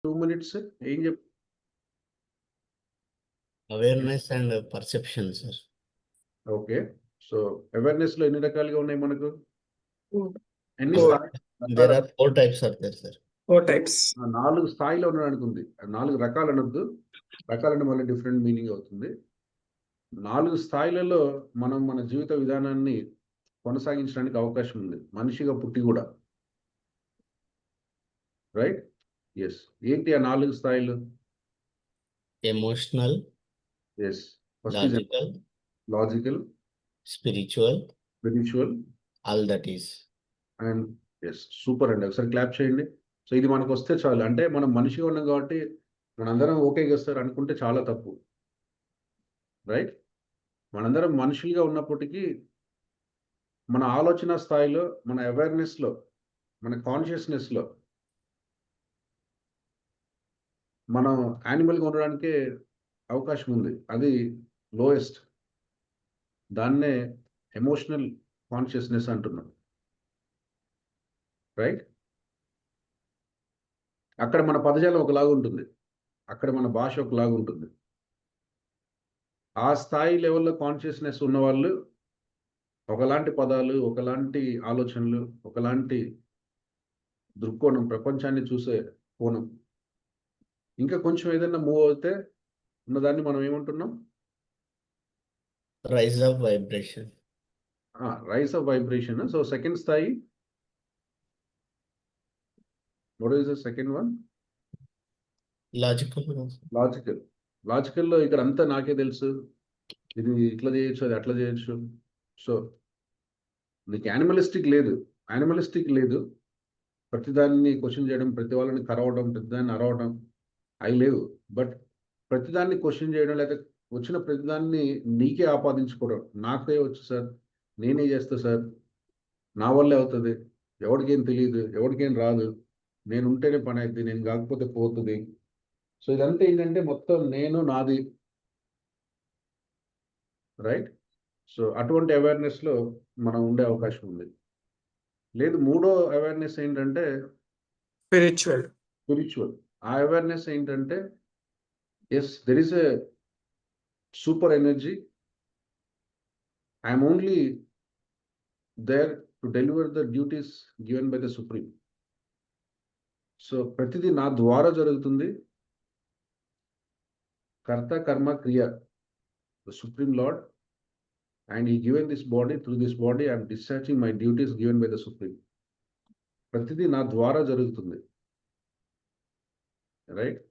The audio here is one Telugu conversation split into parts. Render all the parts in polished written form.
2 minutes ఏం చెప్ awareness and perception sir. Okay. So awareness లో ఎన్ని రకాలుగా ఉన్నాయి మనకు? ఎన్ని Four. There are 4 types are there, sir. 4 types. 4 స్థాయిలో ఉండడానికి ఉంది. 4 రకాలు అనొద్దు. రకాలంటే మళ్ళీ డిఫరెంట్ మీనింగ్ అవుతుంది. 4 స్థాయిలలో మనం మన జీవిత విధానాన్ని కొనసాగించడానికి అవకాశం ఉంది. మనిషిగా పుట్టి కూడా. రైట్? ఎస్. ఏంటి ఆ 4 స్థాయిలు? Emotional, yes. First is logical, logical, spiritual, spiritual all that is. And yes. Super అండి. ఒకసారి క్లాప్ చేయండి. సో ఇది మనకు వస్తే చాలు. అంటే మనం మనిషిగా ఉన్నాం కాబట్టి మనందరం ఓకే చేస్తారు అనుకుంటే చాలా తప్పు. రైట్? మనందరం మనుషులుగా ఉన్నప్పటికీ మన ఆలోచన స్థాయిలో, మన అవేర్నెస్లో, మన కాన్షియస్నెస్లో మనం యానిమల్గా ఉండడానికే అవకాశం ఉంది. అది లోయెస్ట్. దాన్నే ఎమోషనల్ కాన్షియస్నెస్ అంటున్నాం. రైట్? అక్కడ మన పదజాలం ఒకలాగా ఉంటుంది. అక్కడ మన భాష ఒకలాగా ఉంటుంది. ఆ స్థాయి లెవెల్లో కాన్షియస్నెస్ ఉన్నవాళ్ళు ఒకలాంటి పదాలు, ఒకలాంటి ఆలోచనలు, ఒకలాంటి దృక్కోణం, ప్రపంచాన్ని చూసే కోణం. ఇంకా కొంచెం ఏదైనా మూవ్ అవుతే ఉన్నదాన్ని మనం ఏమంటున్నాం? Rise of vibration. Rise of vibration. So second స్థాయి, what is the second one? Logical. Logical. లాజికల్లో ఇక్కడ అంతా నాకే తెలుసు, ఇది ఇట్లా చేయొచ్చు, అది అట్లా చేయొచ్చు. సో నీకు యానిమలిస్టిక్ లేదు. ప్రతిదాన్ని క్వశ్చన్ చేయడం, ప్రతి వాళ్ళని కరవడం, ప్రతిదాన్ని అరవడం అవి లేవు. బట్ ప్రతిదాన్ని క్వశ్చన్ చేయడం, లేకపోతే వచ్చిన ప్రతిదాన్ని నీకే ఆపాదించుకోవడం. నాకే వచ్చు సార్, నేనే చేస్తా సార్, నా వల్లే అవుతుంది, ఎవరికేం తెలియదు, ఎవరికేం రాదు, నేను ఉంటేనే పని అవుతుంది, నేను కాకపోతే పోతుంది. సో ఇదంతా ఏంటంటే మొత్తం నేను, నాది. రైట్? సో అటువంటి అవేర్నెస్లో మనం ఉండే అవకాశం ఉంది. లేదు, మూడో అవేర్నెస్ ఏంటంటే స్పిరిచువల్. ఆ అవేర్నెస్ ఏంటంటే yes, there is a super energy. I'm only there to deliver the duties given by the supreme. So ప్రతిదీ నా ద్వారా జరుగుతుంది. కర్త కర్మ క్రియ, ద సుప్రీం లార్డ్, అండ్ ఈ given this body, through this body I'm discharging my duties given by the supreme. ప్రతిదీ నా ద్వారా జరుగుతుంది. రైట్?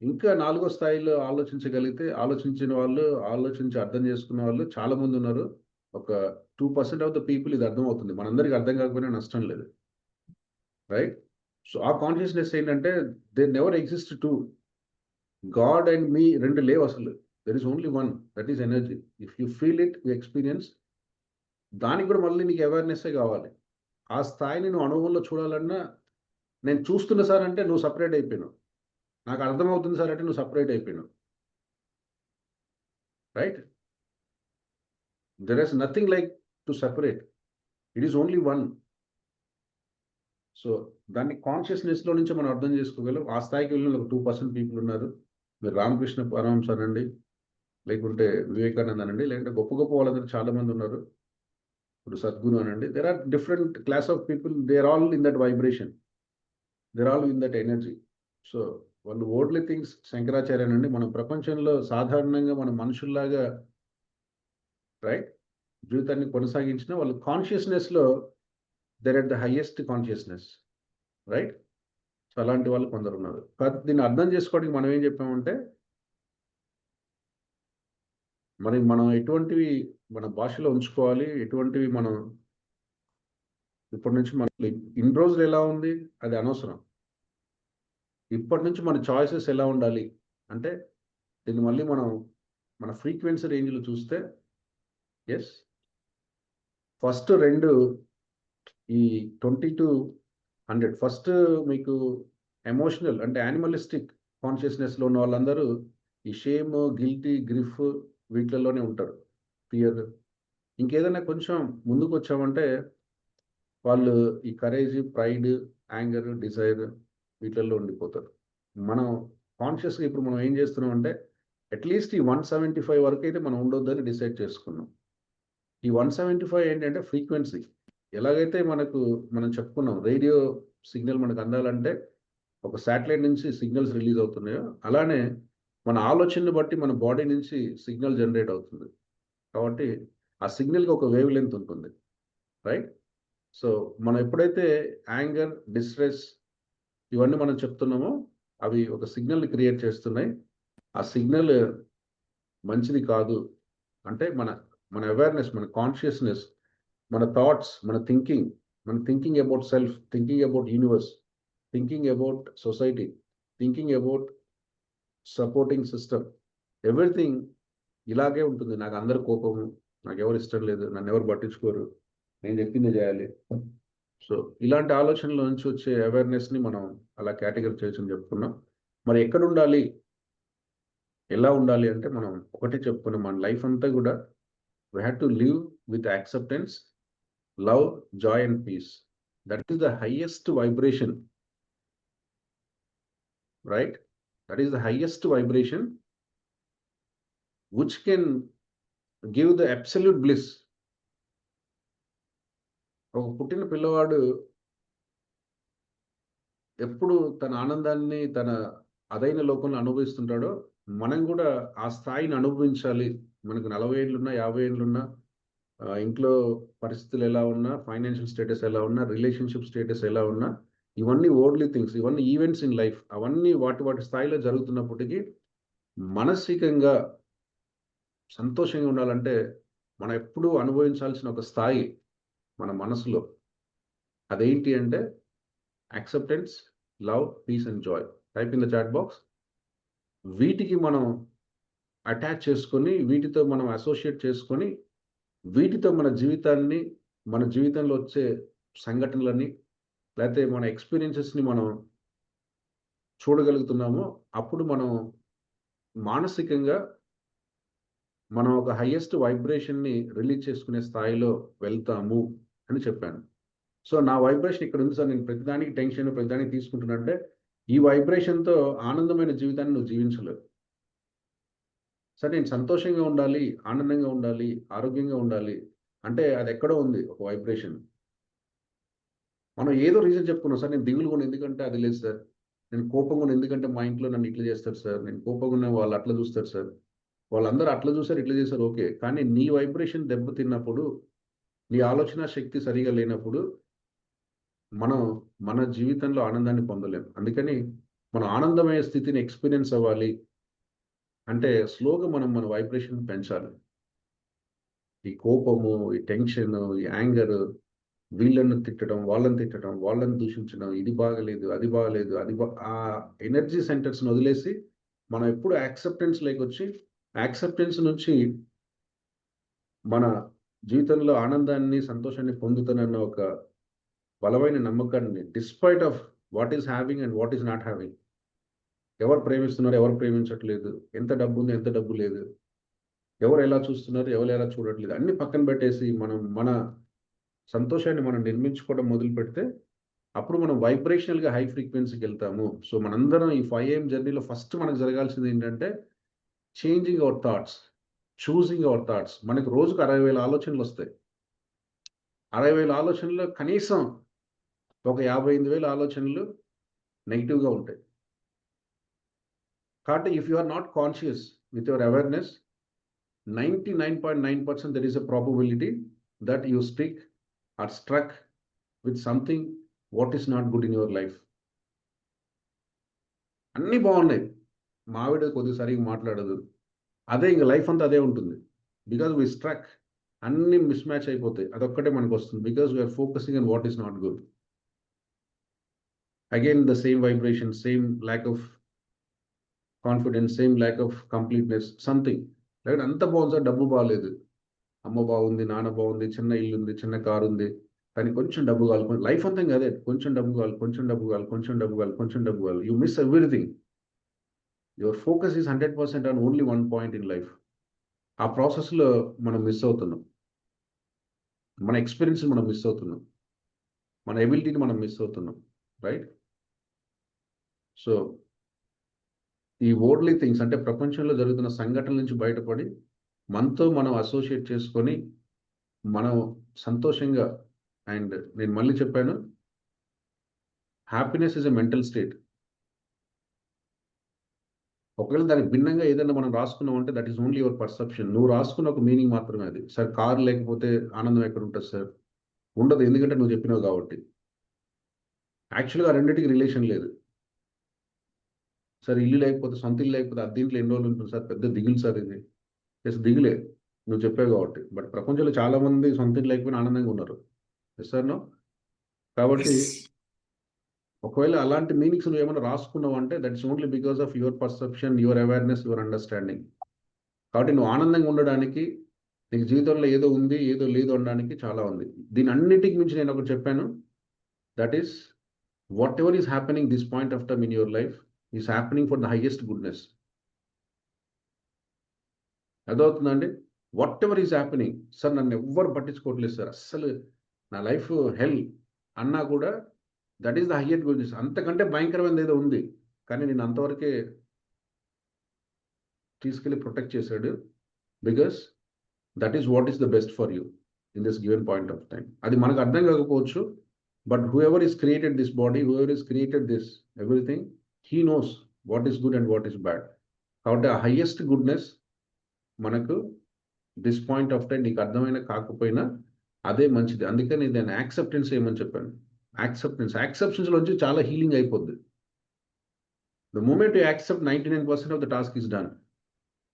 ఇంకా 4వ స్థాయిలో ఆలోచించగలిగితే, ఆలోచించిన వాళ్ళు, ఆలోచించి అర్థం చేసుకున్న వాళ్ళు చాలా మంది ఉన్నారు. ఒక 2% ఆఫ్ ద పీపుల్ ఇది అర్థం అవుతుంది. మనందరికి అర్థం కాకపోయినా నష్టం లేదు. రైట్? సో ఆ కాన్షియస్నెస్ ఏంటంటే they never exist two. God and me 2 లేవు అసలు. There is only one, that is energy. If you feel it, you experience. దానికి కూడా మళ్ళీ నీకు అవేర్నెస్సే కావాలి. ఆ స్థాయిని నువ్వు అనుభవంలో చూడాలన్నా, నేను చూస్తున్నా సార్ అంటే నువ్వు సపరేట్ అయిపోయినావు, నాకు అర్థమవుతుంది సార్ అంటే నువ్వు సపరేట్ అయిపోయినావు. Right? There is nothing like to separate. It is only one. So దాన్ని కాన్షియస్నెస్లో నుంచి మనం అర్థం చేసుకోగలం. ఆ స్థాయికి వెళ్ళిన ఒక 2% పీపుల్ ఉన్నారు. మీరు రామకృష్ణ పరమహంస అనండి, లేకుంటే వివేకానంద అనండి, లేకుంటే గొప్ప గొప్ప వాళ్ళందరూ చాలా మంది ఉన్నారు. ఇప్పుడు సద్గురు అనండి. There are different class of people. They are all in that vibration, they're all in that energy. So వాళ్ళు ఓన్లీ థింగ్స్ శంకరాచార్య అనండి. మనం ప్రపంచంలో సాధారణంగా మన మనుషుల్లాగా రైట్ జీవితాన్ని కొనసాగించిన వాళ్ళు కాన్షియస్నెస్లో there at the highest consciousness. Right? So అలాంటి వాళ్ళు కొందరు ఉన్నారు. దీన్ని అర్థం చేసుకోవడానికి మనం ఏం చెప్పామంటే, మరి మనం ఎటువంటివి మన భాషలో ఉంచుకోవాలి, ఎటువంటివి మనం ఇప్పటి నుంచి మన ఇన్ని రోజులు ఎలా ఉంది అది అనవసరం. ఇప్పటి నుంచి మన చాయిసెస్ ఎలా ఉండాలి అంటే, దీన్ని మళ్ళీ మనం మన ఫ్రీక్వెన్సీ రేంజ్లో చూస్తే ఎస్, ఫస్ట్ 2 ఈ 20 to 100 ఫస్ట్ మీకు ఎమోషనల్ అంటే యానిమలిస్టిక్ కాన్షియస్నెస్లో ఉన్న వాళ్ళందరూ ఈ షేమ్, గిల్టీ, గ్రిఫ్ వీటిల్లోనే ఉంటారు. ఫియర్. ఇంకేదైనా కొంచెం ముందుకు వచ్చామంటే వాళ్ళు ఈ కరేజ్, ప్రైడ్, యాంగర్, డిజైర్, వీటిల్లో ఉండిపోతారు. మనం కాన్షియస్గా ఇప్పుడు మనం ఏం చేస్తున్నాం అంటే అట్లీస్ట్ ఈ 175 వరకు అయితే మనం ఉండొద్దని డిసైడ్ చేసుకున్నాం. ఈ 175 ఏంటంటే ఫ్రీక్వెన్సీ. ఎలాగైతే మనం చెప్పుకున్నాం రేడియో సిగ్నల్ మనకు అందాలంటే ఒక శాటిలైట్ నుంచి సిగ్నల్స్ రిలీజ్ అవుతున్నాయో, అలానే మన ఆలోచనని బట్టి మన బాడీ నుంచి సిగ్నల్ జనరేట్ అవుతుంది. కాబట్టి ఆ సిగ్నల్‌కి ఒక వేవ్ లెంత్ ఉంటుంది. రైట్? సో, మనం ఎప్పుడైతే యాంగర్, డిస్ట్రెస్ ఇవన్నీ మనం చెప్తున్నామో అవి ఒక సిగ్నల్‌ని క్రియేట్ చేస్తున్నాయి. ఆ సిగ్నల్ మంచిది కాదు. అంటే మన మన అవేర్‌నెస్, మన కాన్షియస్‌నెస్, మన థాట్స్, మన thinking about self, thinking about universe, thinking about society, thinking about supporting system, everything ఇలాగే ఉంటుంది. నాకు అందరి కోపము, నాకెవరు ఇష్టం లేదు, నన్నెవరు పట్టించుకోరు, నేను చెప్పిందే చేయాలి. సో, ఇలాంటి ఆలోచనల నుంచి వచ్చే అవేర్‌నెస్‌ని మనం అలా కేటగరీ చేయొచ్చని చెప్పుకున్నాం. మరి ఎక్కడుండాలి? ఎలా ఉండాలి అంటే మనం ఒకటే చెప్పుకున్నాం. మన లైఫ్ అంతా గూడా we have to live with acceptance, love, joy and peace. That is the highest vibration. Right? That is the highest vibration which can give the absolute bliss. ఒక పుట్టిన పిల్లవాడు ఎప్పుడు తన ఆనందాన్ని తన అదైన లోకంలో అనుభవిస్తుంటాడో, మనం గూడా ఆ స్థాయిని అనుభవించాలి. మనకు 40 ఏళ్లున్నా, 50 ఏళ్లున్నా, ఇంట్లో పరిస్థితులు ఎలా ఉన్నా, ఫైనాన్షియల్ స్టేటస్ ఎలా ఉన్నా, రిలేషన్‌షిప్ స్టేటస్ ఎలా ఉన్నా, ఇవన్నీ వరల్డ్‌లీ థింగ్స్. ఇవన్నీ ఈవెంట్స్ ఇన్ లైఫ్. అవన్నీ వాటి వాటి స్థాయిలో జరుగుతున్నప్పటికీ, మానసికంగా సంతోషంగా ఉండాలంటే, మనం ఎప్పుడూ అనుభవించాల్సిన ఒక స్థాయి మన మనసులో. అదేంటి అంటే acceptance, love, peace and joy. Type in the chat box. వీటికి మనం అటాచ్ చేసుకొని, వీటితో మనం అసోసియేట్ చేసుకొని, వీటితో మన జీవితంలో వచ్చే సంఘటనలని, లేతే మన ఎక్స్‌పీరియన్సెస్‌ని మనం చూడగలుగుతున్నామో, అప్పుడు మనం మానసికంగా మనం ఒక హైయెస్ట్ వైబ్రేషన్‌ని రిలీజ్ చేసుకునే స్థాయిలో వెళ్తాము అని చెప్పాను. సో, నా వైబ్రేషన్ ఇక్కడుంది సార్. నేను ప్రతిదానికి టెన్షన్, ప్రతిదానికి తీసుకుంటున్నానంటే, ఈ వైబ్రేషన్‌తో ఆనందమైన జీవితాన్ని నువ్వు జీవించలేవు. సార్ నేను సంతోషంగా ఉండాలి, ఆనందంగా ఉండాలి, ఆరోగ్యంగా ఉండాలి అంటే అదెక్కడో ఉంది ఒక వైబ్రేషన్. మనం ఏదో రీజన్ చెప్పుకున్నాం సార్. నేను దిగులుగా ఉన్నా ఎందుకంటే అది లేదు సార్. నేను కోపంగా ఉన్నా ఎందుకంటే మా ఇంట్లో నన్ను ఇట్లా చేస్తారు సార్. నేను కోపంగా ఉన్నా వాళ్ళు అట్లా చూస్తారు సార్. వాళ్ళందరూ అట్లా చూసారు, ఇట్లా చేశారు ఓకే. కానీ నీ వైబ్రేషన్ దెబ్బతిన్నప్పుడు, నీ ఆలోచన శక్తి సరిగ్గా లేనప్పుడు, మనం మన జీవితంలో ఆనందాన్ని పొందలేం. అందుకని మనం ఆనందమయ స్థితిని ఎక్స్‌పీరియన్స్ అవ్వాలి అంటే స్లోగా మనం మన వైబ్రేషన్ పెంచాలి. ఈ కోపము, ఈ టెన్షను, ఈ యాంగరు, వీళ్ళని తిట్టడం, వాళ్ళని తిట్టడం, వాళ్ళని దూషించడం, ఇది బాగాలేదు, అది బాగాలేదు, ఆ ఎనర్జీ సెంటర్స్‌ని వదిలేసి, మనం ఎప్పుడు యాక్సెప్టెన్స్‌లోకొచ్చి, యాక్సెప్టెన్స్ నుంచి మన జీవితంలో ఆనందాన్ని, సంతోషాన్ని పొందుతానన్న ఒక బలమైన నమ్మకాన్ని despite of what is having and what is not having. ఎవరు ప్రేమిస్తున్నారు, ఎవరు ప్రేమించట్లేదు, ఎంత డబ్బుంది, ఎంత డబ్బు లేదు, ఎవరు ఎలా చూస్తున్నారు, ఎవరు ఎలా చూడట్లేదు, అన్నీ పక్కన పెట్టేసి మన సంతోషాన్ని మనం నిర్మించుకోవడం మొదలుపెడితే అప్పుడు మనం వైబ్రేషనల్‌గా హై ఫ్రీక్వెన్సీకెళ్తాము. సో, మనందరం ఈ 5 AM జర్నీలో ఫస్ట్ మనకు జరగాల్సిందేంటంటే, changing our thoughts, choosing our thoughts. మనకు రోజుకు 60,000 ఆలోచనలొస్తాయి. 60,000 ఆలోచనల్లో కనీసం ఒక 58,000 ఆలోచనలు నెగెటివ్‌గా ఉంటాయి. కాబట్టి if you are not conscious with your awareness, 99.9% there is a probability that you stick or struck with something what is not good in your life. అన్నీ బావున్నాయి. మా ఆవిడ కొద్దిగా సరిగ్గా మాట్లాడదు. అదే ఇంక లైఫ్ అంతా అదే ఉంటుంది. Because we struck. అన్నీ మిస్ మ్యాచ్ అయిపోతాయి. అదొక్కటే మనకొస్తుంది. Because we are focusing on what is not good. Again the same vibration, same lack of confidence, same lack of completeness something. లేకపోతే అంతా బాగుంది సార్, డబ్బు బాలేదు. అమ్మ బాగుంది, నాన్న బాగుంది, చిన్న ఇల్లుంది, చిన్న కారుంది. కానీ కొంచెం డబ్బు కావాలి. లైఫ్ అంతా ఇంక అదే. కొంచెం డబ్బు కావాలి, కొంచెం డబ్బు కావాలి, కొంచెం డబ్బు కావాలి, కొంచెం డబ్బు కావాలి. You miss everything. Your focus is 100% on only one point in life. ఆ ప్రాసెస్‌లో మనం మిస్ అవుతున్నాం. మన ఎక్స్‌పీరియన్స్‌ని మనం మిస్ అవుతున్నాం. మన ఎబిలిటీని మనం మిస్ అవుతున్నాం. రైట్? సో ఈ వరల్డ్లీ థింగ్స్ అంటే ప్రపంచంలో జరుగుతున్న సంఘటనల నుంచి బయటపడి మనతో మనం అసోసియేట్ చేసుకొని మనం సంతోషంగా, అండ్ నేను మళ్ళీ చెప్పాను, happiness is a mental state. ఒకవేళ దానికి భిన్నంగా ఏదైనా మనం రాసుకున్నాం అంటే that is only your perception. నువ్వు రాసుకున్న ఒక మీనింగ్ మాత్రమే అది. సార్ కారు లేకపోతే ఆనందం ఎక్కడ ఉంటుంది సార్? ఉండదు, ఎందుకంటే నువ్వు చెప్పినావు కాబట్టి. యాక్చువల్గా ఆ రెండింటికి రిలేషన్ లేదు. సార్ ఇల్లు లేకపోతే, సొంత ఇల్లు లేకపోతే అద్దెంట్లో ఎన్ని రోజులు ఉంటుంది సార్? పెద్ద దిగులు సార్ ఇది. ఎస్ దిగులే, నువ్వు చెప్పావు కాబట్టి. బట్ ప్రపంచంలో చాలా మంది సొంత ఇల్లు లేకపోయినా ఆనందంగా ఉన్నారు. Yes sir no? కాబట్టి ఒకవేళ అలాంటి మీనింగ్స్ నువ్వు ఏమైనా రాసుకున్నావు అంటే that is only because of your perception, your awareness, your understanding. కాబట్టి నువ్వు ఆనందంగా ఉండడానికి, నీకు జీవితంలో ఏదో ఉంది ఏదో లేదు అనడానికి చాలా ఉంది. దీని అన్నిటికి మించి నేను ఒకటి చెప్పాను, that is whatever is happening this point of time in your life is happening for the highest goodness. అదవుతుందండి. Whatever is happening, sir నన్ను ఎవ్వరు పట్టించుకోవట్లేదు సార్, అస్సలు నా లైఫ్ హెల్ అన్నా కూడా that is the highest goodness. అంతకంటే భయంకరమైనది ఏదో ఉంది, కానీ నేను అంతవరకే తీసుకెళ్ళి ప్రొటెక్ట్ చేశాడు. Because that is what is the best for you in this given point of time. అది మనకు అర్థం కాకపోవచ్చు, but who ever is created this body, who ever is created this everything, he knows what is good and what is bad. కాబట్టి ఆ హైయెస్ట్ గుడ్నెస్ మనకు దిస్ పాయింట్ ఆఫ్ టైం నీకు అర్థమైనా కాకపోయినా అదే మంచిది. అందుకని నేను యాక్సెప్టెన్స్ ఏమని చెప్పాను. యాక్సెప్టెన్స్లో వచ్చి చాలా హీలింగ్ అయిపోద్ది. The moment you accept 99% of the task is done.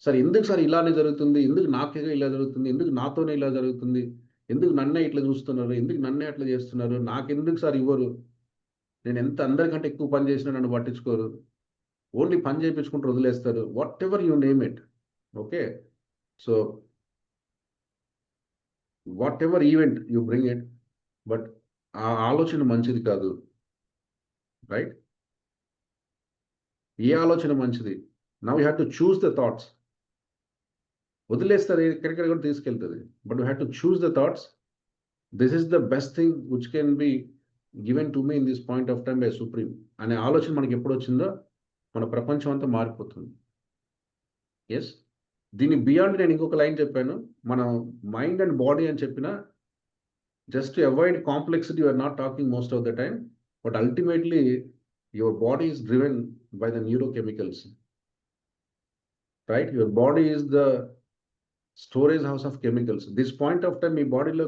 Sir ఎందుకు సార్ ఇలానే జరుగుతుంది, ఎందుకు నాకే ఇలా జరుగుతుంది, ఎందుకు నాతోనే ఇలా జరుగుతుంది, ఎందుకు నన్నే ఇట్లా చూస్తున్నారు, ఎందుకు నన్నే అట్లా చేస్తున్నారు, నాకెందుకు సార్ ఇవ్వరు, నేను ఎంత అందరికంటే ఎక్కువ పని చేసినా నన్ను పట్టించుకోరు, ఓన్లీ పని చేయించుకుంటూ వదిలేస్తారు, what ever you name it. Okay, so what ever event you bring it, but ఆ ఆలోచన మంచిది కాదు. రైట్? ఏ ఆలోచన మంచిది? Now you have to choose the thoughts. వదిలేస్తారు, ఎక్కడిక్కడ కూడా తీసుకెళ్తుంది, but you have to choose the thoughts. This is the best thing which can be given to me in this point of time by supreme అనే ఆలోచన మనకి ఎప్పుడు వచ్చిందో మన ప్రపంచం అంతా మారిపోతుంది. ఎస్, దీని బియాండ్ నేను ఇంకొక లైన్ చెప్పాను, మనం మైండ్ అండ్ బాడీ అని చెప్పిన just to avoid complexity you are not talking most of the time, but ultimately your body is driven by the neurochemicals. Right? Your body is the storage house of chemicals. This point of time మీ బాడీలో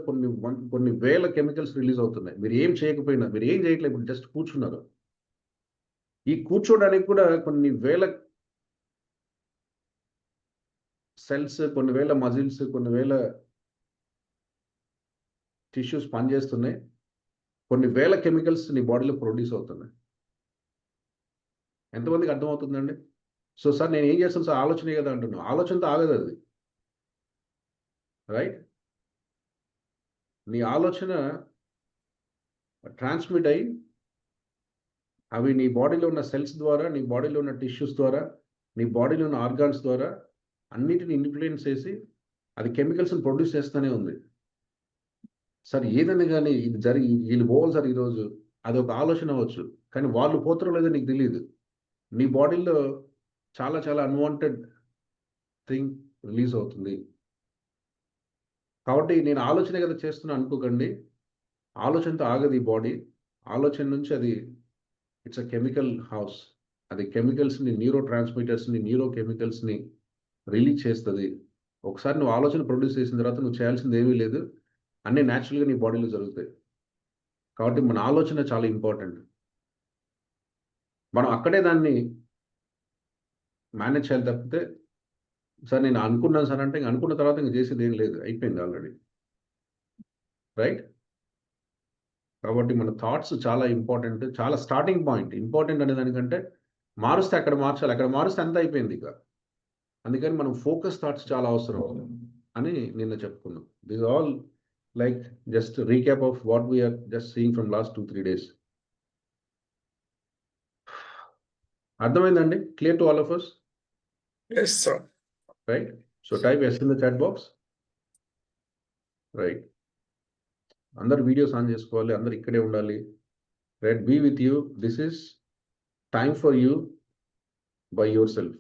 కొన్ని వేల కెమికల్స్ రిలీజ్ అవుతున్నాయి. మీరు ఏం చేయకపోయినా, మీరు ఏం చేయట్లేదు, ఇప్పుడు జస్ట్ కూర్చున్నారు. ఈ కూర్చోడానికి కూడా కొన్ని వేల సెల్స్, కొన్ని వేల మజిల్స్, కొన్ని వేల టిష్యూస్ పనిచేస్తున్నాయి. కొన్ని వేల కెమికల్స్ నీ బాడీలో ప్రొడ్యూస్ అవుతున్నాయి. ఎంతమందికి అర్థమవుతుందండి? సో సార్ నేను ఏం చేస్తాను సార్, ఆలోచనే కదా అంటున్నాను. ఆలోచనతో ఆగదు అది. రైట్? నీ ఆలోచన ట్రాన్స్మిట్ అయ్యి అవి నీ బాడీలో ఉన్న సెల్స్ ద్వారా, నీ బాడీలో ఉన్న టిష్యూస్ ద్వారా, నీ బాడీలో ఉన్న ఆర్గాన్స్ ద్వారా అన్నిటిని ఇన్ఫ్లుయెన్స్ చేసి అది కెమికల్స్ని ప్రొడ్యూస్ చేస్తూనే ఉంది. సార్ ఏదైనా కానీ ఇది జరిగి వీళ్ళు పోవాలి సార్ ఈరోజు, అది ఒక ఆలోచన అవ్వచ్చు, కానీ వాళ్ళు పోతారో లేదో నీకు తెలియదు. నీ బాడీలో చాలా చాలా అన్వాంటెడ్ థింగ్ రిలీజ్ అవుతుంది. కాబట్టి నేను ఆలోచన కదా చేస్తున్నా అనుకోకండి. ఆలోచనతో ఆగదు ఈ బాడీ. ఆలోచన నుంచి అది ఇట్స్ అ కెమికల్ హౌస్. అది కెమికల్స్ని, న్యూరో ట్రాన్స్మిటర్స్ని, న్యూరో కెమికల్స్ని రిలీజ్ చేస్తుంది. ఒకసారి నువ్వు ఆలోచన ప్రొడ్యూస్ చేసిన తర్వాత నువ్వు చేయాల్సింది ఏమీ లేదు, అన్నీ న్యాచురల్గా నీ బాడీలో జరుగుతాయి. కాబట్టి మన ఆలోచన చాలా ఇంపార్టెంట్. మనం అక్కడే దాన్ని మేనేజ్ చేయాలి తప్పితే, సార్ నేను అనుకున్నాను సార్ అంటే ఇంక అనుకున్న తర్వాత ఇంక చేసేది ఏం లేదు, అయిపోయింది ఆల్రెడీ. రైట్? కాబట్టి మన థాట్స్ చాలా ఇంపార్టెంట్, చాలా స్టార్టింగ్ పాయింట్. ఇంపార్టెంట్ అనే దానికంటే మారుస్తే అక్కడ మార్చాలి, అక్కడ మారుస్తే అంత అయిపోయింది ఇక. అందుకని మనం ఫోకస్ థాట్స్ చాలా అవసరం అని నిన్న చెప్పుకున్నాం. This all like just recap of what we're just seeing from last 2-3 days. అర్థమైందండి? Clear to all of us? Yes, sir. Right? So type yes in the chat box. Right. అందరు వీడియోస్ ఆన్ చేసుకోవాలి, అందరు ఇక్కడే ఉండాలి. Right? Be with you. This is time for you by yourself.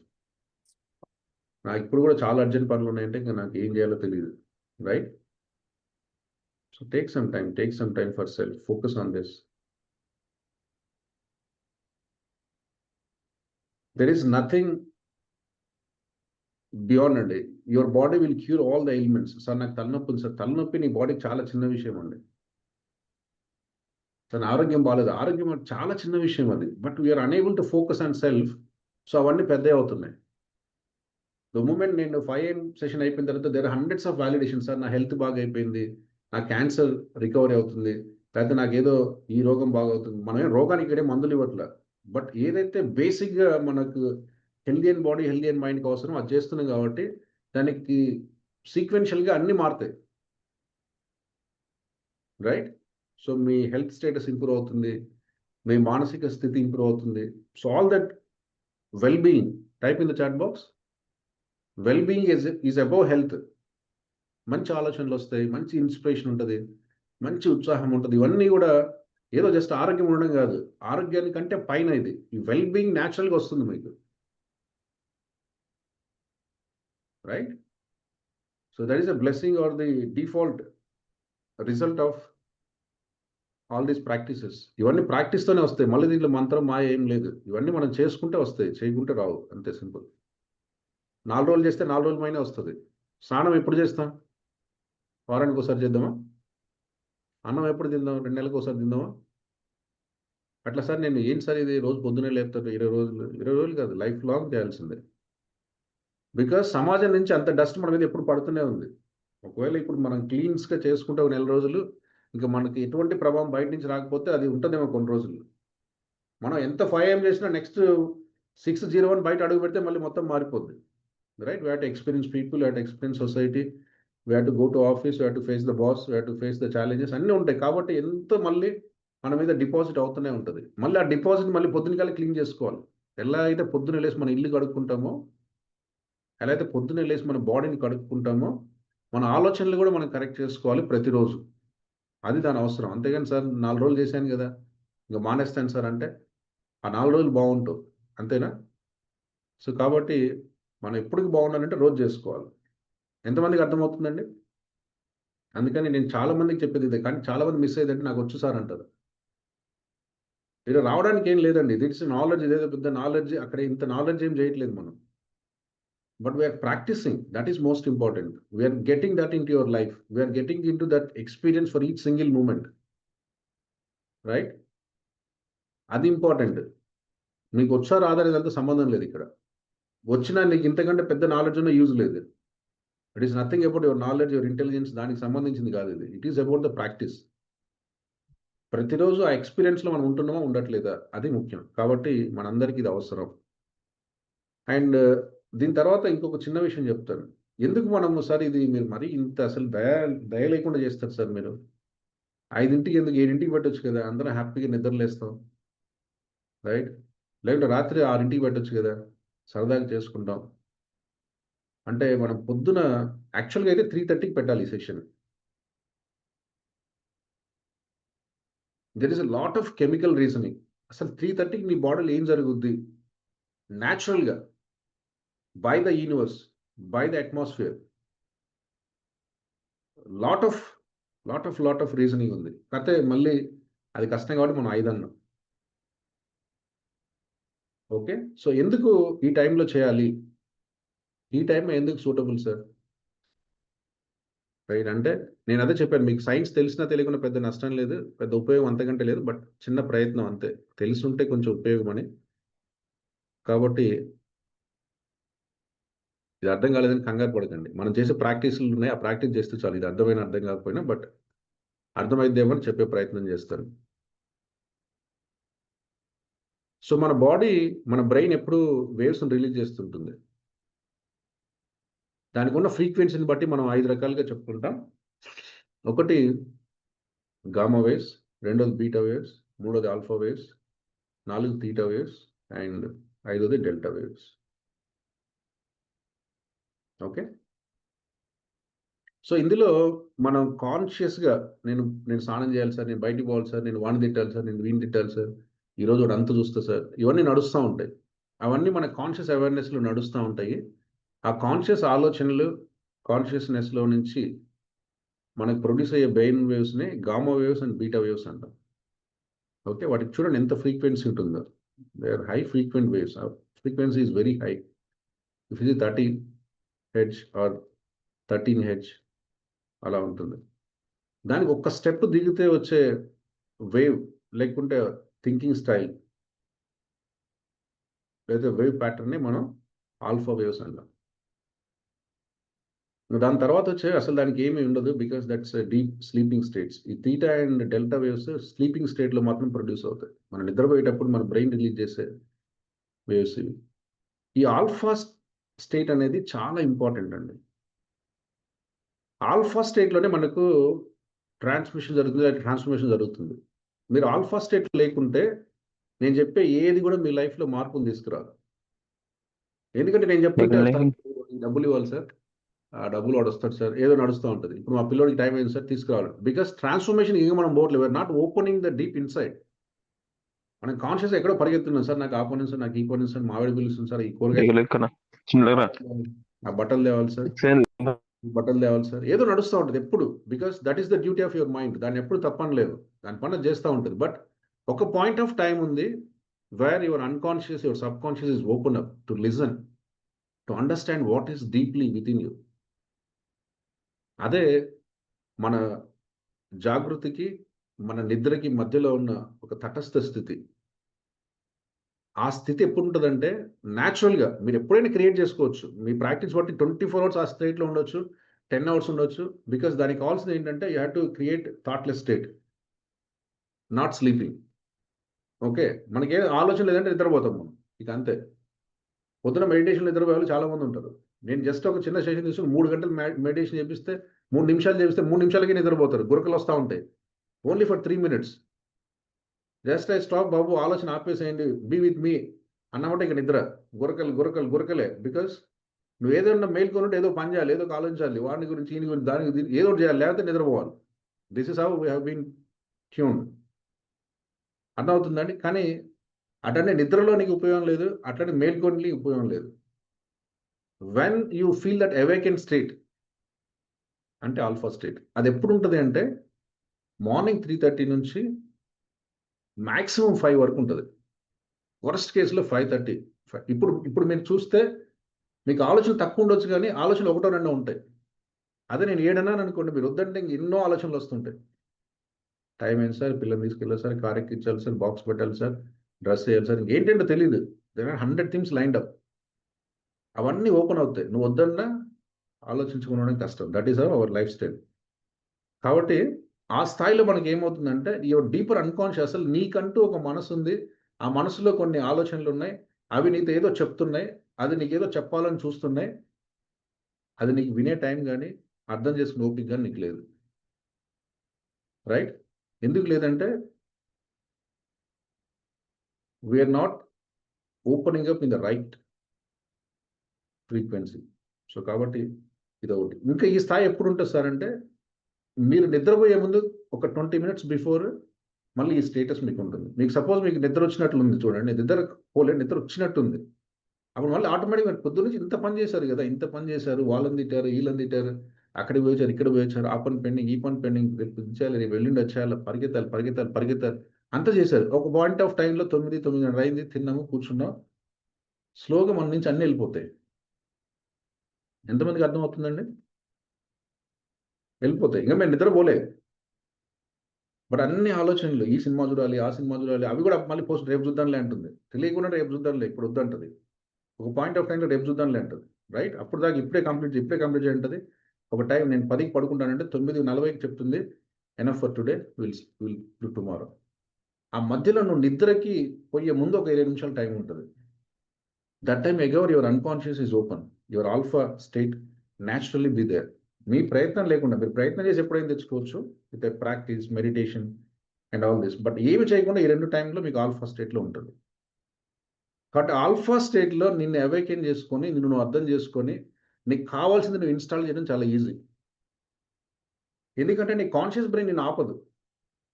నాకు ఇప్పుడు కూడా చాలా అర్జెంట్ పనులు ఉన్నాయంటే ఇంకా నాకు ఏం చేయాలో తెలియదు, right? So take some time for self, focus on this. There is nothing beyond అండి. Your body will cure all the elements. Sir నాకు తలనొప్పి ఉంది సార్, తలనొప్పి నీ బాడీకి చాలా చిన్న విషయం అండి. తన ఆరోగ్యం బాగాలేదు, ఆరోగ్యం చాలా చిన్న విషయం అది. But we're unable to focus on self. So అవన్నీ పెద్దవి అవుతున్నాయి. ద మూమెంట్ నేను 5 AM సెషన్ అయిపోయిన తర్వాత there are hundreds of validation. Sir నా హెల్త్ బాగా అయిపోయింది, నా క్యాన్సర్ రికవరీ అవుతుంది, లేకపోతే నాకేదో ఈ రోగం బాగవుతుంది. మనం ఏం రోగానికి ఇక్కడే మందులు ఇవ్వట్లే. బట్ ఏదైతే బేసిక్గా మనకు healthy and body, healthy and మైండ్కి అవసరం అది చేస్తున్నాం కాబట్టి దానికి సీక్వెన్షియల్గా అన్నీ మారుతాయి, రైట్? సో మీ హెల్త్ స్టేటస్ ఇంప్రూవ్ అవుతుంది, మీ మానసిక స్థితి ఇంప్రూవ్ అవుతుంది. So all that well being, type in the chat box, well being is above health. మంచి ఆలోచనలు వస్తాయి, మంచి ఇన్స్పిరేషన్ ఉంటుంది, మంచి ఉత్సాహం ఉంటుంది. ఇవన్నీ కూడా ఏదో జస్ట్ ఆరోగ్యం ఉండడం కాదు, ఆరోగ్యానికంటే పైన ఇది. ఈ వెల్ బీయింగ్ న్యాచురల్గా వస్తుంది మీకు, right? So that is a blessing are the default result of all these practices. ఇవన్నీ ప్రాక్టీస్తోనే వస్తాయి. మళ్ళీ దీంట్లో మంత్రం మాయ ఏం లేదు. ఇవన్నీ మనం చేసుకుంటే వస్తాయి, చేయకుంటే రావు, అంతే సింపుల్. 4 రోజులు చేస్తే 4 రోజుల మైనే వస్తుంది. స్నానం ఎప్పుడు చేస్తాం? వారానికి ఒకసారి చేద్దామా? అన్నం ఎప్పుడు తిందాం? 2 నెలలకు ఒకసారి తిందామా? అట్లా సార్ నేను ఏంటి సార్ ఇది రోజు పొద్దున్నే లేపుతారు 20 రోజులు? 20 రోజులు కాదు, లైఫ్ లాంగ్ చేయాల్సిందే. బికాస్ సమాజం నుంచి అంత డస్ట్ మన మీద ఎప్పుడు పడుతూనే ఉంది. ఒకవేళ ఇప్పుడు మనం క్లీన్స్గా చేసుకుంటే ఒక 1 నెల రోజులు ఇంకా మనకి ఎటువంటి ప్రభావం బయట నుంచి రాకపోతే అది ఉంటుందేమో కొన్ని రోజులు. మనం ఎంత 5 AM చేసినా నెక్స్ట్ 601 బయట అడుగు పెడితే మళ్ళీ మొత్తం మారిపోద్ది, right? We have to experience people, we have to experience society, we have to go to office, we have to face the boss, we have to face the challenges అన్నీ ఉంటాయి. కాబట్టి ఎంత మళ్ళీ మన మీద డిపాజిట్ అవుతూనే ఉంటుంది. మళ్ళీ ఆ డిపాజిట్ మళ్ళీ పొద్దునకాలే క్లీన్ చేసుకోవాలి. ఎలా అయితే పొద్దున్న లేసి మన ఇల్లు కడుక్కుంటామో, ఎలా అయితే పొద్దున్న లేసి మన బాడీని కడుక్కుంటామో, మన ఆలోచనలు కూడా మనం కరెక్ట్ చేసుకోవాలి ప్రతిరోజు. అది దాని అవసరం. అంతేగాని సార్ 4 రోజులు చేశాను కదా ఇంకా మానేస్తాను సార్ అంటే ఆ 4 రోజులు బాగుంటావు, అంతేనా? సో కాబట్టి మనం ఎప్పటికి బాగుండాలంటే రోజు చేసుకోవాలి. ఎంతమందికి అర్థమవుతుందండి? అందుకని నేను చాలా మందికి చెప్పేది ఇదే. కానీ చాలా మంది మిస్ అయ్యేదంటే నాకు వచ్చు సార్ అంటారు. ఇక్కడ రావడానికి ఏం లేదండి, దిట్స్ నాలెడ్జ్. ఇదేదో పెద్ద నాలెడ్జ్, అక్కడ ఇంత నాలెడ్జ్ ఏం చేయట్లేదు మనం. But we're practising, that is most important. We're getting that into your life, we're getting in to that experience for each single moment, right? అది ఇంపార్టెంట్. మీకు వచ్చా రాదా అనేదంతా సంబంధం లేదు ఇక్కడ. వచ్చినా నీకు ఇంతకంటే పెద్ద నాలెడ్జ్ ఉన్న యూజ్ లేదు. It is nothing about your knowledge, your intelligence, దానికి సంబంధించింది కాదు ఇది. It is about the practice. ప్రతిరోజు ఆ ఎక్స్పీరియన్స్లో మనం ఉంటున్నామా ఉండట్లేదా, అది ముఖ్యం. కాబట్టి మనందరికీ ఇది అవసరం. అండ్ దీని తర్వాత ఇంకొక చిన్న విషయం చెప్తాను. ఎందుకు మనము సార్ ఇది మీరు మరీ ఇంత అసలు దయ లేకుండా చేస్తారు సార్ మీరు? 5ంటికి ఎందుకు 7ంటికి పెట్టొచ్చు కదా, అందరం హ్యాపీగా నిద్రలేస్తాం, రైట్? లేదంటే రాత్రి 6ంటికి పెట్టొచ్చు కదా, సరదాగా చేసుకుంటాం. అంటే మనం పొద్దున యాక్చువల్గా అయితే 3:30కి పెట్టాలి ఈ session. There is a lot of chemical reasoning. అసలు 3:30కి మీ బాడీలో ఏం జరుగుద్ది న్యాచురల్గా, by the universe, by the atmosphere, lot of reasoning ఉంది. కాకపోతే మళ్ళీ అది కష్టం కాబట్టి మనం 5 అన్నాం. ఓకే, సో ఎందుకు ఈ టైంలో చేయాలి, ఈ టైం ఎందుకు సూటబుల్ సార్, రైట్? అంటే నేను అదే చెప్పాను, మీకు సైన్స్ తెలిసినా తెలియకుండా పెద్ద నష్టం లేదు, పెద్ద ఉపయోగం అంతకంటే లేదు. బట్ చిన్న ప్రయత్నం అంతే, తెలుసుంటే కొంచెం ఉపయోగం అని. కాబట్టి ఇది అర్థం కాలేదని కంగారు పడకండి. మనం చేసే ప్రాక్టీసులు ఉన్నాయి, ఆ ప్రాక్టీస్ చేస్తే చాలు. ఇది అర్థం కాకపోయినా బట్ అర్థమైద్దేమని చెప్పే ప్రయత్నం చేస్తాను. సో మన బాడీ, మన బ్రెయిన్ ఎప్పుడు వేవ్స్ని రిలీజ్ చేస్తుంటుంది. దానికి ఉన్న ఫ్రీక్వెన్సీని బట్టి మనం 5 రకాలుగా చెప్పుకుంటాం. ఒకటి గామా వేవ్స్, రెండోది బీటా వేవ్స్, మూడోది alpha waves, 4 theta waves and 5వది డెల్టా వేవ్స్. ఓకే, సో ఇందులో మనం కాన్షియస్గా నేను స్నానం చేయాలి సార్, నేను బయటికి పోవాలి సార్, నేను వాడిని తిట్టాలి సార్, నేను వీడిని తిట్టాలి సార్, ఈరోజు వాడు అంత చూస్తే సార్ ఇవన్నీ నడుస్తూ ఉంటాయి. అవన్నీ మన కాన్షియస్ అవేర్నెస్లో నడుస్తూ ఉంటాయి. ఆ కాన్షియస్ ఆలోచనలు కాన్షియస్నెస్లో నుంచి మనకు ప్రొడ్యూస్ అయ్యే బ్రెయిన్ వేవ్స్ని gamma waves and beta waves అంటాం. ఓకే, వాటికి చూడండి ఎంత ఫ్రీక్వెన్సీ ఉంటుందో. They are high frequent waves. ఆ frequency is very high. If ఇది 30 హెడ్జ్ ఆర్ 13 హెడ్జ్ అలా ఉంటుంది. దానికి ఒక్క స్టెప్ దిగితే వచ్చే వేవ్ లేకుంటే థింకింగ్ స్టైల్ లేదా వేవ్ ప్యాటర్న్ని మనం ఆల్ఫా వేవ్స్ అంటాం. దాని తర్వాత వచ్చే అసలు దానికి ఏమీ ఉండదు, because that's deep sleeping states. ఈ theta and delta waves sleeping స్టేట్లో మాత్రం ప్రొడ్యూస్ అవుతాయి. మనం నిద్రపోయేటప్పుడు మన బ్రెయిన్ రిలీజ్ చేసే వేవ్స్ ఇవి. ఈ ఆల్ఫా స్టేట్ అనేది చాలా ఇంపార్టెంట్ అండి. ఆల్ఫా స్టేట్లోనే మనకు ట్రాన్స్మిషన్ జరుగుతుంది, ట్రాన్స్ఫర్మేషన్ జరుగుతుంది. మీరు ఆల్ఫా స్టేట్ లేకుంటే నేను చెప్పే ఏది కూడా మీ లైఫ్లో మార్పుని తీసుకురాదు. ఎందుకంటే నేను చెప్తుంటే డబ్బులు ఇవ్వాలి సార్, ఆ డబ్బులు వాడు వస్తాడు సార్, ఏదో నడుస్తూ ఉంటుంది. ఇప్పుడు మా పిల్లోడికి టైం అయింది సార్ తీసుకురావాలి. బికాస్ ట్రాన్స్ఫర్మేషన్ ఇంకా మనం పోవట్లేదు. Not opening the deep inside. మనం కాన్షియస్ ఎక్కడో పరిగెత్తున్నాం సార్, నాకు ఆ పని సార్, నాకు ఈ పని సార్, మావిడి పిలుస్తుంది సార్, ఈ కూరగాయ ఆ బట్టలు తేవాలి సార్, బట్టలు తేవాలి సార్, ఏదో నడుస్తూ ఉంటుంది ఎప్పుడు. Because that is the duty of your mind. దాన్ని ఎప్పుడు తప్పనలేదు, దాని పని చేస్తూ ఉంటుంది. బట్ ఒక పాయింట్ ఆఫ్ టైం ఉంది where your unconscious, your subconscious is open up to listen, to understand what is deeply within you. అదే మన జాగృతికి మన నిద్రకి మధ్యలో ఉన్న ఒక తటస్థ స్థితి. ఆ స్థితి ఎప్పుడు ఉంటుందంటే న్యాచురల్గా మీరు ఎప్పుడైనా క్రియేట్ చేసుకోవచ్చు. మీ ప్రాక్టీస్ బట్టి 24 అవర్స్ ఆ స్టేట్లో ఉండొచ్చు, 10 అవర్స్ ఉండొచ్చు. బికాస్ దానికి కావాల్సింది ఏంటంటే you have to create thoughtless state, not sleeping. Okay, మనకి ఏ ఆలోచన లేదంటే నిద్రపోతాం మనం, ఇక అంతే. పొద్దున మెడిటేషన్ నిద్రపోయే వాళ్ళు చాలా మంది ఉంటారు. నేను జస్ట్ ఒక చిన్న సెషన్ తీసుకుని 3 గంటలు మెడిటేషన్ చేపిస్తే 3 నిమిషాలు చేపిస్తే 3 నిమిషాలకి నిద్రపోతారు. గురకలు వస్తూ ఉంటాయి. Only for 3 minutes. Just I stop బాబు, ఆలోచన ఆపేసేయండి, బీ విత్ మీ అన్నమాట. ఇక నిద్ర గురకలు గురకలు గురకలే. బికాస్ నువ్వు ఏదైనా మేల్కొనుంటే ఏదో పని చేయాలి, ఏదో ఆలోచించాలి, వాడిని గురించి ఈయన గురించి దాని గురించి ఏదో ఒకటి చేయాలి, లేకపోతే నిద్రపోవాలి. This is how we have been tuned. అర్థమవుతుందండి. కానీ అట్లనే నిద్రలో నీకు ఉపయోగం లేదు, అట్లనే మేల్కొని ఉపయోగం లేదు. When you feel that awaken state అంటే ఆల్ఫా స్టేట్. అది ఎప్పుడు ఉంటుంది అంటే మార్నింగ్ 3:30 నుంచి మాక్సిమం 5 వరకు ఉంటుంది. వర్స్ట్ కేసులో 5:30. ఇప్పుడు మీరు చూస్తే మీకు ఆలోచన తక్కువ ఉండొచ్చు, కానీ ఆలోచనలు ఒకటో రెండో ఉంటాయి. అదే నేను 7 అన్నాను అనుకోండి, మీరు వద్దంటే ఇంక ఎన్నో ఆలోచనలు వస్తుంటాయి. టైం అయింది సార్, పిల్లల్ని తీసుకెళ్ళాలి సార్, కార్ ఎక్కించాలి సార్, బాక్స్ పెట్టాలి సార్, డ్రెస్ వేయాలి సార్, ఇంకేంటంటే తెలియదు. There are 100 things lined up. అవన్నీ ఓపెన్ అవుతాయి. నువ్వు వద్దన్నా ఆలోచించుకోవడం కష్టం. That is our lifestyle. కాబట్టి ఆ స్థాయిలో మనకి ఏమవుతుందంటే యువర్ డీపర్ అన్కాన్షియస్, అసలు నీకంటూ ఒక మనసు ఉంది. ఆ మనసులో కొన్ని ఆలోచనలు ఉన్నాయి. అవి నీతో ఏదో చెప్తున్నాయి. అది నీకేదో చెప్పాలని చూస్తున్నాయి. అది నీకు వినే టైం కానీ అర్థం చేసుకునే ఓపిక కానీ నీకు లేదు. రైట్? ఎందుకు లేదంటే we're not opening up in the right frequency. So కాబట్టి ఇదొకటి. ఇంకా ఈ స్థాయి ఎప్పుడు ఉంటుంది సార్ అంటే మీరు నిద్రపోయే ముందు ఒక 20 minutes బిఫోర్ మళ్ళీ ఈ స్టేటస్ మీకు ఉంటుంది. మీకు సపోజ్ మీకు నిద్ర వచ్చినట్లుంది చూడండి, నిద్ర వచ్చినట్టుంది. అప్పుడు మళ్ళీ ఆటోమేటిక్గా పొద్దున్న నుంచి ఇంత పని చేశారు కదా, ఇంత పని చేశారు, వాళ్ళని తిట్టారు, వీళ్ళని తిట్టారు, అక్కడికి పోయారు, ఇక్కడ పోయారు, ఆ పని పెండింగ్, ఈ పని పెండింగ్, రేపు ఇది చేయాలి, రేపు ఎల్లుండి వచ్చేయాలి, పరిగెత్తాలి పరిగెత్తాలి పరిగెత్తాలి అంత చేశారు. ఒక పాయింట్ ఆఫ్ టైంలో 9:30 అయింది, తిన్నాము, కూర్చున్నాం, స్లోగా మన నుంచి అన్నీ వెళ్ళిపోతాయి. ఎంతమందికి అర్థమవుతుందండి? వెళ్ళిపోతాయి. ఇంకా మేము నిద్రపోలేదు, బట్ అన్ని ఆలోచనలు, ఈ సినిమా చూడాలి, ఆ సినిమా చూడాలి, అవి కూడా మళ్ళీ పోస్ట్ రేపు చూద్దాంలే అంటుంది. తెలియకుండా రేపు చూద్దాంలే, ఇప్పుడు వద్దంటది. ఒక పాయింట్ ఆఫ్ టైంలో రేపు చూద్దాంలే అంటది. రైట్? అప్పుడు దాకా ఇప్పుడే కంప్లీట్ చేయంటది. ఒక టైం నేను 10కి పడుకుంటానంటే 9:40కి చెప్తుంది, enough for today, will do tomorrow. ఆ మధ్యలో నువ్వు నిద్రకి పోయే ముందు ఒక 20 నిమిషాలు టైం ఉంటుంది. That time however your unconscious is open, your alpha state naturally be there. మీ ప్రయత్నం లేకుండా, మీరు ప్రయత్నం చేసి ఎప్పుడైనా తెచ్చుకోవచ్చు with practice, meditation and all this. But ఏమి చేయకుండా ఈ 2 టైంలో మీకు ఆల్ఫా స్టేట్లో ఉంటుంది. కాబట్టి ఆల్ఫా స్టేట్లో నిన్ను అవేకెన్ చేసుకొని, నిన్ను నువ్వు అర్థం చేసుకొని, నీకు కావాల్సింది నువ్వు ఇన్స్టాల్ చేయడం చాలా ఈజీ. ఎందుకంటే నీ కాన్షియస్ బ్రెయిన్ నిన్ను ఆపదు.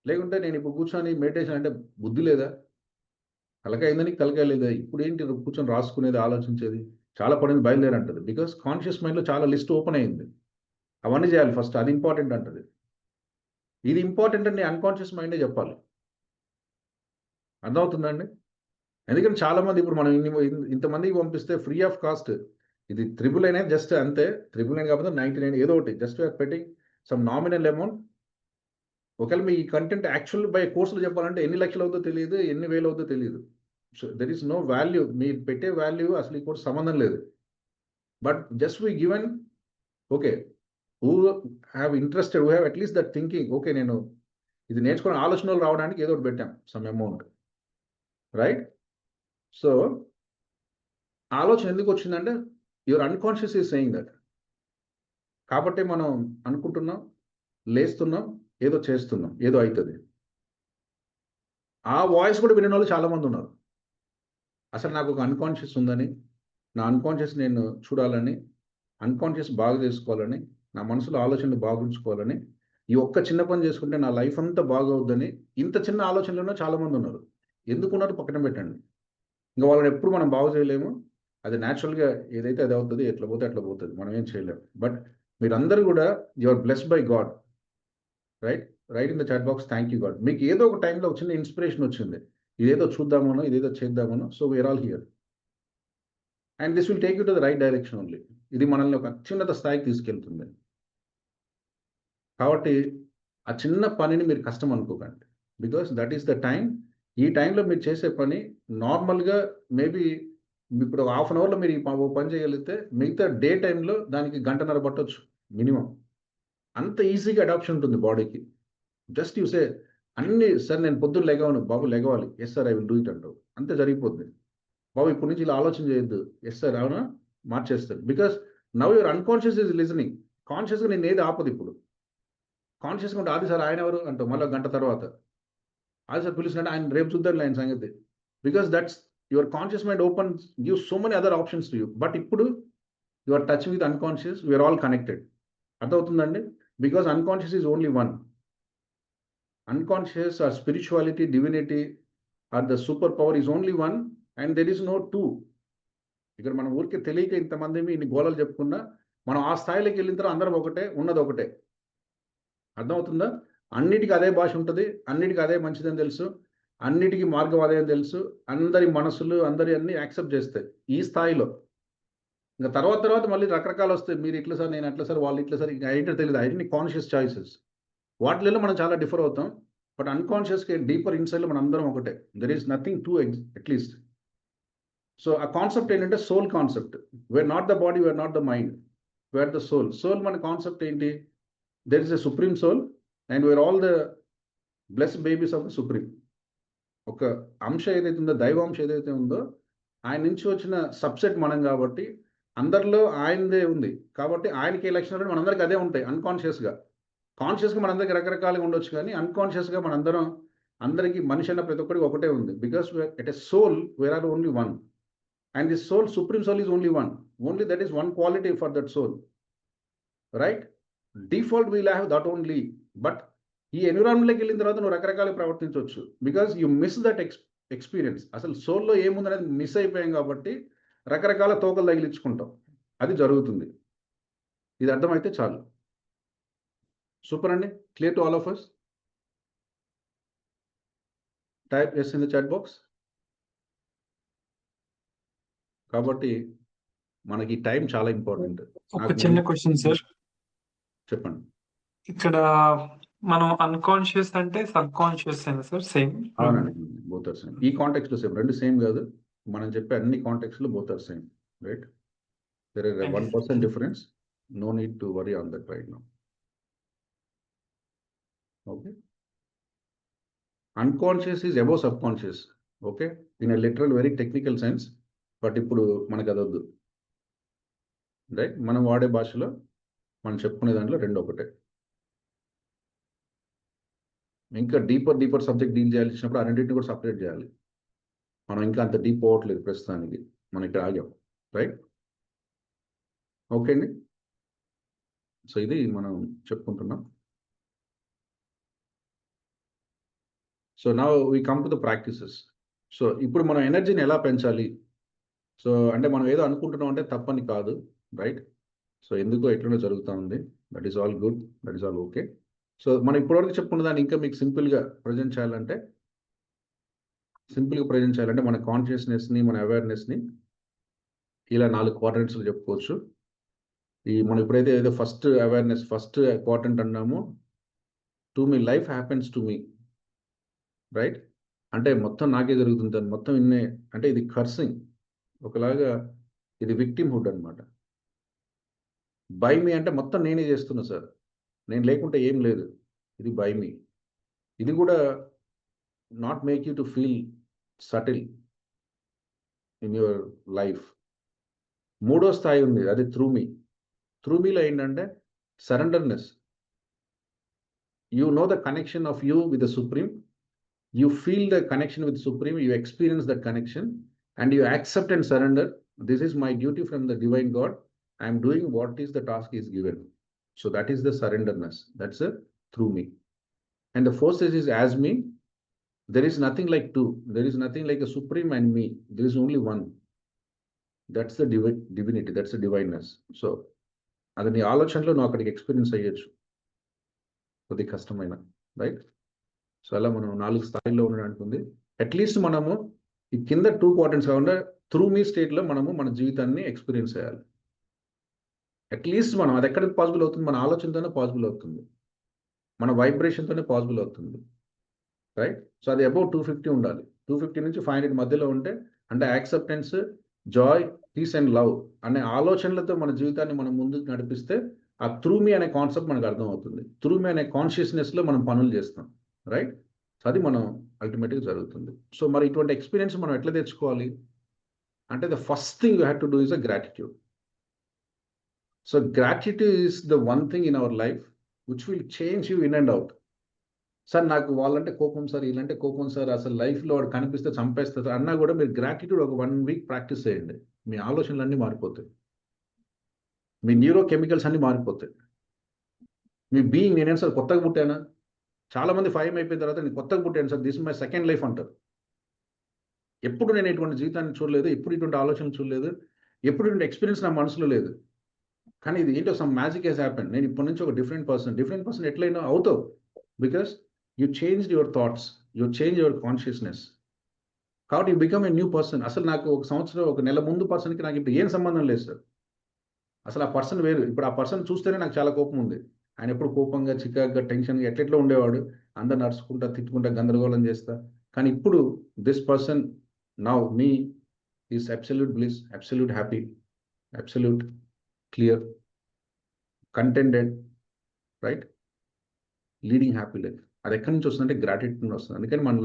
లేకుంటే నేను ఇప్పుడు కూర్చొని మెడిటేషన్ అంటే బుద్ధి లేదా? తలకాయ అయిందని తలకాయ లేదా, ఇప్పుడు ఏంటి కూర్చొని రాసుకునేది, ఆలోచించేది, చాలా పడింది బయలుదేరి అంటది. బికాస్ కాన్షియస్ మైండ్లో చాలా లిస్ట్ ఓపెన్ అయింది, అవన్నీ చేయాలి ఫస్ట్, అది ఇంపార్టెంట్ అంటది. ఇది ఇంపార్టెంట్ అని అన్కాన్షియస్ మైండే చెప్పాలి. అర్థమవుతుందండి? ఎందుకంటే చాలా మంది ఇప్పుడు మనం ఇంతమందికి పంపిస్తే ఫ్రీ ఆఫ్ కాస్ట్, ఇది 999 జస్ట్ అంతే, 999 కాకపోతే 99 ఏదో ఒకటి, జస్ట్ పెట్టింగ్ సమ్ నామినల్ అమౌంట్. ఒకవేళ మీ కంటెంట్ యాక్చువల్ బై కోర్సులు చెప్పాలంటే ఎన్ని లక్షలు అవుతుందో తెలియదు, ఎన్ని వేలు అవుతుందో తెలియదు. So there is no value, మీరు పెట్టే వాల్యూ అసలు ఈ కోర్సు సంబంధం లేదు. But just we given, okay, who have interested, who have at least that thinking, okay నేను ఇది నేర్చుకునే ఆలోచనలు రావడానికి ఏదో ఒకటి పెట్టాం, సమ్ అమౌంట్, రైట్? సో ఆలోచన ఎందుకు వచ్చిందంటే your unconscious is saying that. కాబట్టి మనం అనుకుంటున్నాం, లేస్తున్నాం, ఏదో చేస్తున్నాం, ఏదో అవుతుంది. ఆ వాయిస్ కూడా వినే వాళ్ళు చాలా మంది ఉన్నారు. అసలు నాకు ఒక అన్కాన్షియస్ ఉందని, నా అన్కాన్షియస్ నేను చూడాలని, అన్కాన్షియస్ బాగా చేసుకోవాలని, నా మనసులో ఆలోచనలు బాగుంచుకోవాలని, ఈ ఒక్క చిన్న పని చేసుకుంటే నా లైఫ్ అంతా బాగవుద్దని, ఇంత చిన్న ఆలోచనలోనే చాలా మంది ఉన్నారు. ఎందుకున్నారు పక్కన పెట్టండి. ఇంకా వాళ్ళని ఎప్పుడు మనం బాగు చేయలేము. అది న్యాచురల్‌గా ఏదైతే అది అవుతది. ఎట్లా పోతే అట్లా పోతది. మనం ఏం చేయలేము. బట్ మీరందరూ గూడా you are blessed by God. Right? Write in the chat box thank you God. మీకు ఏదో ఒక టైంలో ఒక చిన్న ఇన్‌స్పిరేషన్ వచ్చింది. ఇదేదో చూద్దామనో, ఇదేదో చేద్దామనో, so we are all here. And this will take you to the right direction only. ఇది మనల్ని ఒక అత్యున్నత స్థాయికి తీసుకెళ్తుంది. కాబట్టి ఆ చిన్న పనిని మీరు కష్టం అనుకోకండి. Because that is the time. ఈ టైంలో మీరు చేసే పని నార్మల్‌గా మేబీ ఇప్పుడు హాఫ్ అన్ అవర్‌లో మీరు ఓ పని చేయగలిగితే మిగతా డే టైమ్‌లో దానికి గంటన్నర పట్టొచ్చు మినిమమ్. అంత ఈజీగా అడాప్షన్ ఉంటుంది బాడీకి. జస్ట్ యూ సే అన్నీ, సార్ నేను పొద్దున్న లెగవను. బాబు లెగవాలి. Yes sir I will do it అంటావు. అంతే జరిగిపోద్ది. బాబు ఇప్పటి నుంచి ఇలా ఆలోచన చేయొద్దు. యెస్ సార్ అవునా? మార్చేస్తాడు. Because now your unconscious is listening. కాన్షియస్‌గా నిన్నేది ఆపదు ఇప్పుడు. కాన్షియస్‌గా ఉంటే, "అది సార్ ఆయన ఎవరు?" అంటావు మళ్ళా గంట తర్వాత. "అది సార్ పిలుస్తున్నాడు, ఆయన రేపు చూద్దాంలే ఆయన సంగతి." Because that's your conscious mind opens gives so many other options to you. But ఇప్పుడు you are touching with unconscious. We are all connected. అర్థమవుతుందండి? Because unconscious is only one. Unconscious or spirituality, divinity or the super power is only one and there is no two. ఇక్కడ మనం ఊరికే తెలియక ఇంతమంది ఇన్ని గోలలు చెప్పుకున్నా, మనం ఆ స్థాయిలోకి వెళ్ళిన తర్వాత అందరం ఒకటే, ఉన్నది ఒకటే. అర్థమవుతుందా? అన్నిటికి అదే భాష ఉంటది. అన్నిటికి అదే మంచిదని తెలుసు. అన్నిటికి మార్గం అదే అని తెలుసు. అందరి మనసులు, అందరి అన్నీ యాక్సెప్ట్ చేస్తాయి. ఈ స్థాయిలో. ఇంక తర్వాత మళ్ళీ రకరకాలొస్తాయి. మీరు ఇట్లా సార్, నేను అట్లా సార్, వాళ్ళు ఇట్లా సార్, ఇంక ఏంటో తెలీదు. అయన్నీ కాన్షియస్ చాయిసెస్. వాటిలలో మనం చాలా డిఫర్ అవుతాం. బట్ అన్‌కాన్షియస్‌కి డీపర్ ఇన్‌సైడ్‌లో మనందరం ఒకటే. There is nothing two at least. So, ఆ కాన్సెప్ట్ ఏంటంటే soul concept. We are not the body, we are not the mind. We are the soul. Soul మన కాన్సెప్ట్ ఏంటి? There is a supreme soul and we are all the blessed babies of the supreme. ఒక అంశ ఏదైతే ఉందో, దైవాంశ ఏదైతే ఉందో, ఆయన నుంచి వచ్చిన సబ్‌సెట్ మనం గాబట్టి, అందరిలో ఆయనదే ఉంది. కాబట్టి ఆయనకి ఏ లక్షణాలు మనందరికి అదే ఉంటాయి అన్‌కాన్షియస్‌గా. కాన్షియస్‌గా మనందరికి రకరకాలుగా ఉండొచ్చు కానీ, అన్‌కాన్షియస్‌గా మనందరం, అందరికి మనిషి అన్న ప్రతి ఒక్కడికి ఒకటే ఉంది. Because we are at a soul, we are only one. And this soul, supreme soul is only one. Only that is one quality for that soul. Right? Default will have that only. But ఈ ఎన్విరాన్మెంట్‌లోకి వెళ్ళిన తర్వాత నువ్వు రకరకాలుగా ప్రవర్తించొచ్చు. Because you miss that experience. అసలు సోల్‌లో ఏముందనేది మిస్ అయిపోయాం కాబట్టి, రకరకాల తోకలు తగిలించుకుంటాం. అది జరుగుతుంది. ఇది అర్థమైతే చాలు. సూపర్ అండి. Clear to all of us? Type yes in the chat box. కాబట్టి మనకి టైం చాలా ఇంపార్టెంట్. ఒక చిన్న క్వెషన్ సార్. చెప్పండి. ఇక్కడ మనం అన్‌కాన్షియస్ అంటే సబ్‌కాన్షియస్ ఏనా సార్ సేమ్? అవునండి. Both are same. ఈ కాంటెక్స్ట్‌లో సేమ్. 2 సేమ్ గాదు. మనం చెప్పే అన్ని కాంటెక్స్ట్‌లో both are same. Right? There is 1% difference. No need to worry on that right now. Okay. Unconscious is above subconscious. Okay. In a literal very technical sense. But ఇప్పుడు మనకదొద్దు. రైట్? మనం వాడే భాషలో మనం చెప్పుకునే దాంట్లో 2 ఒకటే. ఇంకా డీపర్ సబ్జెక్ట్ డీల్ చేయాల్సినప్పుడు అన్నింటిని కూడా సెపరేట్ చేయాలి. మనం ఇంకా అంత డీప్ పోవట్లేదు ప్రస్తుతానికి. మనం ఇక్కడ ఆగాం. రైట్? ఓకే అండి. సో, ఇది మనం చెప్పుకుంటున్నాం. So, now we come to the practices. So ఇప్పుడు మనం ఎనర్జీని ఎలా పెంచాలి? సో అంటే మనం ఏదో అనుకుంటున్నాం అంటే తప్పని కాదు, రైట్? సో ఎందుకో ఎట్లనో జరుగుతూ ఉంది. That is all good, that is all okay. So మనం ఇప్పటివరకు చెప్పుకున్న దాన్ని ఇంకా మీకు సింపుల్గా ప్రజెంట్ చేయాలంటే మన కాన్షియస్నెస్ని, మన అవేర్నెస్ని ఇలా 4 క్వాడ్రంట్స్లో చెప్పుకోవచ్చు. మనం ఎప్పుడైతే ఏదో ఫస్ట్ అవేర్నెస్, ఫస్ట్ క్వాడ్రంట్ అన్నామో, to me life happens to me, right? అంటే మొత్తం నాకే జరుగుతుంది, దాన్ని మొత్తం ఇన్నే, అంటే ఇది కర్సింగ్ ఒకలాగా, ఇది విక్టిమ్హుడ్ అనమాట. బై మీ అంటే మొత్తం నేనే చేస్తున్నా సార్, నేను లేకుంటే ఏం లేదు, ఇది బై మీ. ఇది కూడా not make you to feel subtle in your life. మూడో స్థాయి ఉంది, అది త్రూ మీ. త్రూ మీలో ఏంటంటే surrenderness. You know the connection of you with the supreme, you feel the connection with supreme, you experience that connection and you accept and surrender. This is my duty from the divine God, I'm doing what is the task is given. So that is the surrenderness, that's through me. And the fourth stage is as me. There is nothing like two. There is nothing like a supreme and me. There is only one. That's the divinity. That's the divineness. So, అది నీ ఆలోచనలో నువ్వు అక్కడికి ఎక్స్పీరియన్స్ అయ్యొచ్చు, కొద్ది కష్టమైన, రైట్? సో అలా మనం 4 స్థాయిల్లో ఉండడానికి ఉంది. అట్లీస్ట్ మనము ఈ కింద 2 క్వాడ్రంట్స్ కాకుండా త్రూ మీ స్టేట్లో మనము మన జీవితాన్ని ఎక్స్పీరియన్స్ చేయాలి. అట్లీస్ట్ మనం అది ఎక్కడ పాసిబుల్ అవుతుంది? మన ఆలోచనతోనే పాసిబుల్ అవుతుంది, మన వైబ్రేషన్తోనే పాసిబుల్ అవుతుంది, రైట్? సో అది అబౌవ్ 250 ఉండాలి. 250 నుంచి 500 మధ్యలో ఉంటే, అంటే acceptance, joy, peace and love అనే ఆలోచనలతో మన జీవితాన్ని మనం ముందుకు నడిపిస్తే ఆ త్రూ మీ అనే కాన్సెప్ట్ మనకు అర్థం అవుతుంది. త్రూ మీ అనే కాన్షియస్నెస్లో మనం పనులు చేస్తాం, రైట్? సో అది మనం అల్టిమేట్గా జరుగుతుంది. సో మరి ఇటువంటి ఎక్స్పీరియన్స్ మనం ఎట్లా తెచ్చుకోవాలి అంటే, the first thing you have to do is a gratitude. So gratitude is the one thing in our life which will change you in and out. Sir నాకు వాళ్ళంటే కోపం సార్, వీళ్ళంటే కోపం సార్, అసలు లైఫ్లో వాడు కనిపిస్తే చంపేస్తారు అన్నా కూడా మీరు గ్రాటిట్యూడ్ ఒక 1 వీక్ ప్రాక్టీస్ చేయండి, మీ ఆలోచనలు అన్నీ మారిపోతాయి, మీ న్యూరో కెమికల్స్ అన్నీ మారిపోతాయి. మీ బీయింగ్, నేనేం సార్ కొత్తగా పుట్టానా? చాలామంది 5 అయిపోయిన తర్వాత నేను కొత్తగా పుట్టాను sir, this my second life అంటారు. ఎప్పుడు నేను ఇటువంటి జీవితాన్ని చూడలేదు, ఎప్పుడు ఇటువంటి ఆలోచనలు చూడలేదు, ఎప్పుడు ఇటువంటి ఎక్స్పీరియన్స్ నా మనసులో లేదు. కానీ ఇది ఏంటో సమ్ మ్యాజిక్ హెస్ హ్యాపెన్. నేను ఇప్పటి నుంచి ఒక డిఫరెంట్ పర్సన్ ఎట్లయినా అవుతావు, because you changed your thoughts, you change your consciousness. కాబట్టి you become a new person. అసలు నాకు ఒక సంవత్సరం, ఒక నెల ముందు పర్సన్కి నాకు ఇప్పుడు ఏం సంబంధం లేదు సార్. అసలు ఆ పర్సన్ వేరు. ఇప్పుడు ఆ పర్సన్ చూస్తేనే నాకు చాలా కోపం ఉంది. ఆయన ఎప్పుడు కోపంగా, చికాగ్గా, టెన్షన్గా ఎట్లెట్లో ఉండేవాడు, అందరు నడుచుకుంటా, తిట్టుకుంటా, గందరగోళం చేస్తా. కానీ ఇప్పుడు this person now me is absolute bliss, absolute happy, absolute clear, కంటెంటెడ్, right? Leading happy life. అది ఎక్కడి నుంచి వస్తుందంటే గ్రాటిట్యూడ్ వస్తుంది. అందుకని మన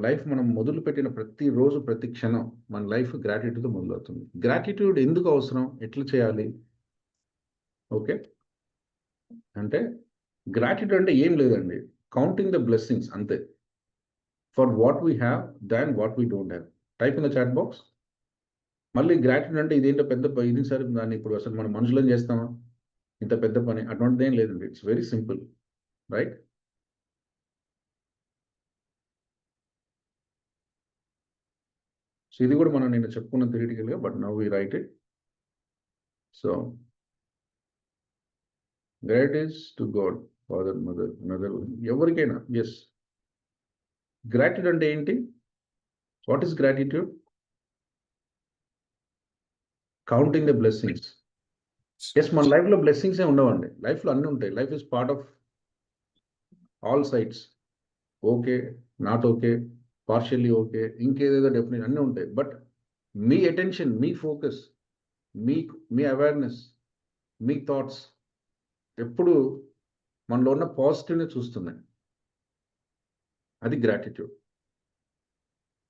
లైఫ్ మనం మొదలుపెట్టిన ప్రతిరోజు, ప్రతి క్షణం మన లైఫ్ గ్రాటిట్యూడ్తో మొదలవుతుంది. గ్రాటిట్యూడ్ ఎందుకు అవసరం, ఎట్లా చేయాలి? ఓకే, అంటే గ్రాటిట్యూడ్ అంటే ఏం లేదండి, కౌంటింగ్ ద బ్లెస్సింగ్స్ అంతే. For what we have than what we don't have. Type in the chat box. మళ్ళీ గ్రాటిట్యూడ్ అంటే ఇదేంటో పెద్ద ఇది సార్, దాన్ని ఇప్పుడు అసలు మనం మనుషులను చేస్తామా ఇంత పెద్ద పని? అటువంటిది ఏం లేదండి. It's very simple, right? So ఇది కూడా మనం నేను చెప్పుకున్న థియరిటికల్గా, but now we write it. So gratitude to God, father, mother, ఎవరికైనా. ఎస్, గ్రాటిట్యూడ్ అంటే ఏంటి? What is gratitude? Counting the blessings. Yes, మన లైఫ్లో బ్లెస్సింగ్సే ఉండవండి, లైఫ్లో అన్నీ ఉంటాయి. Life is part of all sides. Okay, not okay, partially okay, ఇంకేదేదో డెఫినెట్ అన్నీ ఉంటాయి. బట్ మీ అటెన్షన్, మీ ఫోకస్, మీ అవేర్నెస్, మీ థాట్స్ ఎప్పుడు మనలో ఉన్న పాజిటివ్ని చూస్తున్నాయి. అది గ్రాటిట్యూడ్,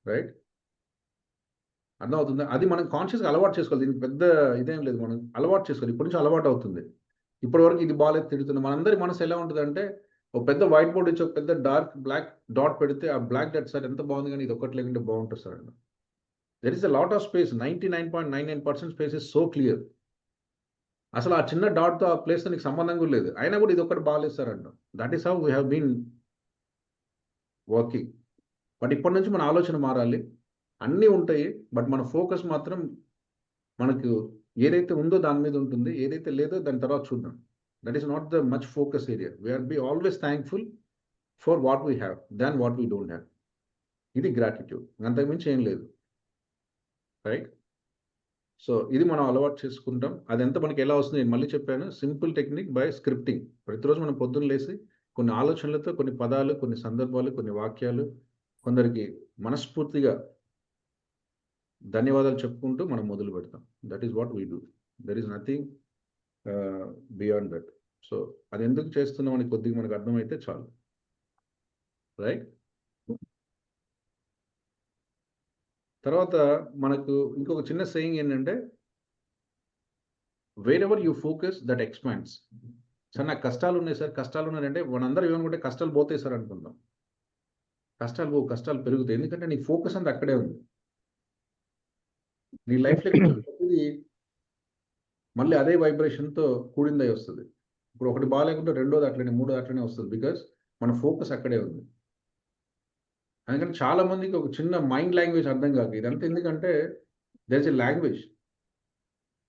రైట్? అర్థం అవుతుందా? అది మనం కాన్షియస్గా అలవాటు చేసుకోవాలి. దీనికి పెద్ద ఇదేం లేదు, మనం అలవాటు చేసుకోవాలి. ఇప్పటి నుంచి అలవాటు అవుతుంది. ఇప్పటివరకు ఇది బాగాలేదు, తిడుతుంది. మనందరి మనసు ఎలా ఉంటుంది అంటే, ఒక పెద్ద వైట్ బోర్డ్ ఇచ్చి ఒక పెద్ద డార్క్ బ్లాక్ డాట్ పెడితే, ఆ బ్లాక్ డాట్ సార్ ఎంత బాగుంది కానీ ఇది ఒక్కటి లేకుంటే బాగుంటుంది సార్ అన్న. There is a lot of space. 99.99% space is so clear. అసలు ఆ చిన్న డాట్తో ఆ ప్లేస్తో నీకు సంబంధం కూడా లేదు, అయినా కూడా ఇది ఒక్కటి బాగాలేదు సార్ అంటాం. That is how we have been working. But ఇప్పటి నుంచి మన ఆలోచన మారాలి. అన్నీ ఉంటాయి, బట్ మన ఫోకస్ మాత్రం మనకు ఏదైతే ఉందో దాని మీద ఉంటుంది, ఏదైతే లేదో దాని తర్వాత చూద్దాం. That is not the much focus area. We're be always thankful for what we have than what we don't have. ఇది గ్రాటిట్యూడ్, అంతకుమించి ఏం లేదు. రైట్? సో ఇది మనం అలవాటు చేసుకుంటాం. అదంతా మనకి ఎలా వస్తుంది నేను మళ్ళీ చెప్పాను, సింపుల్ టెక్నిక్ బై స్క్రిప్టింగ్. ప్రతిరోజు మనం పొద్దున్న లేసి కొన్ని ఆలోచనలతో కొన్ని పదాలు, కొన్ని సందర్భాలు, కొన్ని వాక్యాలు, కొందరికి మనస్ఫూర్తిగా ధన్యవాదాలు చెప్పుకుంటూ మనం మొదలు పెడతాం. That is what we do. There is nothing beyond that. So అది ఎందుకు చేస్తున్నామని కొద్దిగా మనకు అర్థమైతే చాలు. రైట్? తర్వాత మనకు ఇంకొక చిన్న సేయింగ్ ఏంటంటే, wear ever you focus that expands. Sir నాకు కష్టాలు ఉన్నాయి సార్, కష్టాలు ఉన్నాయంటే మనందరం ఏమనుకుంటే కష్టాలు పోతాయి సార్ అనుకుంటాం. కష్టాలు పోవు, కష్టాలు పెరుగుతాయి. ఎందుకంటే నీ ఫోకస్ అంతా అక్కడే ఉంది. నీ లైఫ్లో ప్రతిదీ మళ్ళీ అదే వైబ్రేషన్తో కూడిందై వస్తుంది. ఇప్పుడు ఒకటి బాగాలేకుంటే రెండోది అట్లనే, మూడోది అట్లనే వస్తుంది. బికాస్ మన ఫోకస్ అక్కడే ఉంది. అందుకని చాలా మందికి ఒక చిన్న మైండ్ లాంగ్వేజ్ అర్థం కాదు. ఇదంతా ఎందుకంటే there is a language.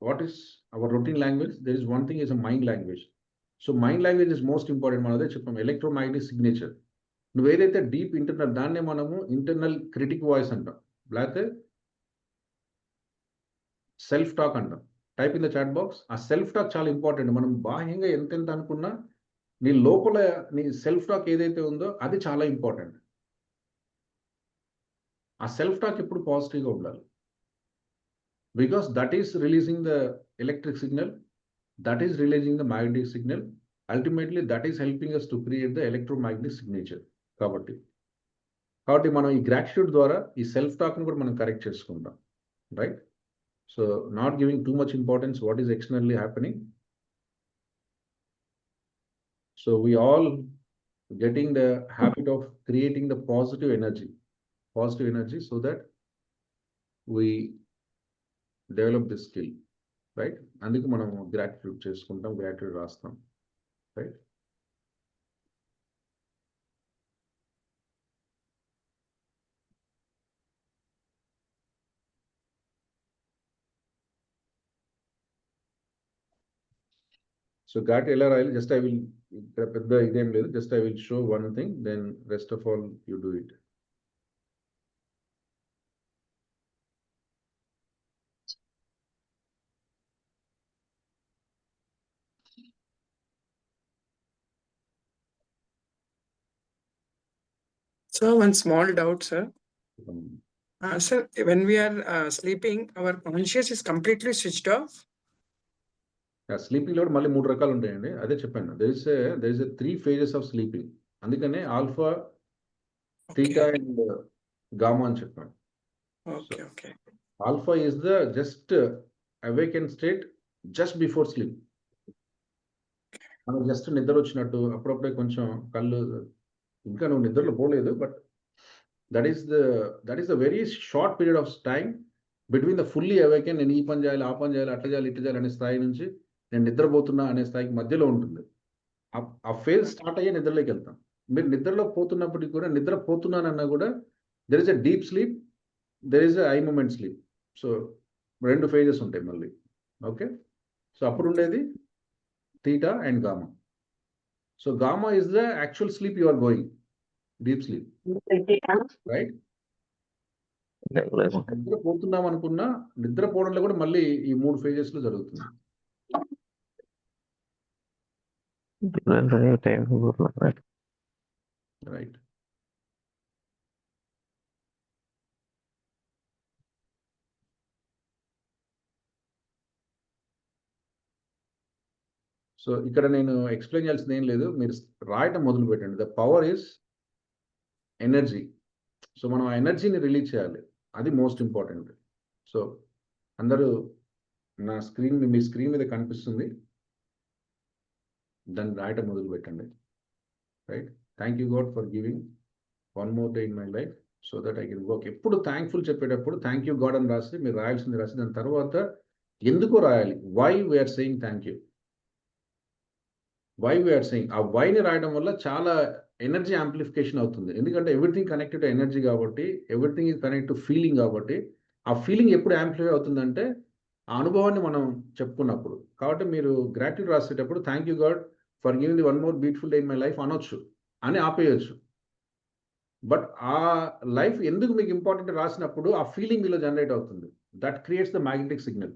What is our routine language? There is one thing is a mind language. So mind language is most important. మనం అదే చెప్పాం, ఎలక్ట్రోమాగ్నెటిక్ సిగ్నేచర్. నువ్వు ఏదైతే డీప్ ఇంటర్నల్, దాన్నే మనము ఇంటర్నల్ క్రిటిక్ వాయిస్ అంటాం, లేకపోతే సెల్ఫ్ టాక్ అంటాం. Type in the chat box. ఆ సెల్ఫ్ టాక్ చాలా ఇంపార్టెంట్. మనం బాహ్యంగా ఎంతెంత అనుకున్నా నీ లోపల నీ సెల్ఫ్ టాక్ ఏదైతే ఉందో అది చాలా ఇంపార్టెంట్. ఆ సెల్ఫ్ టాక్ ఎప్పుడు పాజిటివ్గా ఉండాలి. Because that is releasing the electric signal, that is releasing the magnetic signal, ultimately that is helping us to create the electromagnetic signature. కాబట్టి మనం ఈ గ్రాటిట్యూడ్ ద్వారా ఈ సెల్ఫ్ టాక్ని కూడా మనం కరెక్ట్ చేసుకుంటాం. Right? So not giving too much importance what is externally happening. So we all getting the habit of creating the positive energy so that we develop this skill. Right? అందుకు మనం గ్రాటిట్యూడ్ చేసుకుంటాం, గ్రాటిట్యూడ్ రాస్తాం. రైట్? సో ఘాట్ ఎలా రాయాలి? జస్ట్ ఐ విల్, ఇక్కడ పెద్ద ఇదేం లేదు, just I will show one thing, then rest of all you do it. So one small doubt, sir. Sir, when we are sleeping, our conscious is completely switched off. Sleeping లో మళ్ళీ 3 రకాలు ఉంటాయండి. అదే చెప్పాను, there is a 3 phases of sleeping. అందుకనే ఆల్ఫా, థీటా అండ్ గామా అని చెప్పాను. Okay. Alpha is the just awaken state just before sleep. మనకు జస్ట్ నిద్ర వచ్చినట్టు, అప్పుడప్పుడే కొంచెం కళ్ళు, ఇంకా నువ్వు నిద్రలో పోలేదు, but that is the very short period of time between the fully awaken, నేను ఈ పని చేయాలి, ఆ పని చేయాలి, అట్లా చేయాలి, ఇట్లా చేయాలి అనే స్థాయి నుంచి నేను నిద్రపోతున్నా అనే స్థాయికి మధ్యలో ఉంటుంది. ఆ ఫేజ్ స్టార్ట్ అయ్యే నిద్రలోకి వెళ్తాం. మీరు నిద్రలో పోతున్నప్పటికీ కూడా, నిద్రపోతున్నానన్నా కూడా there is a deep sleep, there is a eye moment sleep. So 2 phases ఉంటాయి మళ్ళీ. ఓకే? సో అప్పుడు ఉండేది theta and gamma. So gamma is the actual sleep you are going, deep sleep. Right? నిద్రపోతున్నాం అనుకున్నా, నిద్రపోవడంలో కూడా మళ్ళీ ఈ 3 phases లో జరుగుతుంది. రైట్? సో ఇక్కడ నేను ఎక్స్ప్లెయిన్ చేయాల్సింది ఏం లేదు, మీరు రాయటం మొదలు పెట్టండి. The power is energy. So మనం ఆ ఎనర్జీని రిలీజ్ చేయాలి, అది మోస్ట్ ఇంపార్టెంట్. సో అందరూ నా స్క్రీన్, మీ స్క్రీన్ మీద కనిపిస్తుంది, దాన్ని రాయటం మొదలు పెట్టండి. Right? Thank you God for giving one more day in my life so that I can work. ఎప్పుడు థ్యాంక్ఫుల్ చెప్పేటప్పుడు థ్యాంక్ యూ గాడ్ అని రాసి, మీరు రాయాల్సింది రాసి, దాని తర్వాత ఎందుకు రాయాలి, why we are saying thank you, why we are saying. ఆ వైని రాయడం వల్ల చాలా ఎనర్జీ యాంప్లిఫికేషన్ అవుతుంది. ఎందుకంటే ఎవ్రీథింగ్ కనెక్టెడ్ టు ఎనర్జీ కాబట్టి, everything is connect to feeling కాబట్టి, ఆ ఫీలింగ్ ఎప్పుడు యాంప్లిఫై అవుతుందంటే ఆ అనుభవాన్ని మనం చెప్పుకున్నప్పుడు. కాబట్టి మీరు గ్రాటిట్యూడ్ రాసేటప్పుడు thank you God for giving the one more beautiful day in my life అనొచ్చు, అని ఆపేయొచ్చు. బట్ ఆ లైఫ్ ఎందుకు మీకు ఇంపార్టెంట్ రాసినప్పుడు ఆ ఫీలింగ్ మీలో జనరేట్ అవుతుంది. That creates the magnetic signal.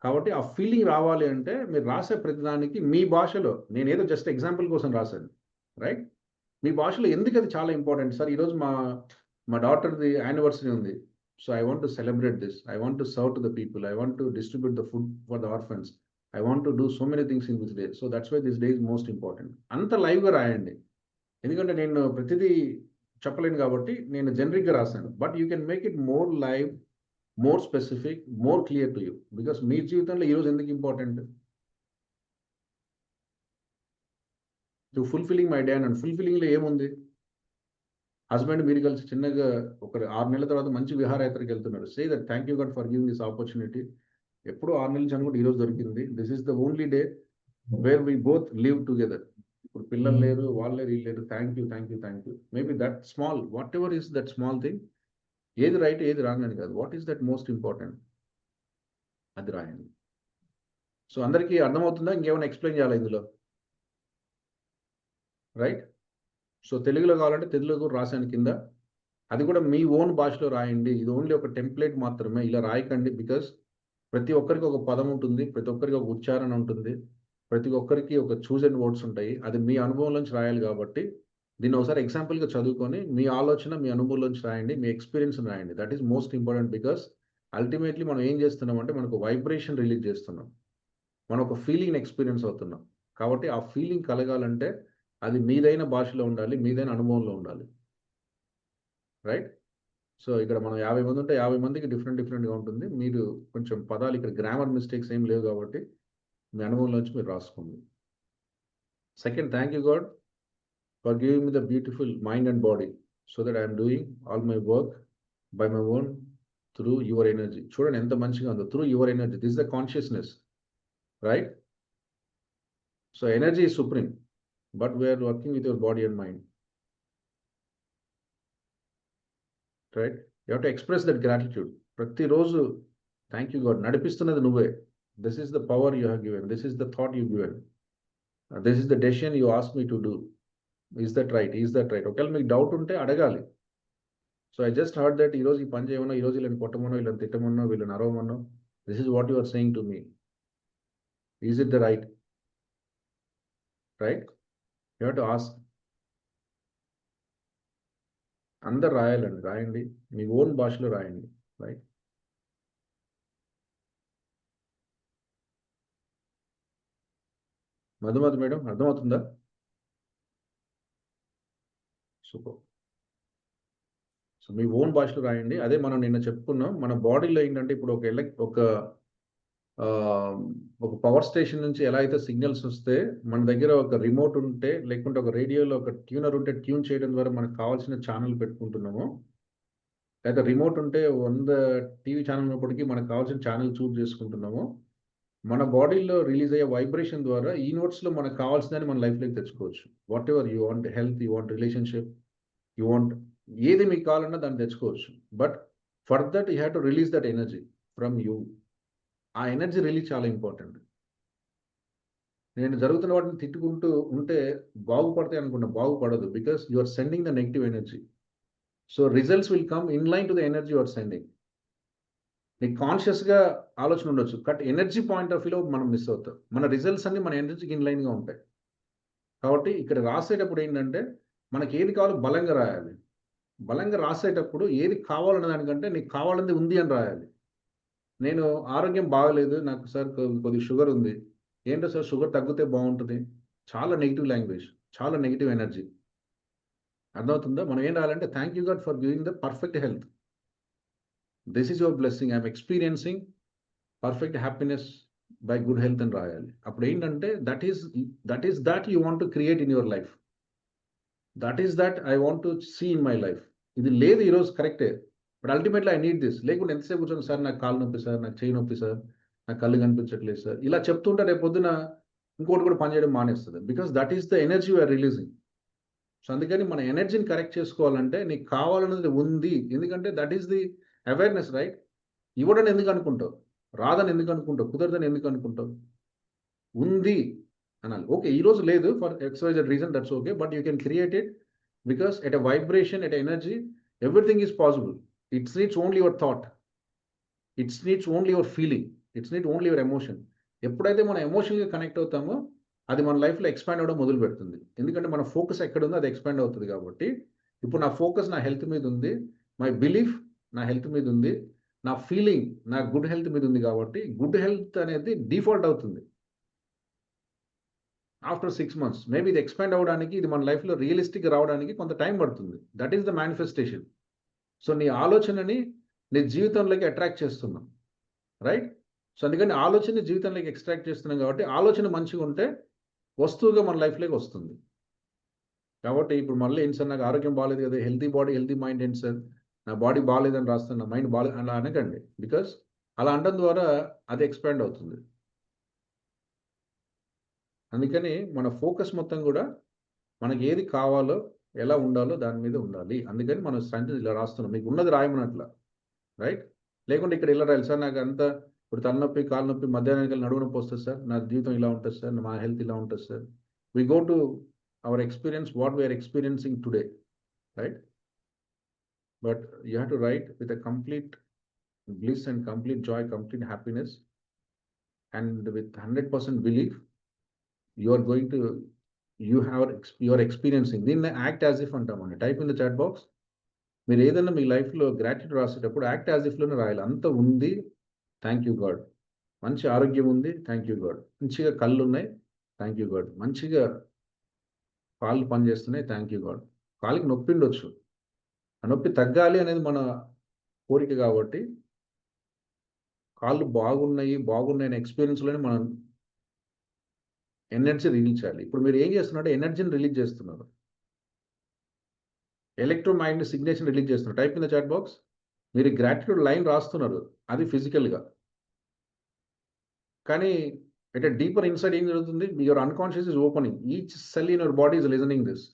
కాబట్టి ఆ ఫీలింగ్ రావాలి అంటే మీరు రాసే ప్రతిదానికి మీ భాషలో, నేనేదో జస్ట్ ఎగ్జాంపుల్ కోసం రాశాను, రైట్? మీ భాషలో ఎందుకు అది చాలా ఇంపార్టెంట్ సార్, ఈరోజు మా డాటర్ది యానివర్సరీ ఉంది. So I want to celebrate this, I want to serve to the people, I want to distribute the food for the orphans, I want to do so many things in this day, so that's why this day is most important. అంత లైవ్గా రాయండి. ఎందుకంటే నేను ప్రతిదీ చెప్పలేను కాబట్టి నేను జనరిక్గా రాశాను. But you can make it more live, more specific, more clear to you. Because మీ జీవితంలో ఈరోజు ఎందుకు important? To fulfilling my day and ఫుల్ఫిల్లింగ్లో ఏముంది? హస్బెండ్ మీరు కలిసి చిన్నగా ఒక 6 నెలల తర్వాత మంచి విహారయాత్రకి వెళ్తున్నారు. Say that thank you God for giving this opportunity. ఎప్పుడో 6 నెలల నుంచి అనుకుంటే ఈరోజు దొరికింది. This is the only day where we both live together. ఇప్పుడు పిల్లలు లేరు, వాళ్ళు లేరు, వీళ్ళు లేరు. Thank you, thank you, thank you. Maybe that small, what ever is that small thing, ఏది రైట్ ఏది రాంగ్ అని కాదు, what is that most important, అది రాయండి. సో అందరికీ అర్థమవుతుందా? ఇంకేమైనా ఎక్స్ప్లెయిన్ చేయాలా ఇందులో? రైట్? సో తెలుగులో కావాలంటే తెలుగులో కూడా రాశాను కింద. అది కూడా మీ ఓన్ భాషలో రాయండి. ఇది ఓన్లీ ఒక టెంప్లెట్ మాత్రమే, ఇలా రాయకండి. బికాస్ ప్రతి ఒక్కరికి ఒక పదం ఉంటుంది, ప్రతి ఒక్కరికి ఒక ఉచ్చారణ ఉంటుంది, ప్రతి ఒక్కరికి ఒక చూజ్ అండ్ వర్డ్స్ ఉంటాయి. అది మీ అనుభవంలోంచి రాయాలి కాబట్టి దీన్ని ఒకసారి ఎగ్జాంపుల్గా చదువుకొని మీ ఆలోచన, మీ అనుభవంలోంచి రాయండి, మీ ఎక్స్పీరియన్స్ రాయండి. That is most important. Because ultimately మనం ఏం చేస్తున్నాం అంటే మనకు వైబ్రేషన్ రిలీజ్ చేస్తున్నాం, మనం ఒక ఫీలింగ్ ఎక్స్పీరియన్స్ అవుతున్నాం. కాబట్టి ఆ ఫీలింగ్ కలగాలంటే అది మీదైన భాషలో ఉండాలి, మీదైన అనుభవంలో ఉండాలి. రైట్? సో ఇక్కడ మనం 50 మంది ఉంటే 50 మందికి డిఫరెంట్గా ఉంటుంది. మీరు కొంచెం పదాలు ఇక్కడ గ్రామర్ మిస్టేక్స్ ఏం లేవు కాబట్టి మీ అనుభవంలోంచి మీరు రాసుకోండి. Second, thank you God for giving me the beautiful mind and body so that I'm doing all my work by my own through your energy. చూడండి ఎంత మంచిగా ఉందో, through your energy. This the consciousness, right? So energy is supreme, but we are working with your body and mind, right? You have to express that gratitude. ప్రతి రోజు థ్యాంక్ యూ గాడ్, నడిపిస్తున్నది నువ్వే. This is the power you have given, this is the thought you given, this is the decision you ask me to do. Is that right, is that right? ఒకవేళ మీకు డౌట్ ఉంటే అడగాలి. So I just heard that ఈరోజు ఈ పని చేయమన్నా, ఈరోజు వీళ్ళని కొట్టమనో, వీళ్ళని తిట్టమనో, వీళ్ళని అరవమనో, this is what you are saying to me. Is it the right? Right? You have to ask. అందరు రాయాలండి, రాయండి, మీ ఓన్ భాషలో రాయండి. రైట్? మధుమతి మేడం అర్థమవుతుందా? సూపర్. సో మీ ఓన్ భాషలో రాయండి. అదే మనం నిన్న చెప్పుకున్నాం, మన బాడీలో ఏంటంటే ఇప్పుడు ఒక పవర్ స్టేషన్ నుంచి ఎలా అయితే సిగ్నల్స్ వస్తే మన దగ్గర ఒక రిమోట్ ఉంటే, లేకుంటే ఒక రేడియోలో ఒక ట్యూనర్ ఉంటే ట్యూన్ చేయడం ద్వారా మనకు కావాల్సిన ఛానల్ పెట్టుకుంటున్నామో, లేదా రిమోట్ ఉంటే 100 టీవీ ఛానల్ ఉన్నప్పటికీ మనకు కావాల్సిన ఛానల్ చూస్ చేసుకుంటున్నామో, మన బాడీలో రిలీజ్ అయ్యే వైబ్రేషన్ ద్వారా ఈ నోట్స్లో మనకు కావాల్సిందని మన లైఫ్లోకి తెచ్చుకోవచ్చు. Whatever you want, health, you want relationship, you want, ఏది మీకు కావాలన్నా దాన్ని తెచ్చుకోవచ్చు. But for that you have to release that energy from you. ఆ ఎనర్జీ రిలీజ్ చాలా ఇంపార్టెంట్. నేను జరుగుతున్న వాటిని తిట్టుకుంటూ ఉంటే బాగుపడతాయి అనుకున్నా, బాగుపడదు. Because you are sending the negative energy. So results will come in line to the energy you are sending. నీకు కాన్షియస్గా ఆలోచన ఉండొచ్చు, బట్ ఎనర్జీ పాయింట్ ఆఫ్ వ్యూలో మనం మిస్ అవుతాం. మన రిజల్ట్స్ అన్ని మన ఎనర్జీకి ఇన్ లైన్గా ఉంటాయి. కాబట్టి ఇక్కడ రాసేటప్పుడు ఏంటంటే మనకి ఏది కావాలో బలంగా రాయాలి. బలంగా రాసేటప్పుడు ఏది కావాలన్న దానికంటే నీకు కావాలంది ఉంది అని రాయాలి. నేను ఆరోగ్యం బాగలేదు, నాకు సార్ కొద్దిగా షుగర్ ఉంది. ఏంటో సార్ షుగర్ తగ్గితే బాగుంటుంది. చాలా నెగిటివ్ లాంగ్వేజ్, చాలా నెగిటివ్ ఎనర్జీ. అర్థమవుతుందా? మనం ఏం రాయాలంటే thank you God for giving the perfect health. This is your blessing, I'm experiencing perfect happiness by good health అని రాయాలి. అప్పుడు ఏంటంటే that is that you want to create in your life. That is that I want to see in my life. ఇది లేదు ఈరోజు కరెక్టే, but ultimately I need this. లేకుంటే ఎంతసేపు కూర్చొని సార్ నాకు కాలు నొప్పి సార్, నాకు చేయి నొప్పి సార్, నాకు కళ్ళు కనిపించట్లేదు సార్, ఇలా చెప్తుంటే రేపు పొద్దున ఇంకోటి కూడా పనిచేయడం మానేస్తుంది. Because that is the energy we are releasing. So అందుకని మన ఎనర్జీని కరెక్ట్ చేసుకోవాలంటే నీకు కావాలన్నది ఉంది, ఎందుకంటే that is the awareness, right? ఇవ్వడని ఎందుకు అనుకుంటావు, రాదని ఎందుకు అనుకుంటావు, కుదరదని ఎందుకు అనుకుంటావు? ఉంది అనాలి. ఓకే, ఈరోజు లేదు for XYZ reason, that's okay, but you can create it because at a vibration, at energy, everything is possible. It's needs only your thought, it's needs only your feeling, it's need only your emotion. ఎప్పుడైతే మనం ఎమోషనల్గా కనెక్ట్ అవుతామో అది మన లైఫ్లో ఎక్స్పాండ్ అవ్వడం మొదలు పెడుతుంది. ఎందుకంటే మన ఫోకస్ ఎక్కడ ఉందో అది ఎక్స్పాండ్ అవుతుంది. కాబట్టి ఇప్పుడు నా ఫోకస్ నా హెల్త్ మీద ఉంది, మై బిలీఫ్ నా హెల్త్ మీద ఉంది, నా ఫీలింగ్ నా గుడ్ హెల్త్ మీద ఉంది. కాబట్టి గుడ్ హెల్త్ అనేది డిఫాల్ట్ అవుతుంది. ఆఫ్టర్ 6 months మేబీ ఇది ఎక్స్పాండ్ అవ్వడానికి, ఇది మన లైఫ్లో రియలిస్టిక్ రావడానికి కొంత టైం పడుతుంది. That is the manifestation. So నీ ఆలోచనని నీ జీవితంలోకి అట్రాక్ట్ చేస్తున్నాం, రైట్? సో అందుకని ఆలోచన జీవితంలోకి ఎక్స్ట్రాక్ట్ చేస్తున్నాం. కాబట్టి ఆలోచన మంచిగా ఉంటే వస్తువుగా మన లైఫ్లోకి వస్తుంది. కాబట్టి ఇప్పుడు మళ్ళీ ఏంటి సార్, నాకు ఆరోగ్యం బాగాలేదు కదా, హెల్తీ బాడీ హెల్తీ మైండ్ ఏంటి సార్, నా బాడీ బాగాలేదని రాస్తాను, నా మైండ్ బాగాలేదు అలా అనకండి. బికాస్ అలా అనడం ద్వారా అది ఎక్స్పాండ్ అవుతుంది. అందుకని మన ఫోకస్ మొత్తం కూడా మనకి ఏది కావాలో, ఎలా ఉండాలో దాని మీద ఉండాలి. అందుకని మనం సెంటెన్స్ ఇలా రాస్తున్నాం, మీకు ఉన్నది రాయమన్నట్ల, రైట్? లేకుంటే ఇక్కడ ఇలా రాయాలి సార్, నాకు అంతా ఇప్పుడు తలనొప్పి, కాలు నొప్పి, మధ్యాహ్నానికి నడుము నొప్పి వస్తుంది సార్, నా జీవితం ఇలా ఉంటుంది సార్, మా హెల్త్ ఇలా ఉంటుంది sir. We go to our experience, what we are experiencing today, right? But you have to write with a complete bliss and complete joy, complete happiness, and with 100% belief, you are going to, you are experiencing. దీన్ని యాక్ట్ యాజ్ ఇఫ్ అంటామండి. Type in the chat box. మీరు ఏదైనా మీ లైఫ్లో గ్రాటిట్యూడ్ రాసేటప్పుడు యాక్ట్ యాజ్ ఇఫ్లోనే రాయాలి. అంత ఉంది, థ్యాంక్ యూ గాడ్. మంచి ఆరోగ్యం ఉంది, థ్యాంక్ యూ గాడ్. మంచిగా కళ్ళు ఉన్నాయి, థ్యాంక్ యూ గాడ్. మంచిగా కాళ్ళు పనిచేస్తున్నాయి, థ్యాంక్ యూ గాడ్. కాళ్ళకి నొప్పి ఉండొచ్చు, ఆ నొప్పి తగ్గాలి అనేది మన కోరిక. కాబట్టి కాళ్ళు బాగున్నాయి అనే ఎక్స్పీరియన్స్లోనే మనం ఎనర్జీ రిలీజ్ చేయాలి. ఇప్పుడు మీరు ఏం చేస్తున్నారంటే ఎనర్జీని రిలీజ్ చేస్తున్నారు, ఎలక్ట్రోమైగ్నెటిక్ సిగ్నేచర్ రిలీజ్ చేస్తున్నారు. Type in the chat box. మీరు గ్రాటిట్యూడ్ లైన్ రాస్తున్నారు, అది ఫిజికల్గా. కానీ ఎట్ డీపర్ ఇన్సైడ్ ఏం జరుగుతుంది, your unconscious is opening, each cell in your body is listening this.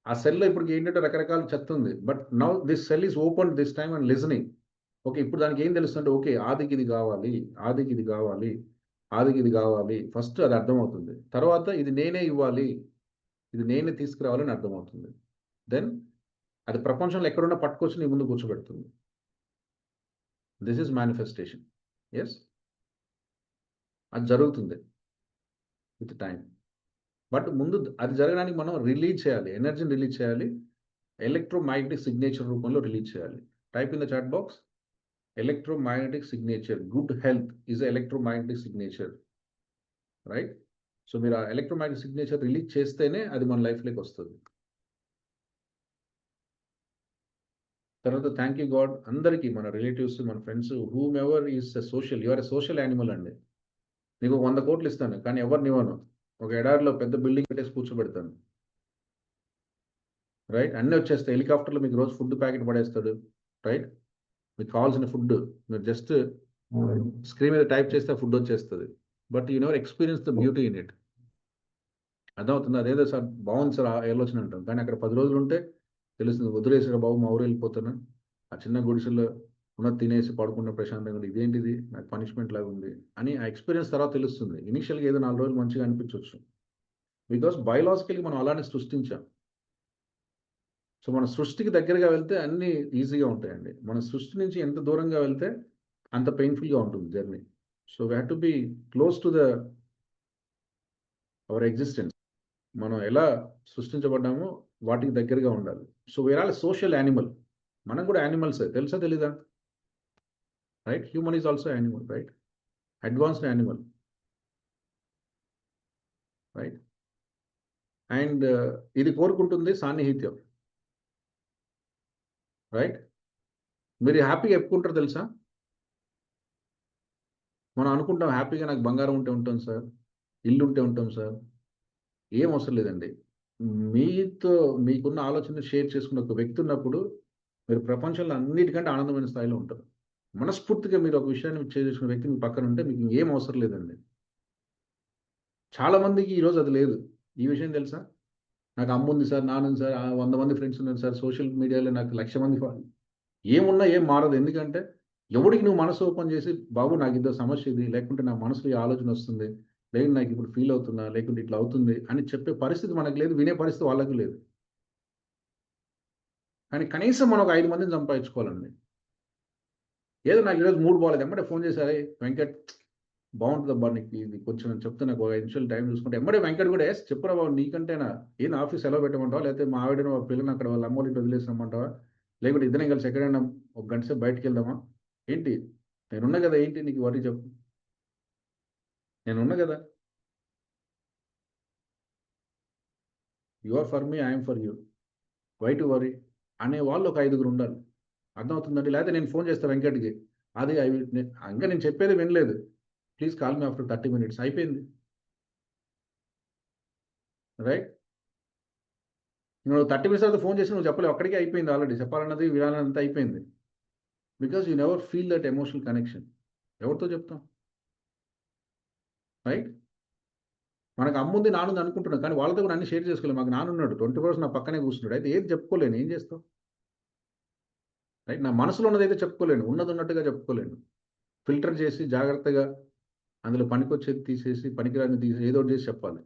ఆ సెల్లో ఇప్పుడు ఏంటంటే రకరకాల చెత్త ఉంది, but now this cell is open this time and listening. Okay, ఇప్పుడు దానికి ఏం తెలుస్తుంటే, ఓకే ఆదికి ఇది కావాలి, ఆదికి ఇది కావాలి, ఆదికి ఇది కావాలి. ఫస్ట్ అది అర్థమవుతుంది. తర్వాత ఇది నేనే ఇవ్వాలి, ఇది నేనే తీసుకురావాలని అర్థమవుతుంది. దెన్ అది ప్రపంచంలో ఎక్కడున్నా పట్టుకొచ్చి నీ ముందు కూర్చోబెడుతుంది. This is manifestation. ఎస్, అది జరుగుతుంది విత్ టైం. బట్ ముందు అది జరగడానికి మనం రిలీజ్ చేయాలి, ఎనర్జీని రిలీజ్ చేయాలి, ఎలక్ట్రోమాగ్నెటిక్ సిగ్నేచర్ రూపంలో రిలీజ్ చేయాలి. Type in the chat box. Electromagnetic signature, good health is a electromagnetic signature, right? So మీరు ఆ ఎలక్ట్రోమాగ్నెటిక్ సిగ్నేచర్ రిలీజ్ చేస్తేనే అది మన లైఫ్లోకి వస్తుంది. తర్వాత థ్యాంక్ యూ గాడ్ అందరికీ, మన రిలేటివ్స్, మన friends, whom ever is social, your a social animal అండి. నీకు 100 కోట్లు ఇస్తాను, కానీ ఎవరిని ఇవ్వను. ఒక ఎడారిలో పెద్ద బిల్డింగ్ పెట్టేసి కూర్చోబెడతాను, రైట్? అన్నీ వచ్చేస్తాయి. హెలికాప్టర్లో మీకు రోజు ఫుడ్ ప్యాకెట్ పడేస్తాడు, రైట్? మీకు కావాల్సిన ఫుడ్ మీరు జస్ట్ స్క్రీన్ మీద టైప్ చేస్తే ఫుడ్ వచ్చేస్తుంది. But you never experience the beauty in it. అర్థమవుతుంది? అదేదో సార్ బాగుంది సార్ ఆలోచన అంటాం, కానీ అక్కడ 10 రోజులు ఉంటే తెలుస్తుంది, వదిలేసారు బాబు, మా ఊరు వెళ్ళిపోతాను, ఆ చిన్న గుడిసెల్లో ఉన్నది తినేసి పడుకున్న ప్రశాంతంగా, ఇదేంటిది నాకు పనిష్మెంట్ లాగా ఉంది అని ఆ ఎక్స్పీరియన్స్ తర్వాత తెలుస్తుంది. ఇనిషియల్గా ఏదో 4 రోజులు మంచిగా అనిపించవచ్చు, బికాస్ బయోలాజికల్గా మనం అలానే సృష్టించాం. సో మన సృష్టికి దగ్గరగా వెళ్తే అన్నీ ఈజీగా ఉంటాయండి. మన సృష్టి నుంచి ఎంత దూరంగా వెళ్తే అంత పెయిన్ఫుల్గా ఉంటుంది journey. So we have to be close to the our existence. మనం ఎలా సృష్టించబడ్డామో వాటికి దగ్గరగా ఉండాలి. So we are all social animal. మనం కూడా యానిమల్సే, తెలుసా తెలీదా? Right? Human is also animal, right? Advanced animal, right? And ఇది కోరుకుంటుంది సాన్నిహిత్యం, రైట్? మీరు హ్యాపీగా చెప్పుకుంటారు తెలుసా? మనం అనుకుంటాం హ్యాపీగా నాకు బంగారం ఉంటే ఉంటాం సార్, ఇల్లు ఉంటే ఉంటాం సార్. ఏం అవసరం లేదండి. మీతో మీకున్న ఆలోచన షేర్ చేసుకున్న ఒక వ్యక్తి ఉన్నప్పుడు మీరు ప్రపంచంలో అన్నిటికంటే ఆనందమైన స్థాయిలో ఉంటారు. మనస్ఫూర్తిగా మీరు ఒక విషయాన్ని షేర్ చేసుకున్న వ్యక్తి మీ పక్కన ఉంటే మీకు ఏం అవసరం లేదండి. చాలా మందికి ఈరోజు అది లేదు. ఈ విషయం తెలుసా? నాకు అమ్ముంది సార్, నానుంది సార్, 100 మంది ఫ్రెండ్స్ ఉన్నారు సార్, సోషల్ మీడియాలో నాకు 1,00,000 మంది ఏమున్నా ఏం మారదు. ఎందుకంటే ఎవడికి నువ్వు మనసు ఓపెన్ చేసి బాబు నాకు ఇదో సమస్య ఇది, లేకుంటే నా మనసులో ఈ ఆలోచన వస్తుంది, లేకుంటే నాకు ఇప్పుడు ఫీల్ అవుతున్నా, లేకుంటే ఇట్లా అవుతుంది అని చెప్పే పరిస్థితి మనకు లేదు, వినే పరిస్థితి వాళ్ళకి లేదు. కానీ కనీసం మనం ఒక 5 మందిని సంపాదించుకోవాలండి. ఏదో నాకు ఈరోజు మూడ్ బాగాలేదు, ఎమ్మటే ఫోన్ చేశారే వెంకట్ బాగుంటుందబ్బా నీకు ఇది కొంచెం చెప్తే నాకు ఒక 5 నిమిషాలు టైం చూసుకుంటే ఎమ్మడే వెంకట్ కూడా చెప్పురా బాబు నీకంటేనా ఏం ఆఫీస్ సెలవు పెట్టమంటావా, లేకపోతే మా ఆవిడను మా పిల్లల్ని అక్కడ వాళ్ళ అమ్మోళ్ళ ఇంటి వదిలేసిరమ్మంటావా, లేకుంటే ఇద్దరం కలిసి ఎక్కడైనా ఒక గంట సేపు బయటకు వెళ్దామా, ఏంటి నేనున్నా కదా, ఏంటి నీకు వరీ చెప్పు, నేనున్నా కదా, you are for me, I'm for you, why to worry అనే వాళ్ళు ఒక 5గురు ఉండాలి. అర్థమవుతుందండి. లేకపోతే నేను ఫోన్ చేస్తాను వెంకట్కి, అది ఇంకా నేను చెప్పేది వినలేదు, please call me after 30 minutes, అయిపోయింది. రైట్, నువ్వు 30 minutes తర్వాత ఫోన్ చేసి నువ్వు చెప్పలేవు, అక్కడికే అయిపోయింది, ఆల్రెడీ చెప్పాలన్నది వినాలన్నది అయిపోయింది. Because you never feel that emotional connection. ఎవరితో చెప్తాం? రైట్, మనకు అమ్ముంది నానుంది అనుకుంటున్నాం, కానీ వాళ్ళతో కూడా అన్ని షేర్ చేసుకోలేము. మాకు నానున్నాడు 24 hours నా పక్కనే కూర్చున్నాడు, అయితే ఏది చెప్పుకోలేను, ఏం చేస్తావు? రైట్, నా మనసులో ఉన్నది అయితే చెప్పుకోలేను, ఉన్నది ఉన్నట్టుగా చెప్పుకోలేను, ఫిల్టర్ చేసి జాగ్రత్తగా అందులో పనికొచ్చేది తీసేసి పనికిరాని తీసి ఏదో ఒకటి చేసి చెప్పాలి.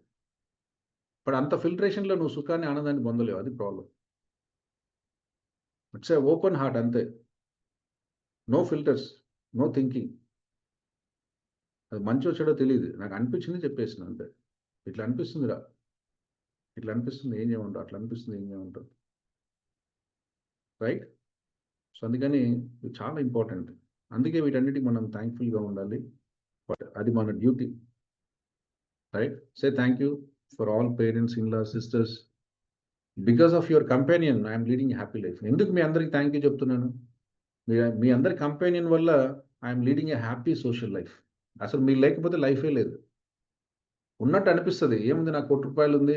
బట్ అంత ఫిల్టరేషన్లో నువ్వు సుఖాన్ని ఆనందాన్ని పొందలేవు, అది problem. It's a open heart అంతే, నో ఫిల్టర్స్, నో థింకింగ్. అది మంచో చెడో తెలియదు, నాకు అనిపించింది చెప్పేసిన అంతే, ఇట్లా అనిపిస్తుందిరా, ఇట్లా అనిపిస్తుంది ఏం చేయమంటావు, అట్లా అనిపిస్తుంది ఏం చేయమంటావు. రైట్, సో అందుకని ఇది చాలా ఇంపార్టెంట్. అందుకే వీటన్నిటికి మనం థ్యాంక్ఫుల్గా ఉండాలి, బట్ అది మన duty. Right, say thank you for all parents, in-law, sisters, because of your companion I'm leading happy life. ఎందుకు మీ అందరికి థ్యాంక్ యూ చెప్తున్నాను? మీ అందరి కంపానియన్ వల్ల I'm leading a happy social life. అసలు మీరు లేకపోతే లైఫే లేదు. ఉన్నట్టు అనిపిస్తుంది, ఏముంది నాకు ₹1,00,000 ఉంది,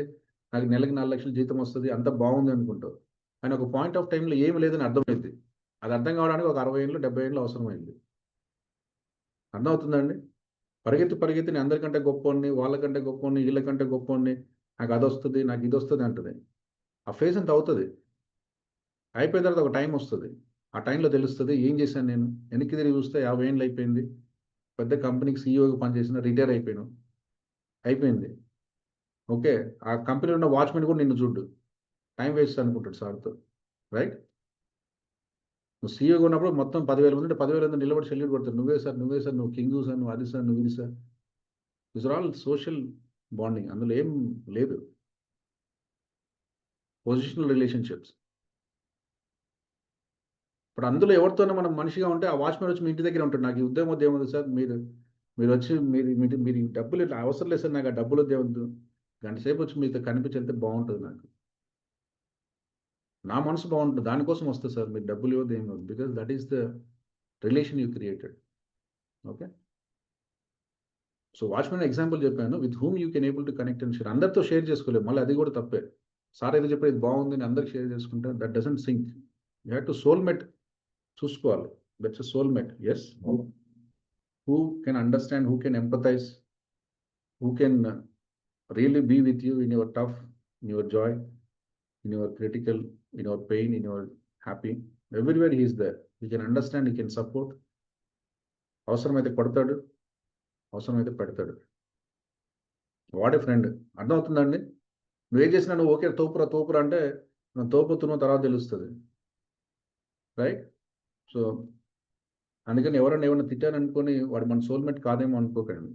నాకు నెలకి 4 లక్షల జీతం వస్తుంది, అంత బాగుంది అనుకుంటావు. కానీ ఒక పాయింట్ ఆఫ్ టైంలో ఏమి లేదని అర్థమైంది. అది అర్థం కావడానికి ఒక 60 ఏళ్ళు 70 ఏళ్ళు అవసరమైంది. అర్థమవుతుందండి? పరిగెత్తి నేను అందరికంటే గొప్పవాడిని, వాళ్ళకంటే గొప్పవాడిని, వీళ్ళకంటే గొప్పవాడిని, నాకు అది వస్తుంది, నాకు ఇది వస్తుంది అంటది. ఆ ఫేజ్ అంత అవుతుంది, అయిపోయిన తర్వాత ఒక టైం వస్తుంది, ఆ టైంలో తెలుస్తుంది ఏం చేశాను నేను. వెనక్కి తిరిగి చూస్తే 50 ఏళ్ళు అయిపోయింది, పెద్ద కంపెనీకి సీఈఓగా పనిచేసిన, రిటైర్ అయిపోయాను, అయిపోయింది. ఓకే, ఆ కంపెనీలో ఉన్న వాచ్మెన్ కూడా నిన్ను చూడు, టైం వేస్ట్ అనుకుంటాడు సార్తో. రైట్, నువ్వు సీఈఓగా ఉన్నప్పుడు మొత్తం 10,000 మంది ఉంటే 10,000 మంది నిలబడి సెల్యూట్ కొడతారు, నువ్వే సార్, నువ్వు కింగు సార్, నువ్వు అది సార్, నువ్వు ఇది sir. This are all social bonding, అందులో ఏం లేదు, పొజిషనల్ రిలేషన్షిప్స్. ఇప్పుడు అందులో ఎవరితోనే మనం మనిషిగా ఉంటే ఆ వాచ్మెన్ వచ్చి మీ ఇంటి దగ్గర ఉంటాడు, నాకు ఈ ఉద్యోగం వద్ద ఏముంది సార్, మీరు వచ్చి మీరు డబ్బులు ఇట్లా అవసరం లేదు సార్, నాకు ఆ డబ్బులు వద్ద ఏమొద్దు, గంట సేపు వచ్చి మీతో కనిపించేస్తే బాగుంటుంది, నాకు నా మనసు బాగుంటుంది, దానికోసం వస్తుంది సార్, మీరు డబ్బులు ఇవ్వద్దు ఏమి వద్దు, because that is the relation you created. Okay, so watchman example చెప్పాను, with whom you can able to connect and share. అందరితో షేర్ చేసుకోలేము, మళ్ళీ అది కూడా తప్పే. సార్ ఏదో చెప్పేది ఇది బాగుంది అని అందరికి షేర్ చేసుకుంటే that doesn't sync. You have to soulmate చూసుకోవాలి, that's a soulmate. Yes, who can understand, who can empathize, who can really be with you in your tough, in your joy, in your critical, in your pain, in your happy. Everywhere he is there. He can understand, he can support. అవసరమైతే కొడతాడు, అవసరమైతే పెడతాడు. What a friend. అర్థమవుతుందండి? నువ్వేం చేసినా నువ్వు ఓకే తోపురా అంటే మనం తోపుతున్నావు తర్వాత తెలుస్తుంది. రైట్, సో అందుకని ఎవరైనా తిట్టారనుకొని వాడు మన సోల్మేట్ కాదేమో అనుకోకండి.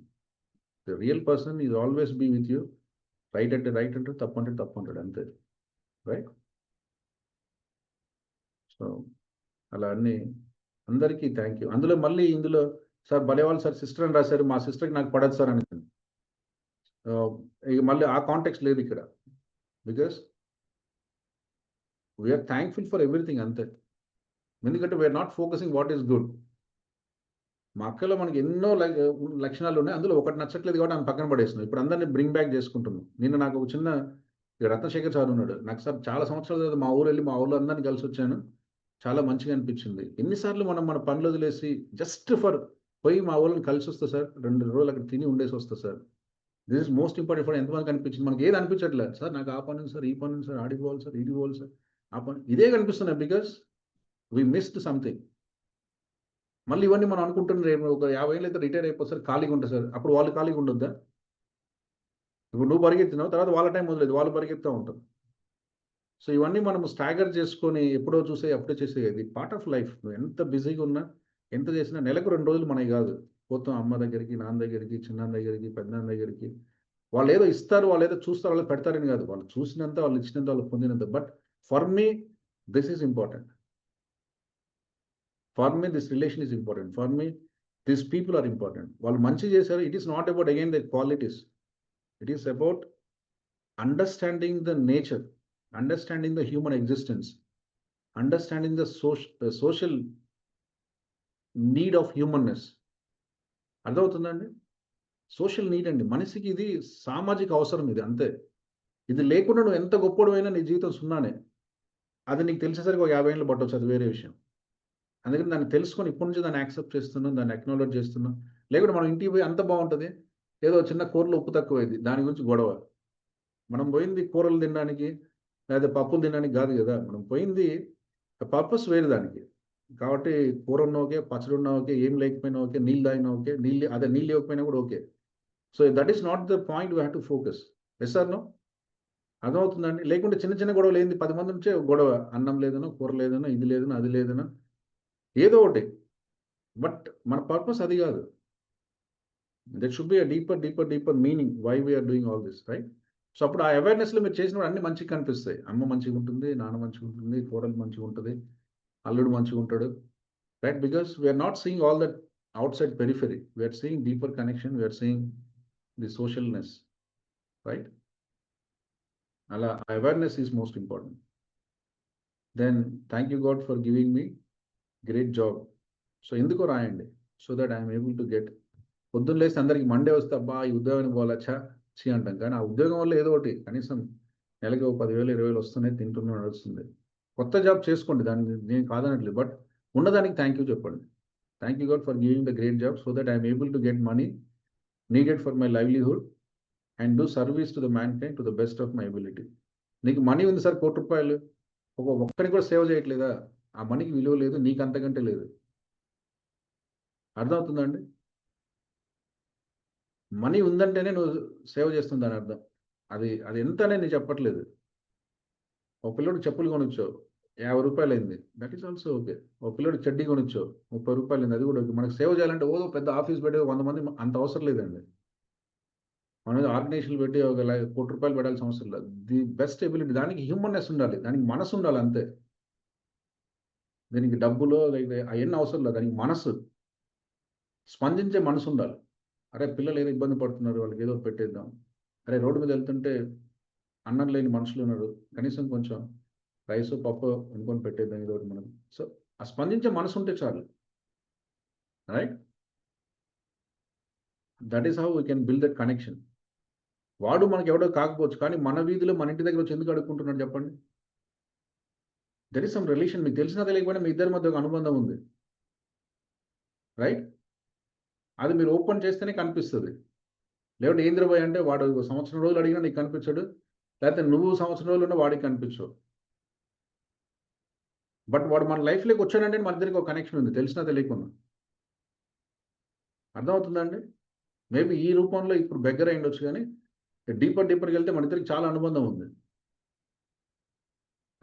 The real person is always be with you. Right అంటే రైట్ అంటాడు, తప్పు అంటే తప్పు అంటాడు, అంతే. రైట్, సో అలా అన్ని అందరికీ థ్యాంక్ యూ. అందులో మళ్ళీ ఇందులో సార్ భలేవాళ్ళు సార్ సిస్టర్ అని రాశారు, మా సిస్టర్కి నాకు పడదు సార్ అని. ఇక మళ్ళీ ఆ కాంటెక్స్ట్ లేదు ఇక్కడ, because we are thankful for everything, అంతే. ఎందుకంటే we are not focusing what is good. మా అక్కలో మనకి ఎన్నో లక్షణాలు ఉన్నాయి, అందులో ఒకటి నచ్చట్లేదు కాబట్టి ఆమె పక్కన పడేస్తున్నాం. ఇప్పుడు అందరినీ బ్రింగ్ బ్యాక్ చేసుకుంటున్నాం. నిన్న నాకు ఒక చిన్న రత్నశేఖర్ సార్ ఉన్నాడు, నాకు సార్ చాలా సంవత్సరాల తర్వాత మా ఊరు వెళ్ళి మా ఊళ్ళో అందరినీ కలిసి వచ్చాను, చాలా మంచిగా అనిపించింది. ఎన్నిసార్లు మనం మన పనులు వదిలేసి జస్ట్ ఫర్ పోయి మా ఊళ్ళని కలిసి వస్తా సార్, 2 రోజులు అక్కడ తిని ఉండేసి వస్తా sir, this is most important for ఎంతమంది కనిపించింది మనకి ఏది అనిపించట్లేదు సార్ నాకు ఆ పని ఉంది సార్ ఈ పని ఉంది సార్ ఆడికి పోవాలి సార్ ఇది పోవాలి సార్ ఆ పని ఇదే కనిపిస్తున్నాయి బికాస్ వీ మిస్డ్ సంథింగ్. మళ్ళీ ఇవన్నీ మనం అనుకుంటున్న రేపు ఒక 50 ఏళ్ళు అయితే రిటైర్ అయిపోతారు ఖాళీగా ఉంటుంది సార్ అప్పుడు వాళ్ళు ఖాళీగా ఉండొద్దా? ఇప్పుడు నువ్వు పరిగెత్తినావు తర్వాత వాళ్ళ టైం వదిలేదు వాళ్ళు పరిగెత్తుతూ ఉంటారు. సో ఇవన్నీ మనం స్టాగర్ చేసుకొని ఎప్పుడో చూసే అప్పుడే చేసేది పార్ట్ ఆఫ్ లైఫ్. నువ్వు ఎంత బిజీగా ఉన్నా ఎంత చేసినా నెలకు 2 రోజులు మనకి కాదు. పోతాం అమ్మ దగ్గరికి నాన్న దగ్గరికి చిన్నాన్న దగ్గరికి పెద్దనాన్న దగ్గరికి. వాళ్ళు ఏదో ఇస్తారు వాళ్ళు ఏదో చూస్తారు వాళ్ళు పెడతారని కాదు. వాళ్ళు చూసినంత వాళ్ళు ఇచ్చినంత వాళ్ళు పొందినంత. But for me this is important. For me this relation is important. For me this people are important. వాళ్ళు మంచి చేశారు. It is not about again the qualities. It is about understanding the nature, understanding the human existence, understanding the social need of humanness. అర్థమవుతుందండి? సోషల్ నీడ్ అండి. మనిషికి ఇది సామాజిక అవసరం ఇది అంతే. ఇది లేకుండా నువ్వు ఎంత గొప్పడమైనా నీ జీవితం సున్నానే. అది నీకు తెలిసేసరికి ఒక 50 ఏళ్ళు పట్టవచ్చు, అది వేరే విషయం. అందుకని దాన్ని తెలుసుకొని ఇప్పటి నుంచి దాన్ని యాక్సెప్ట్ చేస్తున్నాం, దాన్ని అక్నాలెడ్జ్ చేస్తున్నాం. లేకుంటే మనం ఇంటికి పోయి అంత బాగుంటుంది, ఏదో చిన్న కూరలో ఉప్పు తక్కువైంది దాని గురించి గొడవ. మనం పోయింది కూరలు తినడానికి లేదా పప్పులు తినడానికి కాదు కదా. మనం పోయింది పర్పస్ వేరు దానికి. కాబట్టి కూర ఉన్నా ఓకే, పచ్చడి ఉన్నా ఓకే, ఏం లేకపోయినా ఓకే, నీళ్ళు తాగినా ఓకే, నీళ్ళు ఇవ్వకపోయినా కూడా okay. So that is not the point we have to focus. Yes or no? అర్థమవుతుందండి? లేకుంటే చిన్న చిన్న గొడవలు ఏంది 10 మంది నుంచే గొడవ. అన్నం లేదనో కూర లేదనో ఇది లేదనో అది లేదనో ఏదో ఒకటి. బట్ మన పర్పస్ అది కాదు. That should be a deeper meaning why we are doing all this, right? So అప్పుడు ఆ అవేర్నెస్లో మీరు చేసినప్పుడు అన్ని మంచిగా కనిపిస్తాయి. అమ్మ మంచిగా ఉంటుంది, నాన్న మంచిగా ఉంటుంది, కూరలు మంచిగా ఉంటుంది, అల్లుడు మంచిగా ఉంటాడు, right? Because we are not seeing all that outside periphery. We are seeing deeper connection. We are seeing the socialness, right? Ala awareness is most important. Then thank you God for giving me great job. So ఎందుకో రాయండి, so that I am able to get. పొద్దున్న లేసి అందరికి మండే వస్తే అబ్బా ఈ ఉద్యోగానికి పోవాలచ్చా చీ అంటాం. కానీ ఆ ఉద్యోగం వల్ల ఏదో ఒకటి కనీసం నెలకి 10,000 20,000 వస్తున్నాయి, తింటున్నా నడుస్తుంది. కొత్త జాబ్ చేసుకోండి, దాన్ని నేను కాదనట్లేదు. బట్ ఉన్నదానికి థ్యాంక్ యూ చెప్పండి. Thank you God for giving the great job so that I am able to get money needed for my livelihood and do service to the mankind to the best of my ability. నీకు మనీ ఉంది సార్, ₹1,00,00,000 ఒక్కరికి కూడా సేవ చేయట్లేదా? ఆ మనీకి విలువ లేదు, నీకు అంతకంటే లేదు. అర్థమవుతుందండి? మనీ ఉందంటేనే నువ్వు సేవ చేస్తుందని అర్థం. అది ఎంతనే నేను చెప్పట్లేదు. ఒక పిల్లడు చెప్పులు కొనిచ్చావు, ₹50 అయింది, దట్ ఈస్ ఆల్సో ఓకే. ఒక పిల్లడు చెడ్డీ కొనిచ్చో ₹30 అయింది, అది కూడా ఓకే. మనకు సేవ చేయాలంటే ఓ పెద్ద ఆఫీస్ పెట్టి 100 మంది అంత అవసరం లేదండి. మనం ఆర్గనైజేషన్లు పెట్టి ఒక ₹1,00,00,000 పెట్టాల్సిన అవసరం లేదు. ది బెస్ట్ ఎబిలిటీ, దానికి హ్యూమన్నెస్ ఉండాలి, దానికి మనసు ఉండాలి అంతే. దీనికి డబ్బులో అవన్నీ అవసరం లేదు, దానికి మనసు, స్పందించే మనసు ఉండాలి. అరే పిల్లలు ఏదో ఇబ్బంది పడుతున్నారు, వాళ్ళకి ఏదో పెట్టేద్దాం. అరే రోడ్డు మీద వెళ్తుంటే అన్నం లేని మనుషులు ఉన్నారు, కనీసం కొంచెం రైసు పప్పు అనుకొని పెట్టేద్దాం ఏదో ఒకటి మనం. సో ఆ స్పందించే మనసు ఉంటే చాలు, right? That is how we can build that connection. వాడు మనకి ఎవడో కాకపోవచ్చు, కానీ మన వీధిలో మన ఇంటి దగ్గర వచ్చి ఎందుకు అడుక్కుంటున్నాడు చెప్పండి? There is some relation. మీకు తెలిసినా తెలియకపోయినా మీ ఇద్దరి మధ్య ఒక అనుబంధం ఉంది, రైట్? అది మీరు ఓపెన్ చేస్తేనే కనిపిస్తుంది. లేకపోతే ఏంద్రబాయ్ అంటే వాడు 1 సంవత్సరం రోజులు అడిగినా నీకు కనిపించాడు, లేకపోతే నువ్వు 1 సంవత్సరం రోజులు ఉన్నా వాడికి కనిపించవు. బట్ వాడు మన లైఫ్లోకి వచ్చాడంటే మన ఇద్దరికి ఒక కనెక్షన్ ఉంది, తెలిసినా తెలియకుండా. అర్థమవుతుందండి? మేబీ ఈ రూపంలో ఇప్పుడు బెగ్గర అయి ఉండొచ్చు, కానీ డీపర్కి వెళ్తే మన ఇద్దరికి చాలా అనుబంధం ఉంది.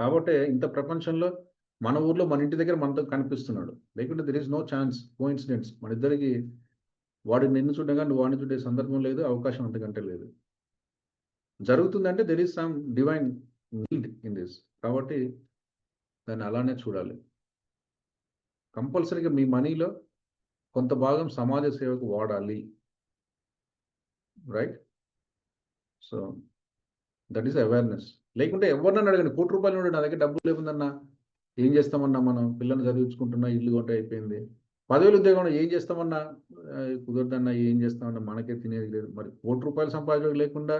కాబట్టి ఇంత ప్రపంచంలో మన ఊర్లో మన ఇంటి దగ్గర మనతో కనిపిస్తున్నాడు. లేకుంటే there is no chance, coincidence. మన ఇద్దరికి వాడు నిన్ను చూడగా నువ్వు వాడిని చూడే సందర్భం లేదు, అవకాశం అంతకంటే లేదు. జరుగుతుందంటే there is some divine need in this. కాబట్టి దాన్ని అలానే చూడాలి. కంపల్సరీగా మీ మనీలో కొంత భాగం సమాజ సేవకు వాడాలి, right? So that is awareness. లేకుంటే ఎవరినన్నా అడగండి, ₹1,00,00,000 నా దగ్గర డబ్బులు లేకుందన్నా ఏం చేస్తామన్నా, మనం పిల్లల్ని చదివించుకుంటున్నా, ఇల్లు కొంటే అయిపోయింది. 10,000 ఉద్యోగం ఏం చేస్తామన్నా, కుదరదన్నా, ఏం చేస్తామన్నా, మనకే తినేది లేదు. మరి ₹1,00,00,000 సంపాదించడం లేకుండా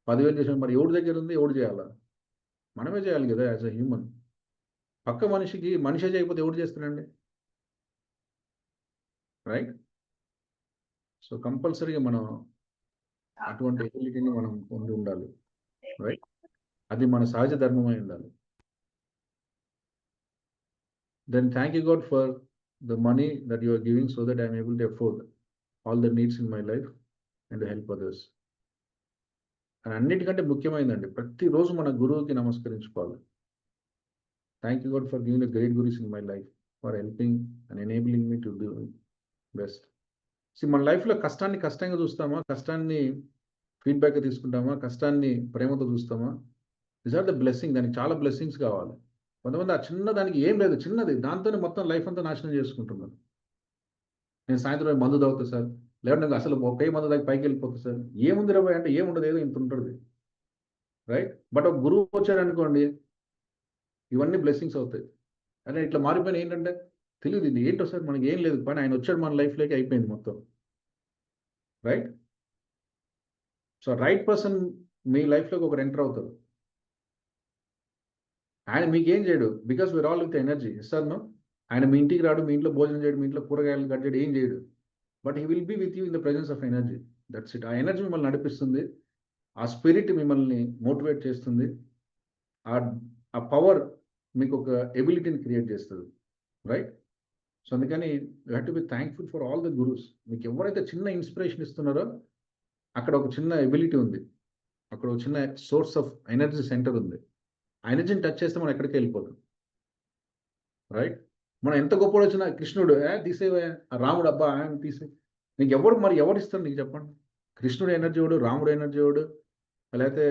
10,000 చేసాం, మరి ఎవరి దగ్గర ఉంది, ఎవడు చేయాలా? మనమే చేయాలి కదా యాజ్ అ హ్యూమన్. పక్క మనిషికి మనిషే చేయకపోతే ఎవడు చేస్తాడండి, రైట్? సో కంపల్సరీగా మనం అటువంటి ఎబిలిటీని మనం పొంది ఉండాలి, రైట్? అది మన సహజ ధర్మమై ఉండాలి. Then thank you God for the money that you are giving so that I am able to afford all the needs in my life and to help others. And అన్నిటికంటే ముఖ్యమైనదండి, ప్రతిరోజు మన గురువుకి నమస్కరించుకోవాలి. Thank you God for giving the great gurus in my life, for helping and enabling me to do best. మన లైఫ్లో కష్టాన్ని కష్టంగా చూస్తామా, కష్టాన్ని ఫీడ్బ్యాక్ తీసుకుంటామా, కష్టాన్ని ప్రేమతో చూస్తామా? These are the blessing. దానికి చాలా బ్లెస్సింగ్స్ కావాలి. కొంతమంది ఆ చిన్న దానికి ఏం లేదు, చిన్నది దాంతోనే మొత్తం లైఫ్ అంతా నాశనం చేసుకుంటున్నారు. నేను సాయంత్రం మందు తాగుతా సార్, లేదంటే అసలు ఒకే మందు దాకా పైకి వెళ్ళిపోతా సార్. ఏముంది రాబోయ్ అంటే ఏముండదు, ఏదో ఇంత ఉంటుంది, రైట్? బట్ ఒక గురువు వచ్చారనుకోండి, ఇవన్నీ బ్లెస్సింగ్స్ అవుతాయి. అంటే ఇట్లా మారిపోయిన ఏంటంటే తెలియదు, ఇది ఏంటో సార్ మనకి ఏం లేదు, కానీ ఆయన వచ్చాడు మన లైఫ్లోకి, అయిపోయింది మొత్తం, రైట్? సో రైట్ పర్సన్ మీ లైఫ్లోకి ఒకరు ఎంటర్ అవుతారు. ఆయన మీకేం చేయడు, because we are all with energy. Sir no, ఆయన మీ ఇంటికి రాడు, మీ ఇంట్లో భోజనం చేయడు, మీ ఇంట్లో కూరగాయలు కట్ చేయడు, ఏం చేయడు. But he will be with you in the presence of energy. That's it. ఆ ఎనర్జీ మిమ్మల్ని నడిపిస్తుంది, ఆ స్పిరిట్ మిమ్మల్ని మోటివేట్ చేస్తుంది, ఆ పవర్ మీకు ఒక ఎబిలిటీని క్రియేట్ చేస్తుంది, రైట్? సో అందుకని you have to be thankful for all the gurus. మీకు ఎవరైతే చిన్న ఇన్స్పిరేషన్ ఇస్తున్నారో అక్కడ ఒక చిన్న ఎబిలిటీ ఉంది, అక్కడ ఒక చిన్న సోర్స్ ఆఫ్ ఎనర్జీ సెంటర్ ఉంది. ఆ ఎనర్జీని టచ్ చేస్తే మనం ఎక్కడికి వెళ్ళిపోతాం, రైట్? మనం ఎంత గొప్పడు వచ్చినా కృష్ణుడు తీసేవే, రాముడు అబ్బా ఆయన తీసే, నీకు ఎవరు ఇస్తారు నీకు చెప్పండి? కృష్ణుడు ఎనర్జీ ఎవడు, రాముడు ఎనర్జీ ఎవడు, లేకపోతే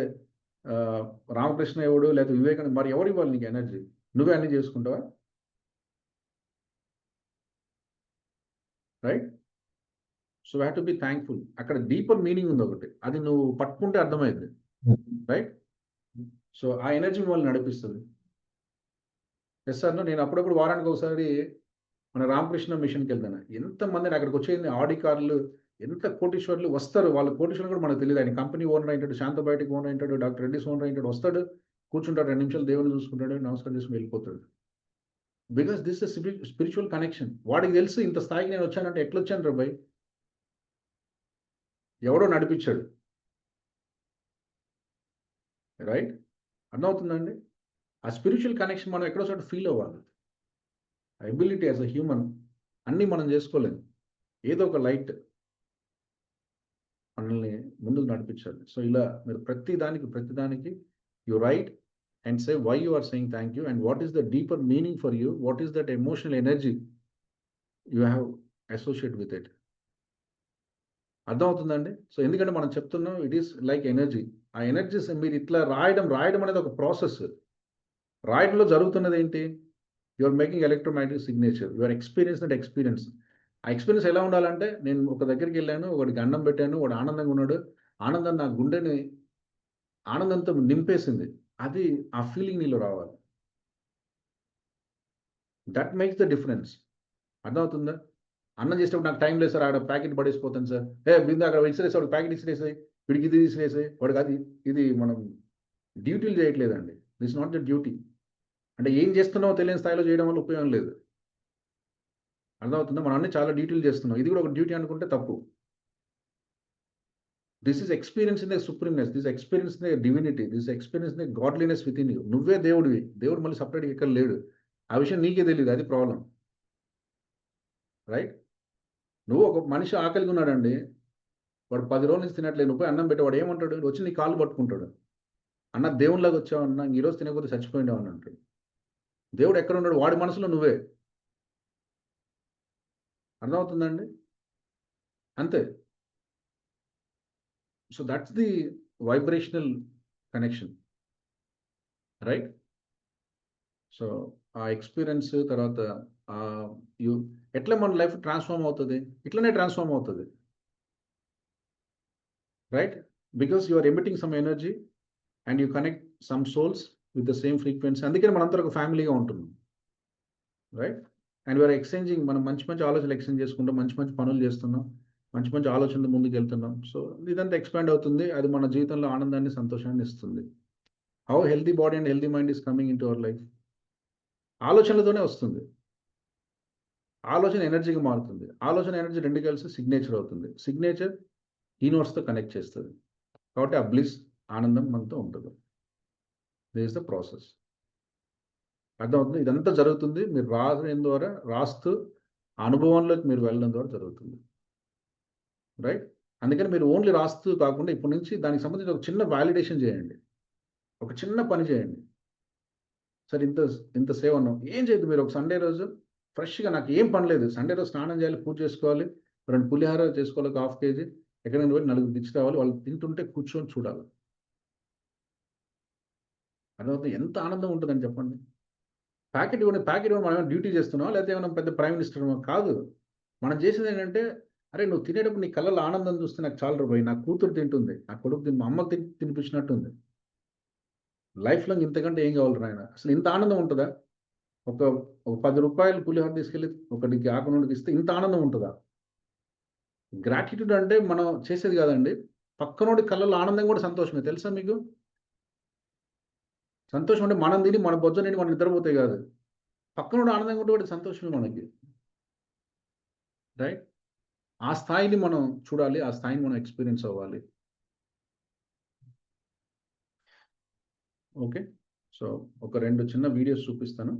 రామకృష్ణ ఎవడు, లేకపోతే వివేకానంద, మరి ఎవరు ఇవ్వాలి నీకు ఎనర్జీ? నువ్వే అన్ని చేసుకుంటావా, right? So have to be thankful. అక్కడ డీపర్ మీనింగ్ ఉంది ఒకటి, అది నువ్వు పట్టుకుంటే అర్థమైంది, రైట్? సో ఆ ఎనర్జీ మిమ్మల్ని నడిపిస్తుంది. ఎస్ సార్, నేను అప్పుడప్పుడు వారానికి ఒకసారి మన రామకృష్ణ మిషన్కి వెళ్తాను. ఎంతమంది అక్కడికి వచ్చేది ఆడి కార్లు, ఎంత కోటీశ్వర్లు వస్తారు, వాళ్ళ కోటీశ్వర్లు కూడా మనకు తెలియదు. ఆయన కంపెనీ ఓనర్ అయింటాడు, శాంతబయోటిక్ ఓనర్ అయింటాడు, డాక్టర్ రెడ్డిస్ ఓనర్ అయింటాడు, వస్తాడు, కూర్చుంటాడు, 2 నిమిషాలు దేవుని చూసుకుంటాడు, నమస్కారం చేసుకుని వెళ్ళిపోతాడు. Because this is spiritual connection. వాడికి తెలుసు ఇంత స్థాయికి నేను వచ్చానంటే ఎట్లా వచ్చాను రా భయ్, ఎవడో నడిపించాడు, రైట్? అర్థమవుతుందండి? ఆ స్పిరిచువల్ కనెక్షన్ మనం ఎక్కడో చోట ఫీల్ అవ్వాలి. ఎబిలిటీ యాజ్ అ హ్యూమన్ అన్నీ మనం చేసుకోలేము, ఏదో ఒక లైట్ మనల్ని ముందుకు నడిపించాలి. సో ఇలా మీరు ప్రతిదానికి you write and say why you are saying thank you and what is the deeper meaning for you, what is that emotional energy you have associate with it. అర్థమవుతుందండి? సో ఎందుకంటే మనం చెప్తున్నాం ఇట్ ఈస్ లైక్ ఎనర్జీ. ఆ ఎనర్జీస్ మీరు ఇట్లా రాయడం అనేది ఒక ప్రాసెస్. రాయడంలో జరుగుతున్నది ఏంటి? You are making electromagnetic signature, you are experience that experience. ఆ ఎక్స్పీరియన్స్ ఎలా ఉండాలంటే, నేను ఒక దగ్గరికి వెళ్ళాను, వాడికి అన్నం పెట్టాను, వాడు ఆనందంగా ఉన్నాడు, ఆనందం నా గుండెని ఆనందంతో నింపేసింది, అది ఆ ఫీలింగ్ నీలో రావాలి. That makes the difference. అర్థమవుతుందా? అన్నం చేసేటప్పుడు నాకు టైం లేదు సార్, అక్కడ ప్యాకెట్ పడేసిపోతాను సార్, బిందు అక్కడ ఇసిరేసి వాడికి ప్యాకెట్ ఇసిరేసాయి, వీడికి ఇది ఇసిరేసాయి, వాడికి అది, ఇది మనం డ్యూటీలు చేయట్లేదండి. This not the duty. అంటే ఏం చేస్తున్నావో తెలియని స్థాయిలో చేయడం వల్ల ఉపయోగం లేదు. అర్థమవుతుందా? మనం అన్ని చాలా డ్యూటీలు చేస్తున్నాం, ఇది కూడా ఒక డ్యూటీ అనుకుంటే తప్పు. This is experience in the supremeness, this experience in the divinity, this experience in the godliness within you. నువ్వే దేవుడివి, దేవుడు మళ్ళీ సపరేట్గా ఎక్కడ లేడు. ఆ విషయం నీకే తెలియదు, అది ప్రాబ్లం, రైట్? నువ్వు ఒక మనిషి ఆకలిగా ఉన్నాడండి, వాడు 10 రోజుల నుంచి తినట్లేదు, నువ్వు అన్నం పెట్టేవాడు ఏమంటాడు? వచ్చి నీ కాళ్ళు పట్టుకుంటాడు, అన్న దేవునిలాగా వచ్చావు అన్న, ఈరోజు తినకపోతే చచ్చిపోయిండావు అని అంటాడు. దేవుడు ఎక్కడ ఉన్నాడు? వాడి మనసులో నువ్వే. అర్థమవుతుందండి? అంతే. So that's the vibrational connection, right? So ఆ ఎక్స్పీరియన్స్ తర్వాత ఎట్లా మన లైఫ్ ట్రాన్స్ఫార్మ్ అవుతుంది? ఇట్లనే ట్రాన్స్ఫార్మ్ అవుతుంది, right? Because you are emitting some energy and you connect some souls with the same frequency. అందుకని మనందరూ ఒక ఫ్యామిలీగా ఉంటున్నాం, రైట్? అండ్ వీఆర్ ఎక్స్చేంజింగ్, మనం మంచి మంచి ఆలోచనలు ఎక్స్చేంజ్ చేసుకుంటాం, మంచి మంచి పనులు చేస్తున్నాం, మంచి మంచి ఆలోచనలు ముందుకు వెళ్తున్నాం. సో ఇదంతా ఎక్స్పాండ్ అవుతుంది, అది మన జీవితంలో ఆనందాన్ని, సంతోషాన్ని ఇస్తుంది. How healthy body and healthy mind is coming into our life? ఆలోచనలతోనే వస్తుంది. ఆలోచన ఎనర్జీగా మారుతుంది, ఆలోచన ఎనర్జీ రెండు కలిసి సిగ్నేచర్ అవుతుంది. సిగ్నేచర్ ఈ నోట్స్తో కనెక్ట్ చేస్తుంది. కాబట్టి ఆ బ్లిస్ ఆనందం మనతో ఉంటుంది. This is the process. అర్థమవుతుంది. ఇదంతా జరుగుతుంది మీరు రాయడం ద్వారా, రాస్తూ అనుభవంలోకి మీరు వెళ్ళడం ద్వారా జరుగుతుంది. రైట్? అందుకని మీరు ఓన్లీ రాస్తూ కాకుండా ఇప్పటి నుంచి దానికి సంబంధించి ఒక చిన్న వాలిడేషన్ చేయండి. ఒక చిన్న పని చేయండి. సరే ఇంత సేవ్ అన్నాం. ఏం చేయదు మీరు ఒక సండే రోజు ఫ్రెష్‌గా నాకు ఏం పని లేదు. సండే రోజు స్నానం చేయాలి, పూజ చేసుకోవాలి, 2 పులిహోర చేసుకోవాలి, ఒక ½ కేజీ ఎక్కడైనా పోయి నలుగురికి ఇచ్చి రావాలి. వాళ్ళు తింటుంటే కూర్చొని చూడాలి. అర్థమవుతుంది. ఎంత ఆనందం ఉంటుందని చెప్పండి. ప్యాకెట్ ఇవ్వడం మనం ఏమైనా డ్యూటీ చేస్తున్నామా? లేకపోతే ఏమైనా పెద్ద ప్రైమ్ మినిస్టర్‌మా? కాదు. మనం చేసేది ఏంటంటే, అరే నువ్వు తినేటప్పుడు నీ కళ్ళలో ఆనందం చూస్తే నాకు చాలురా భయ్. నా కూతురు తింటుంది, నా కొడుకు మా అమ్మకి తినిపించినట్టుంది. లైఫ్ లాంగ్ ఇంతకంటే ఏం కావాలి నాయన? అసలు ఇంత ఆనందం ఉంటదా? ఒక ₹10 పులిహోర తీసుకెళ్ళి ఒకడికి ఆకునోడికి ఇస్తే ఇంత ఆనందం ఉంటదా? గ్రాటిట్యూడ్ అంటే మనం చేసేది కాదండి. పక్కనోడి కళ్ళలో ఆనందం కూడా సంతోషమే. తెలుసా మీకు? సంతోషం అంటే మనం తిని మన బొజ్జ నిండి మనం నిద్రపోతే కాదు. పక్కనోడు ఆనందంగా ఉంటే వాడికి సంతోషమే మనకి. రైట్? ఆ స్థాయిని మనం చూడాలి. ఆ స్థాయిని మనం ఎక్స్‌పీరియన్స్ అవ్వాలి. ఓకే. సో, ఒక 2 చిన్న వీడియోస్ చూపిస్తాను.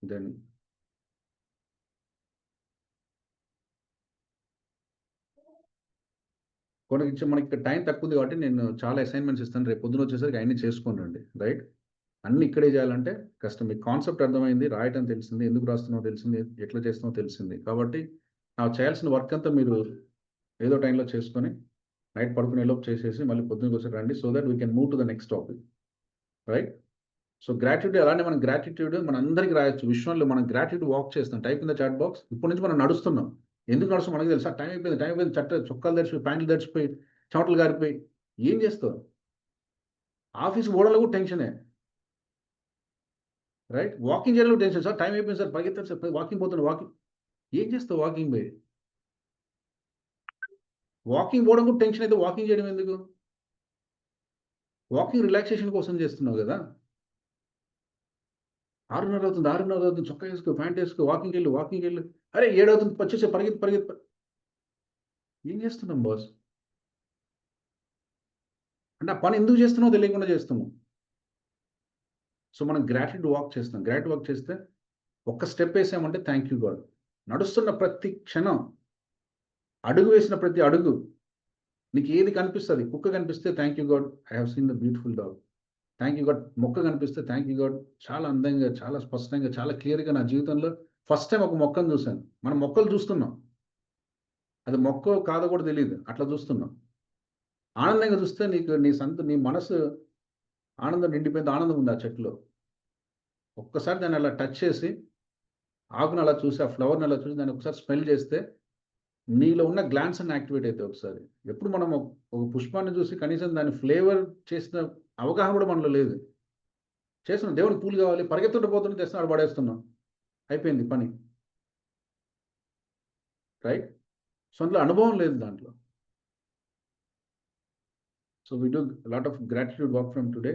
దెన్ మనకి టైం తక్కువ ఉంది కాబట్టి నేను చాలా అసైన్‌మెంట్స్ ఇస్తాను. రేపు పొద్దున వచ్చేసరికి అయన్నీ చేసుకొని రండి. రైట్? అన్నీ ఇక్కడే చేయాలంటే కష్టం. మీకు కాన్సెప్ట్ అర్థమైంది, రాయటం తెలిసింది, ఎందుకు రాస్తున్నావో తెలిసింది, ఎట్లా చేస్తున్నావో తెలిసింది. కాబట్టి చేయాల్సిన వర్క్ అంతా మీరు ఏదో టైంలో చేసుకొని నైట్ పడుకునేలోపు చేసేసి మళ్ళీ పొద్దునకొచ్చి రండి. So that we can move to the next topic. Right? So gratitude అలానే మనం గ్రాటిట్యూడ్ మనందరికీ రాయొచ్చు. విశ్వంలో మనం గ్రాటిట్యూడ్ వాక్ చేస్తాం. Type in the chat box. ఇప్పటి నుంచి మనం నడుస్తున్నాం. ఎందుకు నడుస్తాం మనకు తెలుసా? టైం అయిపోయింది. చొక్కాలు తడిచిపోయి, ప్యాంట్లు తడిచిపోయి, చెమటలు గారిపోయి ఏం చేస్తావు? ఆఫీస్‌కి పోవడంలో కూడా టెన్షనే. రైట్? వాకింగ్ చేయడంలో టెన్షన్. సార్ టైం అయిపోయింది సార్, పరిగెత్తాలి సార్, వాకింగ్ పోతున్నా ఏం చేస్తావు వాకింగ్ పోయి? వాకింగ్ పోవడం కూడా టెన్షన్ అయితే వాకింగ్ చేయడం ఎందుకు? వాకింగ్ రిలాక్సేషన్ కోసం చేస్తున్నావు కదా! 6:30 అవుతుంది. చొక్కా ఏసుకో, ప్యాంట్ ఏసుకో, వాకింగ్‌కెళ్ళు. అరే 7 అవుతుంది వచ్చేసేయ్ పరిగెత్తు. ఏం చేస్తున్నాం బాస్? అంటే ఆ పని ఎందుకు చేస్తున్నావో తెలియకుండా చేస్తున్నాం. సో, మనం గ్రాటిట్యూడ్ వాక్ చేస్తాం. గ్రాటిట్యూడ్ వాక్ చేస్తే ఒక్క స్టెప్ ఏసామంటే థాంక్ యూ గాడ్. నడుస్తున్న ప్రతి క్షణం, అడుగు వేసిన ప్రతి అడుగు నీకు ఏది కనిపిస్తది? కుక్క కనిపిస్తే thank you God I have seen the beautiful dog. Thank you God. మొక్క కనిపిస్తే థాంక్ యూ గాడ్ చాలా అందంగా, చాలా స్పష్టంగా, చాలా క్లియర్‌గా నా జీవితంలో ఫస్ట్ టైమ్ ఒక మొక్కను చూసాను. మనం మొక్కలు చూస్తున్నాం. అది మొక్కో కాదో కూడా తెలీదు. అట్లా చూస్తున్నాం. ఆనందంగా చూస్తే నీకు నీ మనసు ఆనందం నిండిపోయింది. ఆనందం ఉంది ఆ చెట్టులో. ఒక్కసారి దాన్ని అలా టచ్ చేసి, ఆకుని అలా చూసి, ఆ ఫ్లవర్‌ని అలా చూసి దాన్ని ఒకసారి స్మెల్ చేస్తే, నీలో ఉన్న గ్లాండ్స్ అన్నీ యాక్టివేట్ అయితాయి ఒకసారి. ఎప్పుడు మనం ఒక పుష్పాన్ని చూసి కనీసం దాన్ని ఫ్లేవర్ చేసిన అవగాహన కూడా మనలో లేదు. చేస్తున్నాం. దేవుడికి పూలు కావాలి, పరిగెత్తుకుంటూ పోతుంటే తెస్తున్నాం, ఆడ పడేస్తున్నాం. అయిపోయింది పని. రైట్? సో, అందులో అనుభవం లేదు దాంట్లో. So, we do lot of gratitude work from today.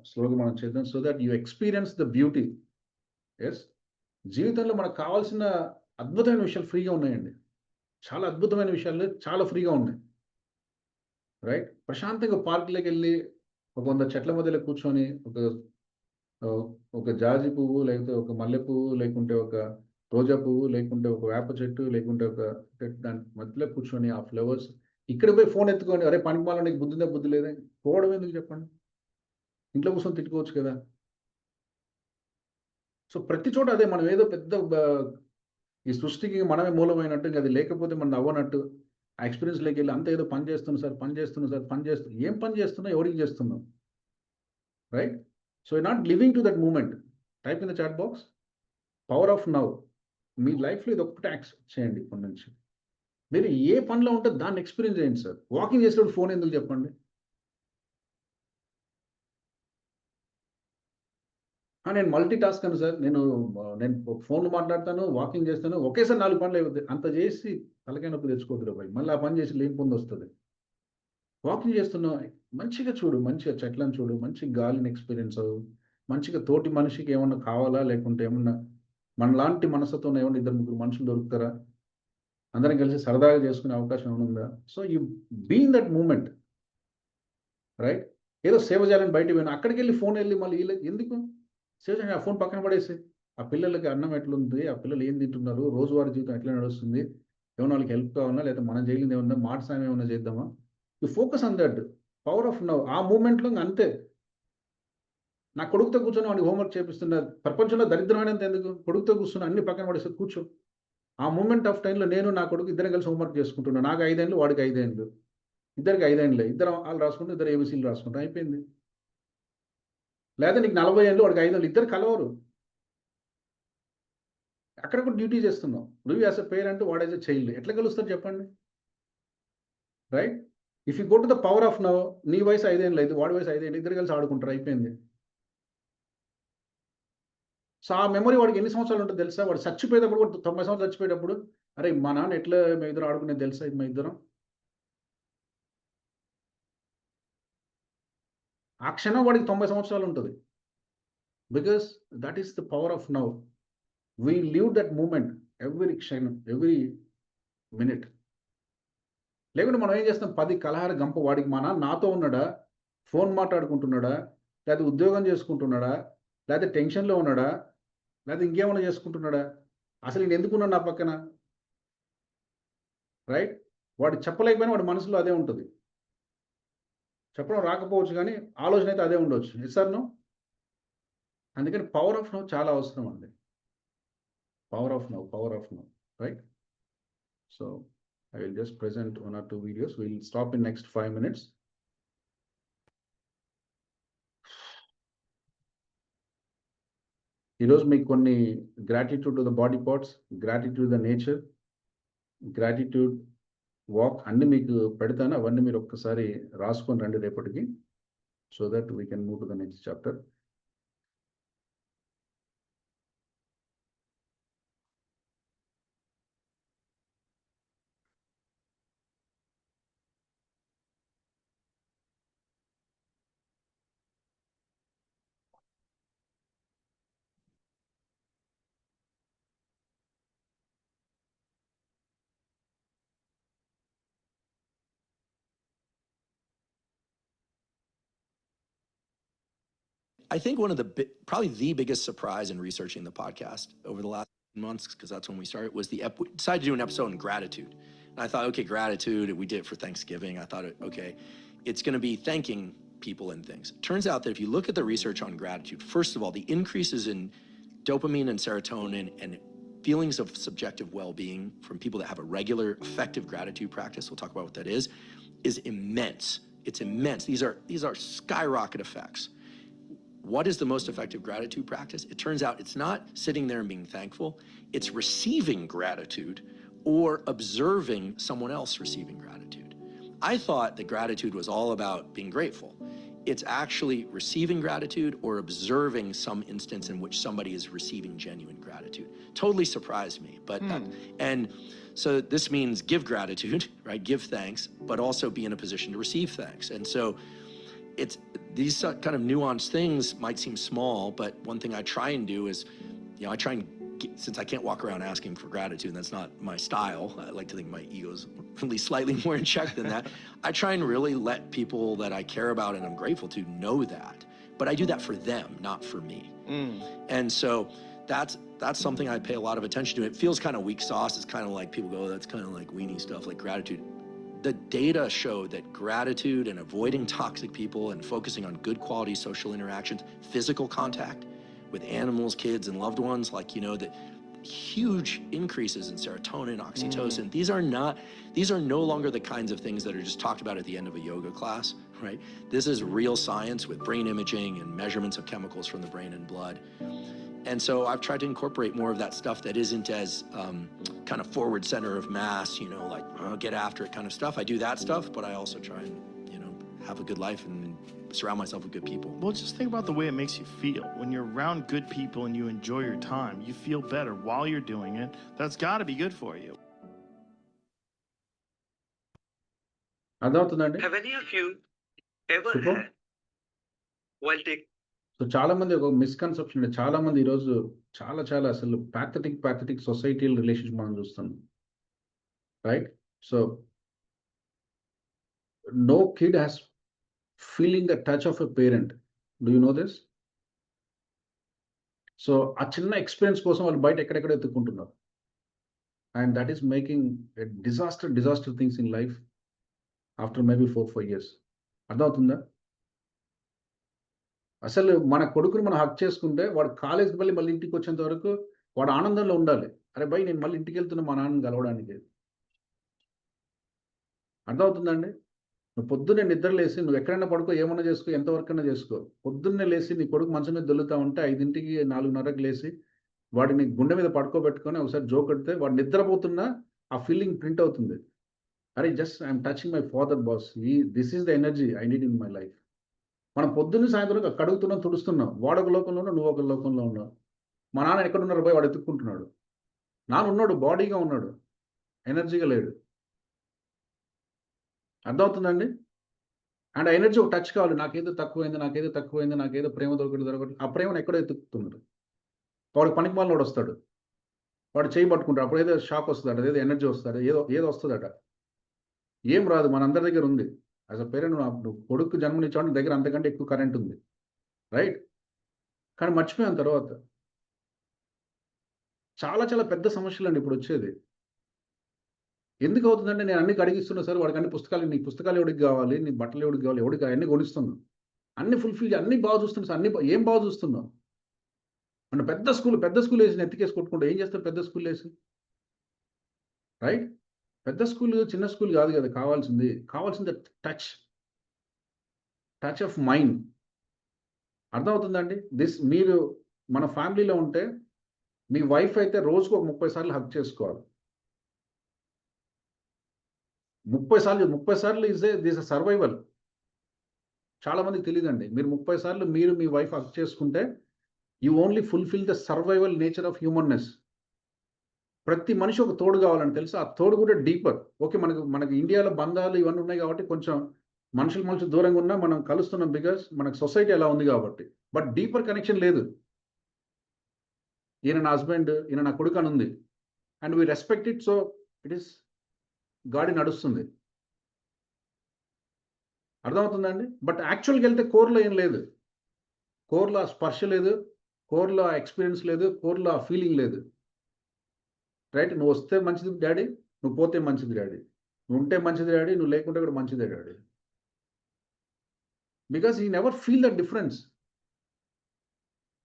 స్లోగా మనం చేద్దాం. So that you experience the beauty. Yes. జీవితంలో మనకు కావాల్సిన అద్భుతమైన విషయాలు ఫ్రీగా ఉన్నాయండి. చాలా అద్భుతమైన విషయాలు చాలా ఫ్రీగా ఉన్నాయి. రైట్? ప్రశాంతంగా పార్క్‌లోకెళ్ళి ఒక 100 చెట్ల మధ్యలో కూర్చొని ఒక జాజి పువ్వు, లేకపోతే ఒక మల్లె పువ్వు, లేకుంటే ఒక రోజా పువ్వు, లేకుంటే ఒక వేప చెట్టు, లేకుంటే ఒక దాని మధ్యలో కూర్చొని ఆ ఫ్లవర్స్ ఇక్కడ పోయి ఫోన్ ఎత్తుకొని అరే పనికిమాలినోడా నీకు బుద్ధుందా? బుద్ధి లేదా? పోవడం ఎందుకు చెప్పండి? ఇంట్లో కూర్చొని తిట్టుకోవచ్చు కదా! సో, ప్రతి చోట అదే మనం ఏదో పెద్ద ఈ సృష్టికి మనమే మూలమైనట్టు, ఇంక అది లేకపోతే మనం అవ్వనట్టు, ఆ ఎక్స్‌పీరియన్స్‌లోకెళ్ళి అంతా ఏదో పని చేస్తున్నా సార్, ఏం పని చేస్తున్నావు? ఎవరికి చేస్తున్నావు? Right? So, you not living to that moment. Type in the chat box. Power of now. మీ లైఫ్‌లో ఇదొక్కటే యాక్సెప్ట్ చేయండి ఇప్పటి నుంచి. మీరు ఏ పనిలో ఉంటే దాన్ని ఎక్స్‌పీరియన్స్ చేయండి సార్. వాకింగ్ చేసేటప్పుడు ఫోన్ ఎందుకు చెప్పండి? నేను మల్టీ టాస్కర్‌ని సార్. నేను ఫోన్‌లో మాట్లాడతాను, వాకింగ్ చేస్తాను. ఒకేసారి 4 పనులు అయిపోతాయి. అంత చేసి తలకాయ నొప్పి తెచ్చుకోవద్దురా భాయ్. మళ్ళీ ఆ పని చేసి లేనిపోనిదొస్తది. వాకింగ్ చేస్తున్నావు, మంచిగా చూడు, మంచిగా చెట్లను చూడు, మంచి గాలిని ఎక్స్‌పీరియన్స్ అవ్వు. మంచిగా తోటి మనిషికి ఏమన్నా కావాలా? లేకుంటే ఏమన్నా మనలాంటి మనసుతో ఏమన్నా 2, 3 మనుషులు దొరుకుతారా? అందరం కలిసి సరదాగా చేసుకునే అవకాశం ఏమైనా ఉందా? So you be in that moment, right? ఏదో సేవ చేయాలని బయటికి పోయినా అక్కడికి వెళ్ళి ఫోన్ వెళ్ళి మళ్ళీ వీళ్ళకి ఎందుకు సేవ చేయాలి? ఆ ఫోన్ పక్కన పడేసి ఆ పిల్లలకి అన్నం ఎట్లుంది, ఆ పిల్లలు ఏం తింటున్నారు, రోజువారీ జీవితం ఎట్లా నడుస్తుంది, ఏమైనా వాళ్ళకి హెల్ప్ కావాలా, లేదా మనం చేయలేదు ఏమన్నా మాట సాయం ఏమైనా చేద్దామా? You focus on that power of now. ఆ మూమెంట్లో అంతే. నా కొడుకుతో కూర్చొని వాడికి హోంవర్క్ చేపిస్తున్నారు. ప్రపంచంలో దరిద్రమైనంత ఎందుకు? కొడుకుతో కూర్చొని అన్ని పక్కన పడేసి కూర్చో. ఆ మూమెంట్ ఆఫ్ టైంలో నేను నా కొడుకు ఇద్దరం కలిసి హోంవర్క్ చేసుకుంటున్నాను. నాకు 5 ఏళ్ళు, వాడికి 5 ఏళ్ళు. ఇద్దరికి 5 ఏళ్ళే. ఇద్దరం వాళ్ళు రాసుకుంటాం, ఇద్దరు ఏబీసీలు రాసుకుంటాం, అయిపోయింది. లేదా నీకు 40 ఏళ్ళు, వాడికి 5 ఏళ్ళు, ఇద్దరు కలవరు. అక్కడ కూడా డ్యూటీ చేస్తున్నాం. నువ్వు as a parent, what as a child, ఎట్లా కలుస్తారు చెప్పండి, right? If you go to the power of now, నీ వయసు 5 ఏళ్ళు అయితే వాడి వయసు 5 ఏళ్ళు, ఇద్దరు కలిసి ఆడుకుంటారు, అయిపోయింది. సో ఆ మెమరీ వాడికి ఎన్ని సంవత్సరాలు ఉంటుంది తెలుసా? వాడు చచ్చిపోయేటప్పుడు కూడా 90 సంవత్సరాలు చచ్చిపోయేటప్పుడు, అరే మా నాన్న ఎట్లా మేము ఇద్దరు ఆడుకునేది తెలుసా, ఇది మా ఇద్దరం. ఆ క్షణం వాడికి 90 సంవత్సరాలు ఉంటుంది. Because that is the power of now. We live that moment every క్షణం, ఎవ్రీ మినిట్. లేకుంటే మనం ఏం చేస్తాం, 10 కలహార గంప. వాడికి మా నాన్న నాతో ఉన్నాడా, ఫోన్ మాట్లాడుకుంటున్నాడా, లేదా ఉద్యోగం చేసుకుంటున్నాడా, లేదా టెన్షన్లో ఉన్నాడా, లేదా ఇంకేమైనా చేసుకుంటున్నాడా, అసలు నేను ఎందుకున్నాను నా పక్కన, రైట్? వాడు చెప్పలేకపోయినా వాడి మనసులో అదే ఉంటుంది. చెప్పడం రాకపోవచ్చు కానీ ఆలోచన అయితే అదే ఉండొచ్చు. Yes or no? అందుకని పవర్ ఆఫ్ నౌ చాలా అవసరం అండి. Power of now, power of now, right? So I will just present 1 or 2 videos. We'll stop in next 5 minutes. ఈరోజు మీకు కొన్ని gratitude to the body parts, gratitude the nature, gratitude walk అన్ని మీకు పెడతాను. అవన్నీ మీరు ఒక్కసారి రాసుకొని రండి రేపటికి, so that we can move to the next chapter. I think one of the probably the biggest surprise in researching the podcast over the last months, because that's when we started, was we decided to do an episode on gratitude. And I thought, okay, gratitude, we did it for Thanksgiving. I thought, okay, it's going to be thanking people and things. Turns out that if you look at the research on gratitude, first of all, the increases in dopamine and serotonin and feelings of subjective well-being from people that have a regular, effective gratitude practice, we'll talk about what that is immense. It's immense. These are skyrocket effects. What is the most effective gratitude practice? It turns out it's not sitting there and being thankful. It's receiving gratitude or observing someone else receiving gratitude. I thought that gratitude was all about being grateful. It's actually receiving gratitude or observing some instance in which somebody is receiving genuine gratitude. Totally surprised me. But and so this means give gratitude, right? Give thanks, but also be in a position to receive thanks. And so it's these kind of nuanced things might seem small, but one thing I try and do is, I try and get, since I can't walk around asking for gratitude, and that's not my style. I like to think my ego's at least slightly more in check than that. I try and really let people that I care about and I'm grateful to know that, but I do that for them, not for me. And so that's something I pay a lot of attention to. It feels kind of weak sauce. It's kind of like people go, oh, that's kind of like weenie stuff, like gratitude. The data show that gratitude and avoiding toxic people and focusing on good quality social interactions, physical contact with animals, kids, and loved ones, the huge increases in serotonin, oxytocin. These are no longer the kinds of things that are just talked about at the end of a yoga class, right? This is real science with brain imaging and measurements of chemicals from the brain and blood. And so I've tried to incorporate more of that stuff that isn't as kind of forward center of mass, get after it kind of stuff. I do that stuff, but I also try and, have a good life and surround myself with good people. Well, just think about the way it makes you feel. When you're around good people and you enjoy your time, you feel better while you're doing it. That's got to be good for you. అర్థమవుతుందండి? Have any of you ever Super. had, while taking so చాలా మంది ఒక మిస్కన్సెప్షన్ అండి. చాలా మంది ఈరోజు చాలా అసలు ప్యాథటిక్ సొసైటీల్ రిలేషన్షిప్ మనం చూస్తున్నాం. right? So no kid has feeling the touch of a parent. Do you know this? So ఆ చిన్న ఎక్స్పీరియన్స్ కోసం వాళ్ళు బయట ఎక్కడెక్కడ ఎత్తుక్కుంటున్నారు. And that is making disaster things in life after maybe 4-5 years. అర్థమవుతుందా? అసలు మన కొడుకుని మనం హక్ చేసుకుంటే వాడు కాలేజ్కి మళ్ళీ ఇంటికి వచ్చేంత వరకు వాడు ఆనందంలో ఉండాలి. అరే భయ్ నేను మళ్ళీ ఇంటికి వెళ్తున్నా మా నాన్నని కలవడానికి. అర్థమవుతుందండి? నువ్వు పొద్దున్నే నిద్ర లేసి నువ్వు ఎక్కడైనా పడుకో, ఏమన్నా చేసుకో, ఎంతవరకైనా చేసుకో. పొద్దున్నే లేసి నీ కొడుకు మంచం మీద దొల్లుతా ఉంటే 5ంటికి 4:30కి లేసి వాడిని గుండె మీద పడుకోబెట్టుకొని ఒకసారి జోక్ కొడితే వాడు నిద్రపోతున్నా ఆ ఫీలింగ్ ప్రింట్ అవుతుంది. అరే just I'm touching my father boss, this is the energy I need in my life. మనం పొద్దున్న సాయంత్రం కడుగుతున్నాం, తుడుస్తున్నాం. వాడు ఒక లోకంలో ఉన్నావు, నువ్వు ఒక లోకంలో ఉన్నావు. మా నాన్న ఎక్కడున్నారు పోయి వాడు ఎత్తుక్కుంటున్నాడు. నాన్న ఉన్నాడు, బాడీగా ఉన్నాడు, ఎనర్జీగా లేడు. అర్థమవుతుందండి? అండ్ ఆ ఎనర్జీ ఒక టచ్ కావాలి. నాకేదో తక్కువైంది, నాకేదో ప్రేమ దొరకట్లేదు. ఆ ప్రేమను ఎక్కడో ఎత్తుకుతున్నాడు. వాడు పనికి మాలినోడు వస్తాడు, వాడు చేయి పట్టుకుంటాడు. అప్పుడు ఏదో షాక్ వస్తుందట, ఏదో ఎనర్జీ వస్తుంది, ఏదో వస్తుందట. ఏం రాదు, మనందరి దగ్గర ఉంది. యాజ్ అ పేరెంట్ నువ్వు కొడుకు జన్మనిచ్చావు, నీ దగ్గర అంతకంటే ఎక్కువ కరెంట్ ఉంది, రైట్? కానీ మర్చిపోయాం తర్వాత. చాలా చాలా పెద్ద సమస్యలు అండి ఇప్పుడు వచ్చేది. ఎందుకు అవుతుందంటే నేను అన్ని కడిగిస్తున్నా సార్, వాడికి అన్ని పుస్తకాలు, నీ పుస్తకాలు ఎవడికి కావాలి, నీ బట్టలు ఎవడికి కావాలి, ఎవడికి అన్ని కొనిస్తున్నావు, అన్ని ఫుల్ఫిల్, అన్ని బాగా చూస్తున్నావు సార్, ఏం బాగా చూస్తున్నావు అంటే పెద్ద స్కూల్ వేసి నెత్తికేసి కొట్టుకుంటా ఏం చేస్తారు? పెద్ద స్కూల్ వేసి, రైట్? పెద్ద స్కూల్ చిన్న స్కూల్ కాదు కదా కావాల్సింది టచ్ ఆఫ్ మైండ్. అర్థమవుతుందండి? మీరు మన ఫ్యామిలీలో ఉంటే మీ వైఫ్ అయితే రోజుకు ఒక 30 సార్లు హగ్ చేసుకోవాలి. 30 సార్లు దిస్ సర్వైవల్. చాలా మందికి తెలియదండి. మీరు 30 సార్లు మీరు మీ వైఫ్ హక్ చేసుకుంటే you only fulfil the survival nature of humanness. ప్రతి మనిషి ఒక తోడు కావాలని తెలుసు. ఆ తోడు కూడా డీపర్. ఓకే, మనకి ఇండియాలో బంధాలు ఇవన్నీ ఉన్నాయి కాబట్టి కొంచెం మనుషులు దూరంగా ఉన్నా మనం కలుస్తున్నాం, బికాస్ మనకు సొసైటీ ఎలా ఉంది కాబట్టి. బట్ డీపర్ కనెక్షన్ లేదు. ఈయన నా హస్బెండ్, ఈయన నా కొడుకు అని ఉంది. And we respect it. So it is గాడి నడుస్తుంది. అర్థమవుతుందండి? బట్ యాక్చువల్గా వెళ్తే కోర్లో ఏం లేదు. కోర్లో ఆ స్పర్శ లేదు, కోర్లో ఆ ఎక్స్పీరియన్స్ లేదు, కోర్లో ఆ ఫీలింగ్ లేదు, రైట్? నువ్వు వస్తే మంచిది డాడీ, నువ్వు పోతే మంచిది డాడీ, నువ్వు ఉంటే మంచిది డాడీ, నువ్వు లేకుంటే కూడా మంచిదే daddy. Because he never feel the difference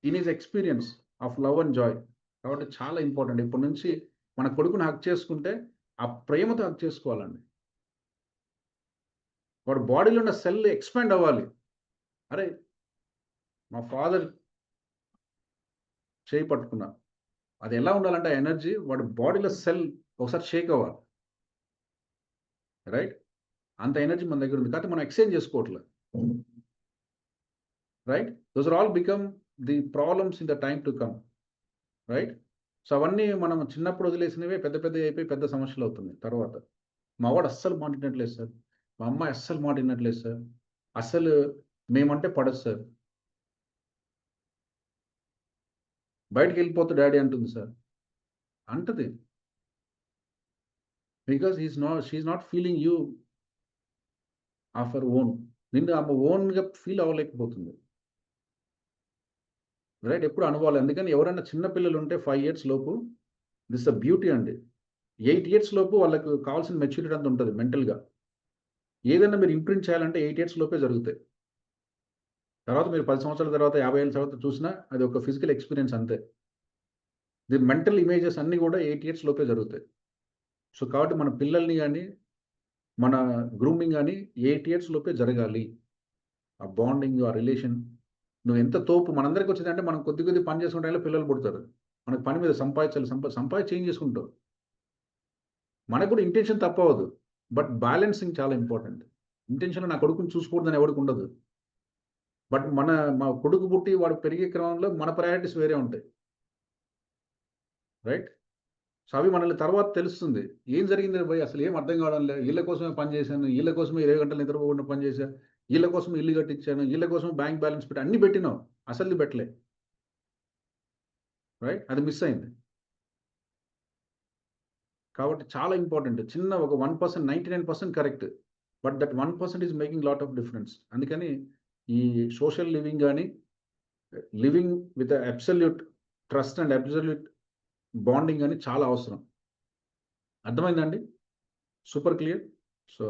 in his experience of love and Joy. కాబట్టి చాలా ఇంపార్టెంట్. ఇప్పటి నుంచి మన కొడుకుని హక్ చేసుకుంటే ఆ ప్రేమతో హక్ చేసుకోవాలండి. వాడు బాడీలో ఉన్న సెల్ ఎక్స్పాండ్ అవ్వాలి. అరే మా ఫాదర్ చేయి పట్టుకున్నా, అది ఎలా ఉండాలంటే ఆ ఎనర్జీ వాడి బాడీలో సెల్ ఒకసారి షేక్ అవ్వాలి, రైట్? అంత ఎనర్జీ మన దగ్గర ఉంది. కాబట్టి మనం ఎక్స్చేంజ్ చేసుకోవట్లేదు, right? Those are all become the problems in the time to come, right? So అవన్నీ మనం చిన్నప్పుడు వదిలేసినవే పెద్ద అయిపోయి పెద్ద సమస్యలు అవుతున్నాయి తర్వాత. మా వాడు అస్సలు మాట వినట్లేదు సార్, మా అమ్మాయి అస్సలు మాట వినట్లేదు సార్, అస్సలు మేమంటే పడదు సార్, బయటికి వెళ్ళిపోతే డాడీ అంటుంది సార్ అంటది. Because she is not feeling you of her own. నిన్ను ఆమె ఓన్గా ఫీల్ అవ్వలేకపోతుంది, రైట్? ఎప్పుడు అనుభవాలు. అందుకని ఎవరైనా చిన్నపిల్లలు ఉంటే 5 years లోపు, దిస్ ద బ్యూటీ అండి. 8 years లోపు వాళ్ళకు కావాల్సిన మెచ్యూరిటీ అంతా ఉంటుంది మెంటల్గా. ఏదైనా మీరు ఇంప్రింట్ చేయాలంటే 8 years లోపే జరుగుతాయి. తర్వాత మీరు 10 సంవత్సరాల తర్వాత 50 ఏళ్ళ తర్వాత చూసినా అది ఒక ఫిజికల్ ఎక్స్పీరియన్స్ అంతే. ది మెంటల్ ఇమేజెస్ అన్నీ కూడా 8 years లోపే జరుగుతాయి. సో కాబట్టి మన పిల్లల్ని కానీ మన గ్రూమింగ్ కానీ 8 years లోపే జరగాలి. ఆ బాండింగ్, ఆ రిలేషన్. నువ్వు ఎంత తోపు మనందరికి వచ్చిందంటే మనం కొద్ది పని చేసుకుంటే పిల్లలు పుడతారు. మనకు పని మీద సంపాదించి చేంజ్ చేసుకుంటావు. మనకు కూడా ఇంటెన్షన్ తప్పవద్దు, బట్ బ్యాలెన్సింగ్ చాలా ఇంపార్టెంట్. ఇంటెన్షన్ నా కొడుకుని చూసుకోకూడదని ఎవరికి ఉండదు. బట్ మా కొడుకు పుట్టి వాడు పెరిగే క్రమంలో మన ప్రయారిటీస్ వేరే ఉంటాయి, రైట్? సో అవి మనల్ని తర్వాత తెలుస్తుంది. ఏం జరిగింది పోయి అసలు ఏం అర్థం కావడం లేదు. వీళ్ళ కోసమే పని చేశాను, వీళ్ళ కోసమే 20 గంటలు నిద్రపోకుండా పని చేశాను, వీళ్ళ కోసం ఇల్లు కట్టించాను, వీళ్ళ కోసం బ్యాంక్ బ్యాలెన్స్ పెట్టి అన్ని పెట్టినావు, అసలు పెట్టలే, రైట్? అది మిస్ అయింది. కాబట్టి చాలా ఇంపార్టెంట్. చిన్న ఒక 1%, 99% correct. But that 1% is making lot of difference. అందుకని ఈ సోషల్ లివింగ్ గాని, living with absolute trust and absolute bonding అని చాలా అవసరం. అర్థమైందండి? Super clear. సో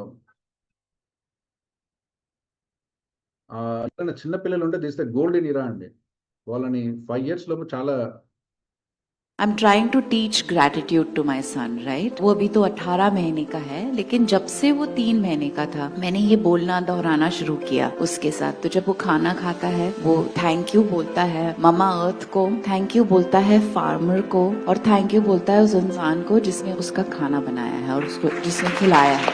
ఎవరైనా చిన్న పిల్లలు ఉంటే దిస్ ద గోల్డెన్ ఇరా అండి. వాళ్ళని 5 years లోపు చాలా I'm trying to teach gratitude to my son, right? वो अभी तो 18 महीने का है, लेकिन जब से वो 3 महीने का था, मैंने ये बोलना दोहराना शुरू किया उसके साथ। तो जब वो खाना खाता है, वो थैंक यू बोलता है ममा अर्थ को, थैंक यू बोलता है फार्मर को, और थैंक यू बोलता है उस इंसान को जिसने उसका खाना बनाया है और उसको जिसने खिलाया है।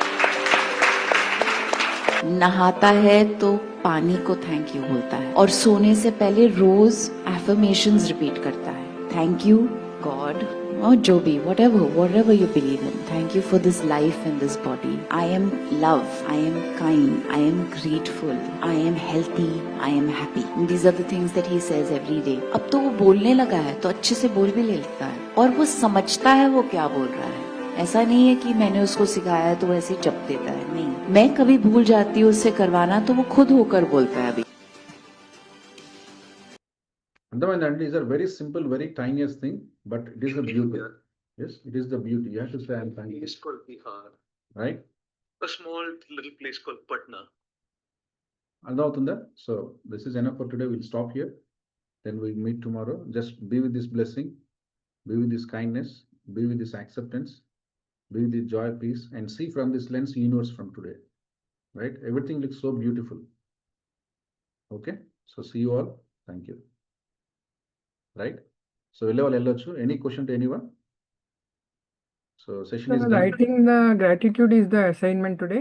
नहाता है तो पानी को थैंक यू बोलता है, और सोने से पहले रोज एफर्मेशंस रिपीट करता है। थैंक यू God, or जो भी, whatever you believe in. Thank you for this life and this body. I am love. I am kind. I am grateful. I am healthy. I am happy. And these are the things that he says every day. अब तो वो बोलने लगा है, तो अच्छे से बोल भी लेता है, और वो समझता है वो क्या बोल रहा है। ऐसा नहीं है कि मैंने उसको सिखाया है तो वैसे ही जप देता है, नहीं। मैं कभी भूल जाती हूँ उससे करवाना, तो वो खुद होकर बोलता है अभी। అర్థమైందండి? Is are very simple, very tiniest thing, but it is the beauty. Yes, it is the beauty. You have to say I'm thankful, Place called Bihar. right? A small little place called Patna. అర్థమవుతుందా? So this is enough for today. Will stop here, then will meet tomorrow. Just be with this blessing, be with this kindness, be with this acceptance, be with this joy, peace, and see from this lens universe from today, right? Everything looks so beautiful. Okay, so see you all. Thank you. Right, so వెళ్ళే వాళ్ళు వెళ్ళొచ్చు. Any question to anyone? So session is done. Writing the gratitude is the assignment today.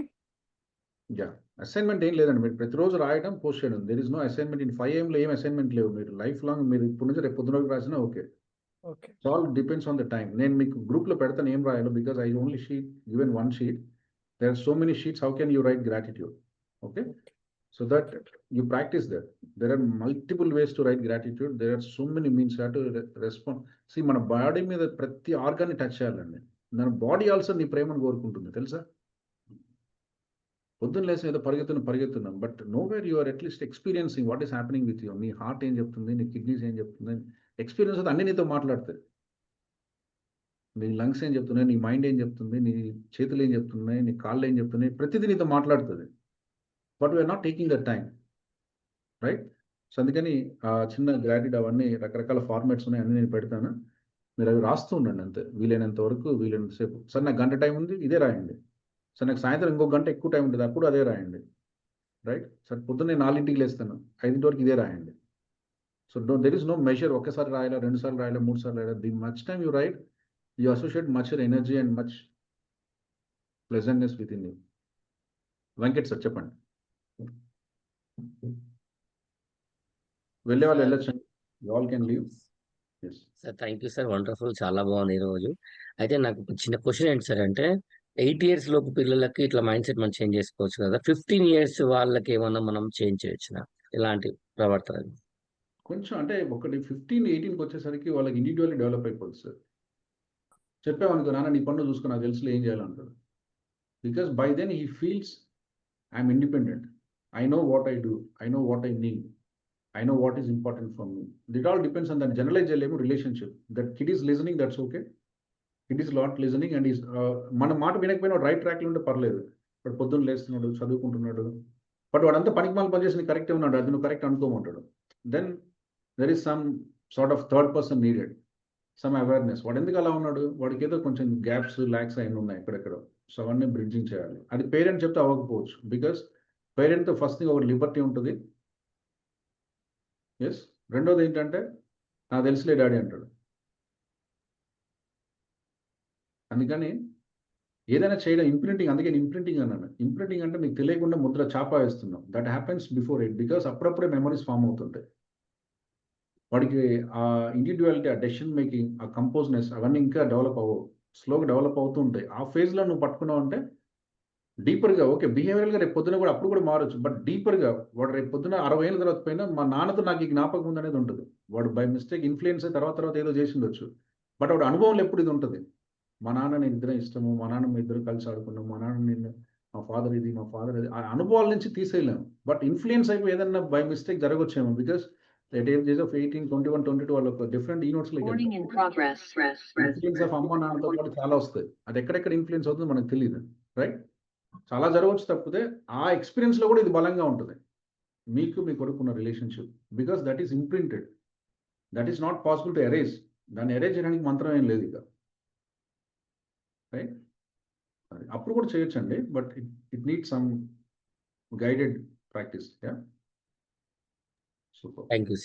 Yeah, assignment ఏం లేదండి. మీరు ప్రతిరోజు రాయడం, పోస్ట్ చేయడం. There is no assignment in 5 AM లో ఏం అసైన్మెంట్ లేవు. మీరు లైఫ్ లాంగ్, మీరు ఇప్పుడు నుంచి రేపు పొద్దున రాసినా okay. Okay. It's all depends on the time. నేను మీకు గ్రూప్ లో పెడతాను ఏం రాయాలో, because I only sheet given 1 sheet. There are so many sheets. How can you write gratitude? Okay, so that you practice that. There are multiple ways to write gratitude. There are so many means you have to respond. See, మన బాడీ మీద ప్రతి ఆర్గాన్ని టచ్ చేయాలండి. మన బాడీ ఆల్సో నీ ప్రేమను కోరుకుంటుంది, తెలుసా? పొద్దున్న లేసి ఏదో పరిగెత్తున్నాం, but nowhere you are at least experiencing what is happening with you. నీ హార్ట్ ఏం చెప్తుంది, నీ కిడ్నీస్ ఏం చెప్తుంది, ఎక్స్పీరియన్స్ అది అన్ని నీతో మాట్లాడతాయి. నీ లంగ్స్ ఏం చెప్తున్నాయి, నీ మైండ్ ఏం చెప్తుంది, నీ చేతులు ఏం చెప్తున్నాయి, నీ కాళ్ళు ఏం చెప్తున్నాయి, ప్రతిదీ నీతో మాట్లాడుతుంది. But we are not taking the time, right? So అందుకని చిన్న గ్రాటిట్యూడ్ అవన్నీ రకరకాల ఫార్మాట్స్ ఉన్నాయి, అన్నీ నేను పెడతాను. మీరు అవి రాస్తూ ఉండండి అంతే, వీలైనంత వరకు, వీలైనంత సేపు. సార్ నాకు గంట టైం ఉంది, ఇదే రాయండి. సార్ నాకు సాయంత్రం ఇంకో గంట ఎక్కువ టైం ఉంటుంది, అప్పుడు అదే రాయండి, రైట్? సార్ పొద్దున్న నేను 4 లేస్తాను, 5 వరకు ఇదే రాయండి. So there is no measure. ఒక్కసారి రాయాలా, 2 సార్లు రాయాలా, 3 సార్లు రాయాలా. The much time you write, you associate much energy and much pleasantness within you. Venkat sir చెప్పండి. వెళ్ళే వాళ్ళు వెళ్ళొచ్చు, you all can leave. Yes sir thank you sir, wonderful, చాలా బాగుంది ఈరోజు. అయితే నాకు ఒక చిన్న క్వశ్చన్ ఏంటి సార్ అంటే, 8 years లోపు పిల్లలకి ఇట్లా మైండ్ సెట్ మనం చేంజ్ చేసుకోవచ్చు కదా, 15 years వాళ్ళకి ఏమన్నా మనం చేంజ్ చేయొచ్చునా ఇలాంటి ప్రవర్తన? కొంచెం అంటే ఒకటి 15-18కి వచ్చేసరికి వాళ్ళకి ఇండివిజువల్లీ డెవలప్ అయిపోతుంది సార్. చెప్పామనుకో, నాన్న నీ పనులు చూసుకుని నాకు తెలుసులో ఏం చేయాలంటారు. Because by then he feels I'm independent. I know what I do. I know what I need. I know what is important for me. It all depends on that generalized relationship. That kid is listening, that's okay. Kid is not listening and is మన మాట వినకపోయినా రైట్ ట్రాక్ లో ఉంటే పర్లేదు. బట్ పొద్దున్న లేస్తున్నాడు, చదువుకుంటున్నాడు, బట్ వాడంతా పనికి మాల పని చేసి కరెక్టే ఉన్నాడు, అది నువ్వు కరెక్ట్ అనుకోమంటాడు. Then there is some sort of third person needed, some awareness. వాడు ఎందుకు అలా ఉన్నాడు, వాడికి ఏదో కొంచెం గ్యాప్స్, ల్యాక్స్ అయిన ఉన్నాయి ఎక్కడెక్కడ. సో అవన్నీ బ్రిడ్జింగ్ చేయాలి. అది పేరెంట్ చెప్తే అవ్వకపోవచ్చు, బికాస్ పేరెంట్తో ఫస్ట్ థింగ్ ఒకటి లిబర్టీ ఉంటుంది. ఎస్, రెండోది ఏంటంటే నాకు తెలుసులే డాడీ అంటాడు. అందుకని ఏదైనా చేయడం ఇంప్రింటింగ్, అందుకే ఇంప్రింటింగ్ అన్నాను. ఇంప్రింటింగ్ అంటే నీకు తెలియకుండా ముద్ర చాప వేస్తున్నాం. That happens before it, because అప్పుడప్పుడే మెమరీస్ ఫామ్ అవుతుంటాయి. వాడికి ఆ ఇండివిజువాలిటీ, ఆ డెసిషన్ మేకింగ్, ఆ కంపోజ్నెస్ అవన్నీ ఇంకా డెవలప్ అవ్వవు, స్లోగా డెవలప్ అవుతూ ఉంటాయి. ఆ ఫేజ్లో నువ్వు పట్టుకున్నావు అంటే డీపర్గా ఓకే, బిహేవియర్గా రేపు పొద్దున కూడా అప్పుడు కూడా మారచ్చు, బట్ డీపర్గా వాడు రేపు పొద్దున 60 ఏళ్ళ తర్వాత పోయినా మా నాన్నతో నాకు ఈ జ్ఞాపకం ఉందనేది ఉంటుంది. వాడు బై మిస్టేక్ ఇన్ఫ్లుయెన్స్ తర్వాత ఏదో చేసి ఉండొచ్చు, బట్ వాడు అనుభవంలో ఎప్పుడు ఇది ఉంటుంది. మా నాన్న నేను ఇద్దరం ఇష్టము, మా నాన్న మీ ఇద్దరు కలిసి ఆడుకున్నాం, మా నాన్న నేను మా ఫాదర్ ఇది, మా ఫాదర్ అది, ఆ అనుభవాల నుంచి తీసేయలేము. బట్ ఇన్ఫ్లుయెన్స్ అయిపోయి ఏదన్నా బై మిస్టేక్ జరగొచ్చేమో, బికాస్ ఎట్ ఏజ్ ఆఫ్ 18, 21, 22 వాళ్ళు ఒక డిఫరెంట్ ఈనోట్స్ లైక్ ఇన్ఫ్లుయెన్స్ ఆఫ్ అమ్మ నాన్నతో పాటు చాలా వస్తాయి. అది ఎక్కడెక్కడ ఇన్ఫ్లుయెన్స్ అవుతుందో మనకు తెలియదు, రైట్? చాలా జరగవచ్చు తప్పితే ఆ ఎక్స్పీరియన్స్ లో కూడా ఇది బలంగా ఉంటుంది మీకు మీ కొడుకున్న relationship, because that is imprinted. That is not possible to erase. దాన్ని ఎరేజ్ చేయడానికి మంత్రం ఏం లేదు ఇక, రైట్? అప్పుడు కూడా చేయొచ్చండి, but it need some guided practice. Yeah, super. Thank you.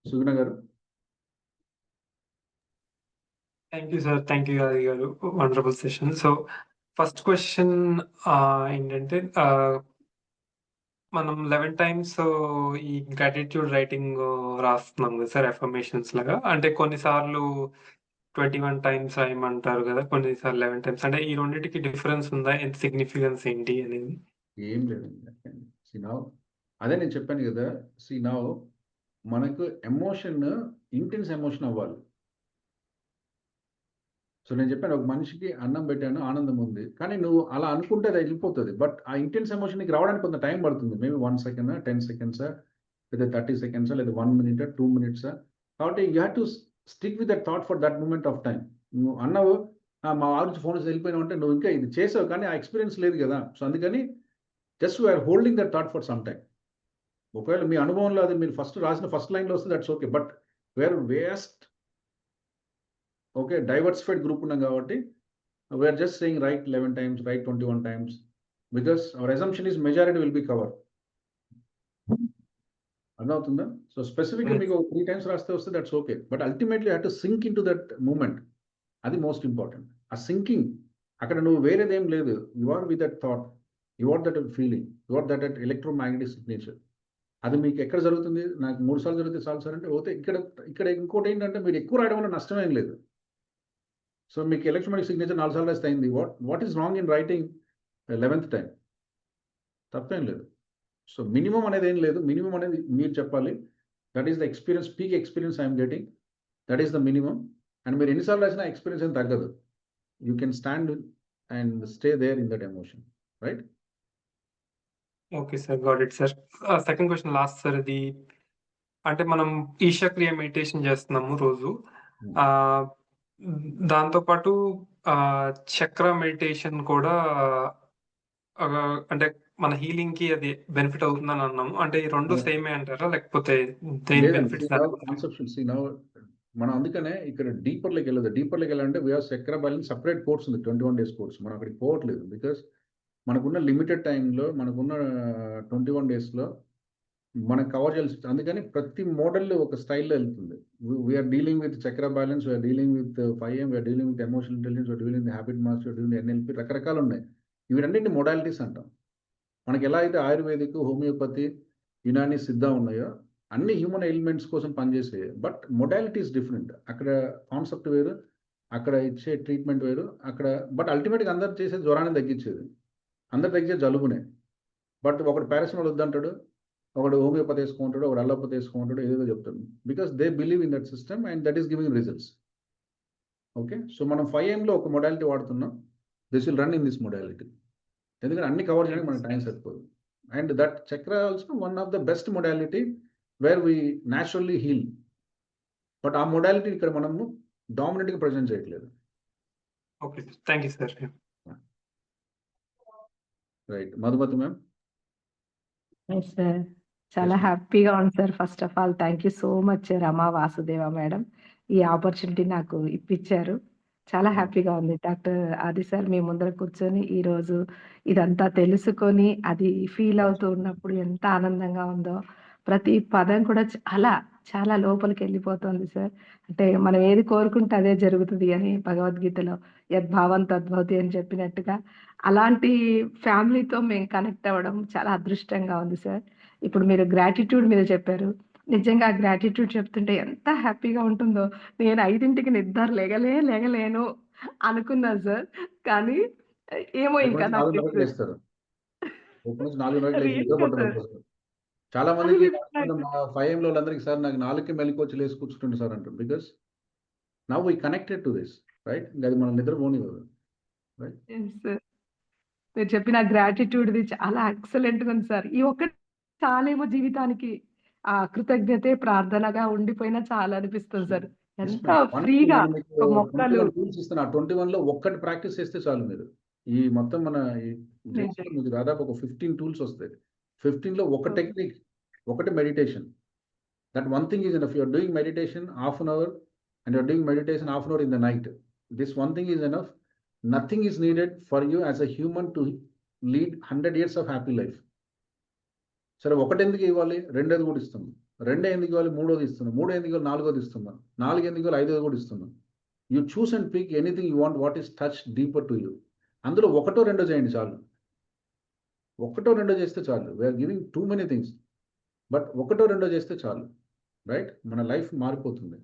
Suguna garu. Thank you sir, thank you Adi garu, wonderful session. So first question ఏంటంటే మనం 11 times ఈ గ్రాటిట్యూడ్ రైటింగ్ రాస్తున్నాం కదా సార్, ఎఫర్మేషన్స్ లాగా. అంటే కొన్నిసార్లు 21 times రాయమంటారు కదా, కొన్నిసార్లు 11 times. అంటే ఈ రెండింటికి డిఫరెన్స్ ఉందా? ఎంత సిగ్నిఫికెన్స్ ఏంటి అనేది? ఏం లేదండి. సినావ్ అదే నేను చెప్పాను కదా, సినావ్ మనకు ఎమోషన్ ఇంటెన్స్ ఎమోషన్ అవ్వాలి. సో నేను చెప్పాను, ఒక మనిషికి అన్నం పెట్టాను, ఆనందం ఉంది, కానీ నువ్వు అలా అనుకుంటే అది వెళ్ళిపోతుంది. బట్ ఆ ఇంటెన్స్ ఎమోషన్కి రావడానికి కొంత టైం పడుతుంది. మేబీ 1 second, 10 seconds, లేదా 30 seconds, లేదా 1 minute, 2 minutes. కాబట్టి you have to stick with that thought for that moment of time. నువ్వు అన్నావు మా వారి ఫోన్ వెళ్ళిపోయినావు అంటే నువ్వు ఇంకా ఇది చేసావు, కానీ ఆ ఎక్స్పీరియన్స్ లేదు కదా. సో అందుకని just we are holding that thought for some time. ఒకవేళ మీ అనుభవంలో అది మీరు ఫస్ట్ రాసిన ఫస్ట్ లైన్లో వస్తే that's okay. But where waste okay diversified group ఉన్నాం కాబట్టి we are just saying right 11 times, right 21 times, because our assumption is majority will be cover. అర్థమవుతుందా? సో స్పెసిఫిక్గా మీకు 3 times రాస్తే వస్తే that's okay. But ultimately have to sink in to that moment. అది మోస్ట్ ఇంపార్టెంట్. ఆ సింకింగ్ అక్కడ నువ్వు వేరేదేం లేదు. You are with that thought, you are that feeling, you are that electromagnetic signature. అది మీకు ఎక్కడ జరుగుతుంది? నాకు 3 సార్లు జరిగితే చాలు సార్ అంటే పోతే ఇక్కడ ఇంకోటి ఏంటంటే మీరు ఎక్కువ రాయడం వల్ల నష్టం ఏం లేదు. సో మీకు ఎలక్ట్రోమాగ్నెటిక్ సిగ్నేచర్ 4 సార్లు రాస్తే అయింది. What is wrong in writing 11th time? తప్పేం లేదు. సో మినిమం అనేది ఏం లేదు. మినిమం అనేది మీరు చెప్పాలి. That is the experience, peak experience I'm getting, that is the minimum. And మీరు ఎన్నిసార్లు రాసినా ఎక్స్పీరియన్స్ ఏం తగ్గదు. You can stand and stay there in that emotion, right? Okay sir, got it sir. Second question last sir. ఇది అంటే మనం ఈశాక్రియ మెడిటేషన్ చేస్తున్నాము రోజు. దాంతోపాటు చక్ర మెడిటేషన్ కూడా అంటే మన హీలింగ్ కి అది బెనిఫిట్ అవుతుందని అన్నాము. అంటే ఈ రెండు సేమే అంటారా, లేకపోతే దేని బెనిఫిట్స్? మనం అందుకనే ఇక్కడ డీపర్లోకి వెళ్ళదు. డీపర్లోకి వెళ్ళాలంటే వీఆర్ చక్ర బ్యాలెన్స్ సపరేట్ కోర్స్ ఉంది, 21 days కోర్స్. మనం అక్కడికి పోవట్లేదు బికాస్ మనకున్న లిమిటెడ్ టైంలో, మనకున్న 21 daysలో మనకు కవర్ చేయాల్సి. అందుకని ప్రతి మోడల్ ఒక స్టైల్లో వెళ్తుంది. We're dealing with chakra balance, we're dealing with 5M, we're dealing with emotional intelligence, we're dealing with habit master, we're dealing NLP, రకరకాలు ఉన్నాయి. ఇవన్నీ మోడాలిటీస్ అంటాం. మనకి ఎలా అయితే ఆయుర్వేదిక్, హోమియోపతి, యునాని, సిద్ధ ఉన్నాయో అన్ని హ్యూమన్ ఎలిమెంట్స్ కోసం పనిచేసాయి. But modalities different. అక్కడ కాన్సెప్ట్ వేరు, అక్కడ ఇచ్చే ట్రీట్మెంట్ వేరు. అక్కడ బట్ అల్టిమేట్గా అందరు చేసేది జ్వరాన్ని తగ్గించేది, అందరు తగ్గించే జలుబునే. బట్ ఒకటి పారాసిటమాల్ వద్దంటాడు, ఒకడు హోమియోపతి వేసుకుంటాడు, ఒకడు అల్లోపతి వేసుకుంటాడు, ఏదేదో చెప్తాడు. Because they believe in that system and that is giving results. Okay, so మనం 5Mలో ఒక మొడాలిటీ వాడుతున్నాం. This will run in this modality. ఎందుకంటే అన్ని కవర్ చేయడానికి మనకు టైం సరిపోదు. And that chakra also one of the best modality where we naturally heal. But ఆ మొడాలిటీ ఇక్కడ మనము డామినెంట్గా ప్రజెంట్ చేయట్లేదు. Okay, thank you sir. Right, Madhumati ma'am. Sir చాలా హ్యాపీగా ఉంది sir. First of all thank you so much Rama Vasudeva madam, ఈ ఆపర్చునిటీ నాకు ఇప్పించారు. చాలా హ్యాపీగా ఉంది. డాక్టర్ ఆది సార్ మీ ముందర కూర్చొని ఈరోజు ఇదంతా తెలుసుకొని అది ఫీల్ అవుతూ ఉన్నప్పుడు ఎంత ఆనందంగా ఉందో. ప్రతి పదం కూడా చాలా చాలా లోపలికి వెళ్ళిపోతుంది సార్. అంటే మనం ఏది కోరుకుంటే అదే జరుగుతుంది అని భగవద్గీతలో యద్భావం తద్భవతి అని చెప్పినట్టుగా అలాంటి ఫ్యామిలీతో మేము కనెక్ట్ అవ్వడం చాలా అదృష్టంగా ఉంది సార్. ఇప్పుడు మీరు గ్రాటిట్యూడ్ మీద చెప్పారు. నిజంగా గ్రాటిట్యూడ్ చెప్తుంటే ఎంత హ్యాపీగా ఉంటుందో. నేను 5ంటికి నిద్ర లేగలేను అనుకున్నాను సార్. కానీ ఏమో ఇంకా నాకు చాలా మందికి 5Mలో వాళ్ళందరికీ సార్ నాకు 4కి మెలకు వచ్చి లేసి కూర్చుంటుంది సార్ అంటారు. Because now we connected to this. Right? ఇంకా అది మనం నిద్రపోనివ్వదు. రైట్? Yes, sir. మీరు చెప్పిన గ్రాటిట్యూడ్‌ది చాలా ఎక్సలెంట్‌గా ఉంది సార్. ఈ ఒక్కటి చాలేమో జీవితానికి. ఆ కృతజ్ఞతే ప్రార్థనగా ఉండిపోయినా చాలా అనిపిస్తుంది సార్. Yes, ఎంత ma'am. One ఫ్రీగా నేను మీకు ఒక మొక్కలు 21 రూల్స్ ఇస్తున్నా. ఆ 21లో ఒక్కటి ప్రాక్టీస్ చేస్తే చాలు మీరు. ఈ మొత్తం మన ఈ డ్రింక్స్‌లో నిజంగా. మీకు దాదాపు ఒక 15 టూల్స్ వస్తాయి. 15లో ఒక ఓకే. టెక్నిక్, ఒకటి meditation. That one thing is enough. You are doing meditation half an hour and you are doing meditation half an hour in the night. This one thing is enough. Nothing is needed for you as a human to lead 100 years of happy life. సరే ఒకటెందుకు ఇవ్వాలి? రెండోది కూడా ఇస్తున్నాం. రెండే ఎందుకు ఇవ్వాలి? మూడోది ఇస్తున్నాం. మూడు ఎందుకు ఇవ్వాలి? నాలుగోది ఇస్తున్నాం. నాలుగు ఎందుకు ఇవ్వాలి? ఐదోది కూడా ఇస్తున్నాం. You choose and pick anything you want what is touch deeper to you. అందులో ఒకటో రెండో చేయండి చాలు. ఒకటో రెండో చేస్తే చాలు. We're giving too many things. But ఒకటో రెండో చేస్తే చాలు. రైట్? మన లైఫ్ మారిపోతుంది. సార్.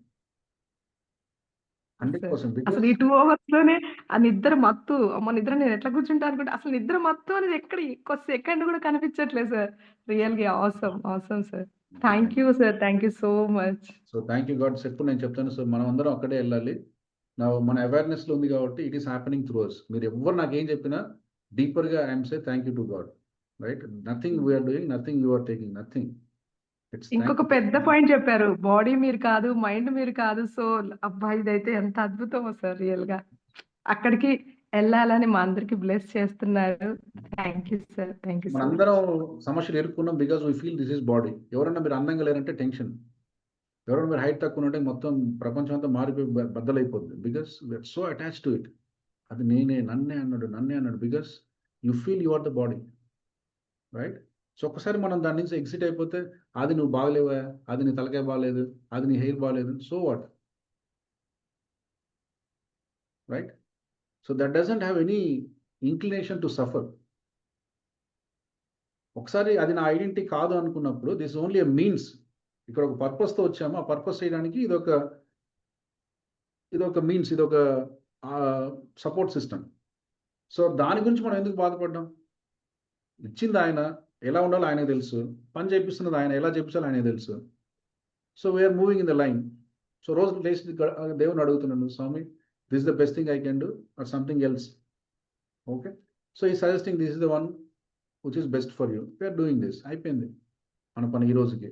100% అసలు బికాస్ ఈ 2 అవర్స్‌లోనే ఆ నిద్ర మత్తు, అమ్మో! నిద్ర నేను ఎట్లా కూర్చుంటా అనుకుంటే అసలు నిద్ర మత్తు అనేది ఎక్కడ ఒక్క సెకండ్ కూడా కనిపించట్లేదు సార్. రియల్‌గా awesome. Awesome sir. Thank you sir. Thank you so much. So thank you God. ఎప్పుడు నేను చెప్తాను. సో మనం అందరం అక్కడే వెళ్ళాలి. మన అవేర్నెస్లో ఉంది కాబట్టి it is happening through us. మీరు ఎవ్వరు నాకేం చెప్పినా డీపర్గా I'm say thank you to God. Right? Nothing we are doing, nothing you are taking, nothing. It's thank ఇంకొక యూ. పెద్ద పాయింట్ చెప్పారు. బాడీ మీరు కాదు, మైండ్ మీరు కాదు, సోల్. అబ్బా! ఇదైతే ఎంత అద్భుతమో సార్ రియల్‌గా. అక్కడికి ఎళ్ళాలని మా అందరికి బ్లెస్ చేస్తున్నారు. Thank you sir. Thank you so much. మనందరం సమస్యలు ఎదుర్కొన్నాం because we feel this is body. ఎవరన్నా మీరు అందంగా లేరంటే టెన్షన్. ఎవరైనా మీరు హైట్ తక్కువ ఉంటే మొత్తం ప్రపంచం అంతా మారిపోయి బద్దలైపోద్ది. Because we are so attach to it. అది నేనే, నన్నే అన్నాడు. Because you feel you are the body. Right? So ఒక్కసారి మనం దాని నుంచి ఎగ్జిట్ అయిపోతే అది నువ్వు బాగలేవా, అది నీ తలకాయ బాగలేదు, అది నీ హెయిర్ బాగలేదు, so what? Right? So that doesn't have any inclination to suffer. ఒకసారి అది నా ఐడెంటిటీ కాదు అనుకున్నప్పుడు దిస్ ఓన్లీ ఎ మీన్స్. ఇక్కడ ఒక పర్పస్‌తో వచ్చాము. ఆ పర్పస్ చేయడానికి ఇదొక మీన్స్, ఇదొక సపోర్ట్ సిస్టమ్. సో దాని గురించి మనం ఎందుకు బాధపడ్డాం? ఇచ్చింది ఆయన, ఎలా ఉండాలో ఆయనకు తెలుసు. పని చేపిస్తున్నది ఆయన, ఎలా చేపించాలో ఆయనకు తెలుసు. So we are moving in the line. So రోజు లేచి దేవుని అడుగుతున్నాను, స్వామి this the best thing I can do or something else. Okay? So ఈ suggesting this is the one which is best for you. We are doing this. అయిపోయింది మన పని ఈ రోజుకి.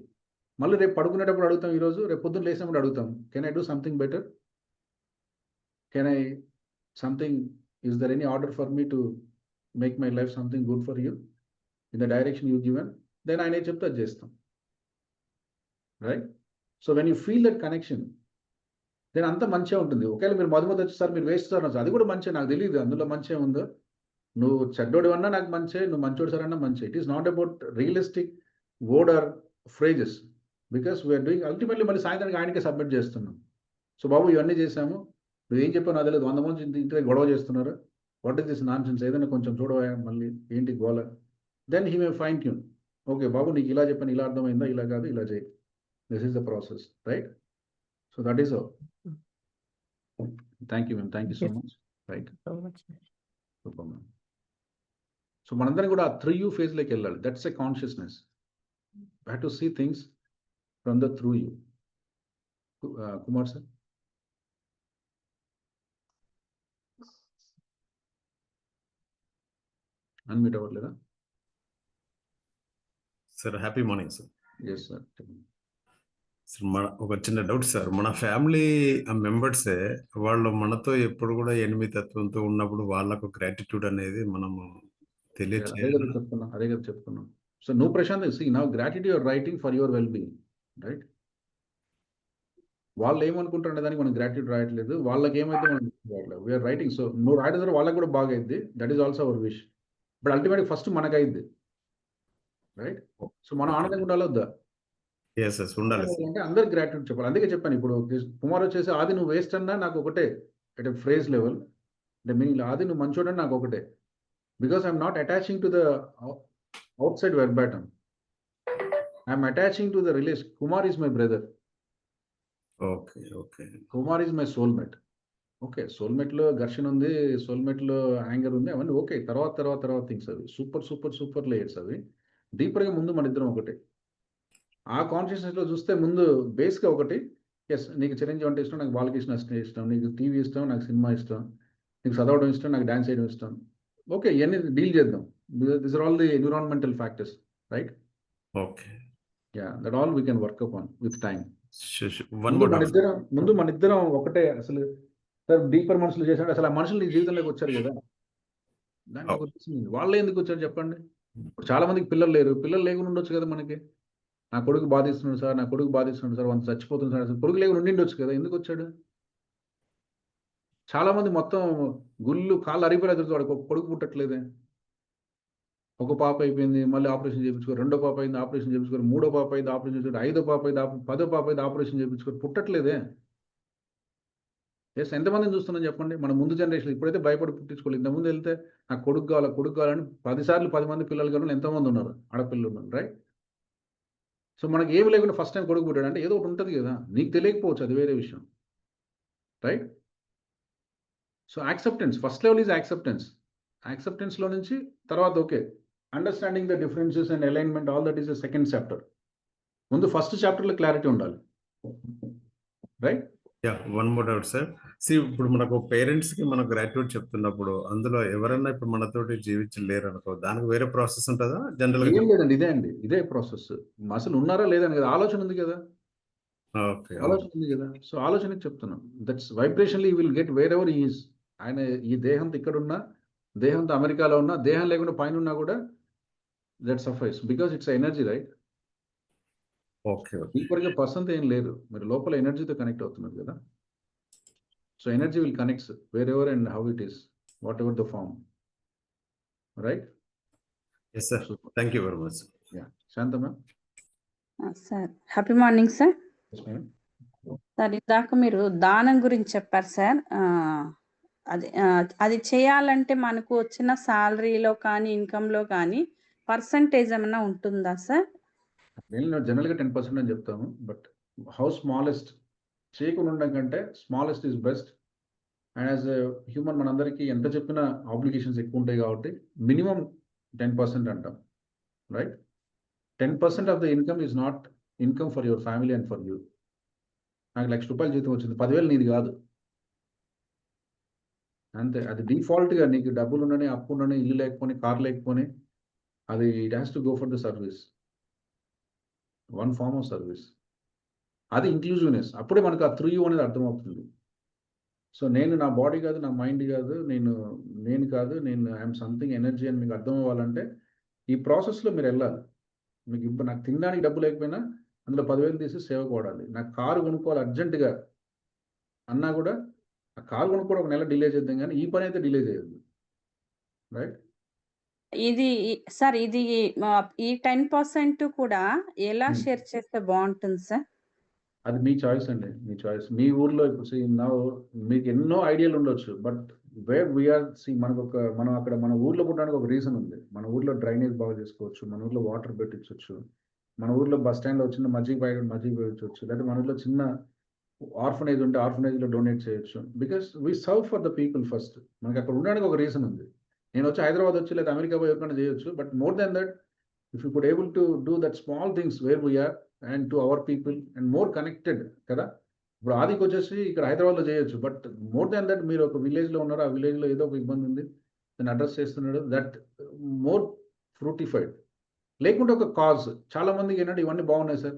మళ్ళీ రేపు పడుకునేటప్పుడు అడుగుతాం, ఈరోజు రేపు పొద్దున్న లేచినప్పుడు అడుగుతాం, can I do something better? Can I something, is there any order for me to make my life something good for you in the direction you given? Then ఆయన చెప్తే అది చేస్తాం. Right? So when you feel that connection then అంతా మంచిగా ఉంటుంది. ఒకవేళ మీరు మొదటి వచ్చేసారి మీరు వేస్ట్ సార్, అది కూడా మంచిగా, నాకు తెలియదు అందులో మంచిగా ఉందో. నువ్వు చెడ్డోడి అన్నా నాకు మంచి, నువ్వు మంచోడు సార్ అన్నా మంచి. It is not about realistic word or phrases. Because we're doing ultimately మళ్ళీ సాయంత్రానికి ఆయనకే సబ్మిట్ చేస్తున్నాం. సో బాబు ఇవన్నీ చేసాము, నువ్వు ఏం చెప్పావు నాకు తెలియదు, 100 మంది ఇంటి గొడవ చేస్తున్నారు, what is this nonsense, ఏదైనా కొంచెం చూడవా మళ్ళీ ఏంటి గోల. Then he may fine tune. Okay బాబు నీకు ఇలా చెప్పాను, ఇలా అర్థమైందా, ఇలా కాదు ఇలా చేయి. This is the process. Right? So that is all. Thank you ma'am. Thank you so much. Right? Super ma'am. So మనందరం కూడా 3U ఫేజ్లోకి వెళ్ళాలి. That's a consciousness. You have to see things from the through you. Kumar sir. Unmute అవ్వట్లేదా? Sir happy morning sir. Yes sir. Sir ఒక చిన్న డౌట్ సార్. మన ఫ్యామిలీ మెంబర్సే వాళ్ళు మనతో ఎప్పుడు కూడా ఎనిమిది తత్వంతో ఉన్నప్పుడు వాళ్ళకు గ్రాటిట్యూడ్ అనేది మనము తెలియచేయాలి. అదే కదా చెప్తున్నాం. సో నువ్వు Prashant see now gratitude your writing for your well being. Right? వాళ్ళు ఏమనుకుంటారనే దానికి మనం గ్రాటిట్యూడ్ రాయట్లేదు, వాళ్ళకి ఏమైతే మనం రాయట్లేదు. We are writing. సో నువ్వు రాయడం ద్వారా వాళ్ళకి కూడా బాగా అయింది. That is also our wish. But అల్టిమేట్గా ఫస్ట్ మనకు అయింది. రైట్? సో మనం ఆనందంగా ఉండాలి వద్దా? ఉండాలి అంటే అందరికి గ్రాటిట్యూడ్ చెప్పాలి. అందుకే చెప్పాను ఇప్పుడు కుమార్ వచ్చేసి ఆది నువ్వు వేస్ట్ అన్నా నాకు ఒకటే, అంటే ఫ్రేజ్ లెవెల్, అంటే మీనింగ్ ఆది నువ్వు మంచోడని నాకు ఒకటే. Because I'm not attaching to the outside verbatim. I'm attaching to the relation. Kumar is my brother. Okay. Kumar is my soulmate. Okay, సోల్మేట్లో ఘర్షణ ఉంది, సోల్మేట్లో యాంగర్ ఉంది, అవన్నీ ఓకే. తర్వాత థింగ్స్ అవి సూపర్ లేయర్స్. అవి డీపర్గా ముందు మన ఇద్దరం ఒకటే. ఆ కాన్షియస్నెస్లో చూస్తే ముందు బేస్గా ఒకటి, ఎస్, నీకు చిరంజీవి అంటే ఇష్టం, నాకు బాలకృష్ణ ఇష్టం, నీకు టీవీ ఇష్టం, నాకు సినిమా ఇష్టం, నీకు చదవడం ఇష్టం, నాకు డాన్స్ చేయడం ఇష్టం. ఓకే, ఇవన్నీ డీల్ చేద్దాం. This are all the environmental factors, right? Okay. Yeah, that all we can work up on with time. One more doubt. ముందు మన ఇద్దరం ఒకటే. అసలు సార్ డీపర్ మనుషులు చేశాడు, అసలు ఆ మనుషులు నీ జీవితంలోకి వచ్చారు కదా, దానికి ఒక ఉద్దేశం ఉంది. వాళ్ళే ఎందుకు వచ్చారు చెప్పండి? ఇప్పుడు చాలా మందికి పిల్లలు లేరు, పిల్లలు లేకుండా ఉండొచ్చు కదా మనకి. నా కొడుకు బాధిస్తున్నాడు సార్, నా కొడుకు బాధిస్తున్నాడు సార్, వంత చచ్చిపోతుంది సార్, అసలు కొడుకు లేకుండా ఉండిండొచ్చు కదా, ఎందుకు వచ్చాడు? చాలా మంది మొత్తం గుళ్ళు కాళ్ళు అరిగిపోయి వాడికి ఒక కొడుకు పుట్టట్లేదే. ఒక పాప అయిపోయింది, మళ్ళీ ఆపరేషన్ చేయించుకోరు, రెండో పాప అయింది ఆపరేషన్ చేయించుకోరు, మూడో పాప అయింది ఆపరేషన్ చేయించుకోరు, ఐదో పాప అయింది, 10వ పాప అయింది ఆపరేషన్ చేయించుకోరు, పుట్టట్లేదే. ఎస్, ఎంతమందిని చూస్తున్నాం చెప్పండి? మన ముందు జనరేషన్ ఇప్పుడైతే భయపడి పుట్టించుకోలేదు. ఇంతకుముందు వెళ్తే నాకు కొడుకు కావాలని 10 సార్లు 10 మంది పిల్లలు కానీ ఎంతమంది ఉన్నారు, ఆడపిల్లలు ఉన్నారు, రైట్? సో మనకి ఏమి లేకుండా ఫస్ట్ టైం కొడుకు పుట్టాడు అంటే ఏదో ఒకటి ఉంటుంది కదా, నీకు తెలియకపోవచ్చు, అది వేరే విషయం, right? So acceptance, first level is acceptance. యాక్సెప్టెన్స్లో నుంచి తర్వాత okay, understanding the differences and alignment, all that is the second chapter. ముందు ఫస్ట్ చాప్టర్లో క్లారిటీ ఉండాలి, right? Yeah, one more doubt sir. ఇప్పుడు మనకు పేరెంట్స్ కి మనం గ్రాట్యూడ్ చెప్తున్నప్పుడు అందులో ఎవరన్నా ఇప్పుడు మనతోటి జీవించలేరు అనుకో, దానికి వేరే ప్రాసెస్ ఉంటుందా జనరల్ గా? ఏం లేదండి, ఇదే అండి, ఇదే ప్రాసెస్. అసలు ఉన్నారా లేదని కదా, ఆలోచన ఉంది కదా, ఓకే. ఆలోచన ఉంది కదా. సో ఆలోచనకి చెప్తున్నాం, that's vibrationally will get wherever is. ఆయన ఈ దేహంతో ఇక్కడ ఉన్నా, దేహంతో అమెరికాలో ఉన్నా, దేహం లేకుండా పైన ఉన్నా కూడా that suffice, because it's energy, right? Okay. ఈక్వల్గా పర్సన్తో ఏం లేదు, మీరు లోపల ఎనర్జీతో కనెక్ట్ అవుతున్నారు కదా. So energy will connects wherever and how it is, whatever the form, right? Yes sir, thank you very much. Yeah, Shanta ma'am. Sir happy morning sir. Yes madam. Sir ఇందాక మీరు దానం గురించి చెప్పారు సార్. అది చేయాలంటే మనకు వచ్చిన శాలరీలో కానీ ఇన్కంలో కానీ పర్సంటేజ్ ఏమైనా ఉంటుందా సార్? నేను జనరల్గా 10% అని చెప్తాము, బట్ హౌ స్మాలెస్ట్ చేయకుండా ఉండడం కంటే smallest is best. And as a human మనందరికీ ఎంత చెప్పినా ఆబ్లిగేషన్స్ ఎక్కువ ఉంటాయి కాబట్టి మినిమం 10% అంటాం, right? 10% of the income is not income for your family and for you. నాకు ₹1,00,000 జీతం వచ్చింది, 10,000 నీది కాదు, అంతే. అది డిఫాల్ట్గా నీకు డబ్బులు ఉండని, అప్పు ఉండని, ఇల్లు లేకపోని, కార్ లేకపోని, అది it has to go for the service, one form of service. అది ఇంక్లూజివ్నెస్. అప్పుడే మనకు ఆ త్రూ యూ అనేది అర్థమవుతుంది. సో నేను నా బాడీ కాదు, నా మైండ్ కాదు, నేను కాదు, నేను ఐఎమ్ సంథింగ్ ఎనర్జీ అని మీకు అర్థం అవ్వాలంటే ఈ ప్రాసెస్లో మీరు వెళ్ళాలి. మీకు ఇప్పుడు నాకు తినడానికి డబ్బు లేకపోయినా అందులో 10,000 తీసి సేవకు వాడాలి. నాకు కారు కొనుక్కోవాలి అర్జెంటుగా అన్నా కూడా ఆ కారు కొనుక్కోవడం ఒక నెల డిలే చేద్దాం, కానీ ఈ పని అయితే డిలే చేయొద్దు, రైట్? ఇది సార్, ఇది ఈ 10% కూడా ఎలా షేర్ చేస్తే బాగుంటుంది సార్? అది మీ చాయిస్ అండి, మీ చాయిస్. మీ ఊర్లో ఇప్పుడు మీకు ఎన్నో ఐడియాలు ఉండొచ్చు, బట్ వేర్ వీఆర్ మనం అక్కడ మన ఊర్లో పుట్టడానికి ఒక రీజన్ ఉంది. మన ఊర్లో డ్రైనేజ్ బాగా చేసుకోవచ్చు, మన ఊర్లో వాటర్ పెట్టించవచ్చు, మన ఊర్లో బస్ స్టాండ్లో చిన్న మజ్జిగ పెట్టించవచ్చు, లేకపోతే మన ఊర్లో చిన్న ఆర్ఫనేజ్ ఉంటే ఆర్ఫనేజ్లో డొనేట్ చేయొచ్చు. Because we serve for the people first. మనకి అక్కడ ఉండడానికి ఒక రీజన్ ఉంది. నేను వచ్చి హైదరాబాద్ వచ్చి లేదా అమెరికా పోయి ఎక్కడ చేయొచ్చు, but more than that if you could able to do that small things where we're and to our people and more connected కదా. ఇప్పుడు ఆదికి వచ్చేసి ఇక్కడ హైదరాబాద్లో చేయొచ్చు, బట్ మోర్ దాన్ దట్ మీరు ఒక విలేజ్లో ఉన్నారు, ఆ విలేజ్లో ఏదో ఒక ఇబ్బంది ఉంది, దాన్ని అడ్రస్ చేస్తున్నాడు, దట్ మోర్ ఫ్రూటిఫైడ్. లేకుంటే ఒక కాజ్. చాలా మందికి ఏంటంటే ఇవన్నీ బాగున్నాయి సార్,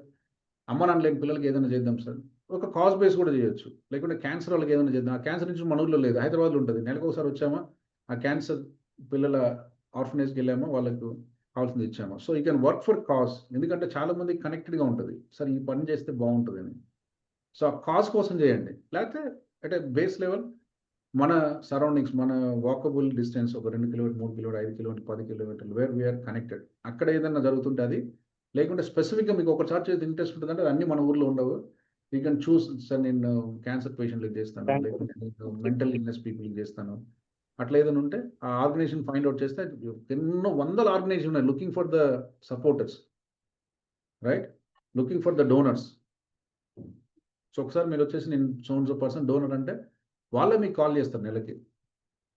అమ్మ నాన్న లేని పిల్లలకి ఏదైనా చేద్దాం సార్, ఒక కాజ్ బేస్ కూడా చేయొచ్చు. లేకుంటే క్యాన్సర్ వాళ్ళకి ఏదైనా చేద్దాం, ఆ క్యాన్సర్ నుంచి మన ఊర్లో లేదు, హైదరాబాద్లో ఉంటుంది, నెలకు ఒకసారి వచ్చామా ఆ క్యాన్సర్ పిల్లల ఆర్ఫనేజ్కి వెళ్ళామా, వాళ్ళకు కావాల్సింది ఇచ్చామా. So you can work for cause. ఎందుకంటే చాలా మంది కనెక్టెడ్గా ఉంటుంది, సార్ ఈ పని చేస్తే బాగుంటుంది అని. సో ఆ కాజ్ కోసం చేయండి. లేకపోతే అట్ ఏ బేస్ లెవెల్ మన సరౌండింగ్స్, మన వాకబుల్ డిస్టెన్స్ ఒక 2 కిలోమీటర్, 3 కిలోమీటర్, 5 కిలోమీటర్, 10 కిలోమీటర్లు వేర్ వీఆర్ కనెక్టెడ్, అక్కడ ఏదైనా జరుగుతుంటే అది. లేకుంటే స్పెసిఫిక్గా మీకు ఒక చార్జ్ చేసి ఇంట్రెస్ట్ ఉంటుందంటే అన్నీ మన ఊర్లో ఉండవు. యూ కెన్ చూస్, సార్ నేను క్యాన్సర్ పేషెంట్లకు చేస్తాను, లేకుంటే నేను మెంటల్ ఇల్నెస్ పీపుల్కి చేస్తాను, అట్లా ఏదైనా ఉంటే ఆ ఆర్గనైజేషన్ ఫైండ్ అవుట్ చేస్తే ఎన్నో వందల ఆర్గనైజేషన్ ఉన్నాయి looking for the supporters, right? Looking for the donors. So ఒకసారి మీరు వచ్చేసి నేను సో పర్సన్ డోనర్ అంటే వాళ్ళే మీకు కాల్ చేస్తారు నెలకి,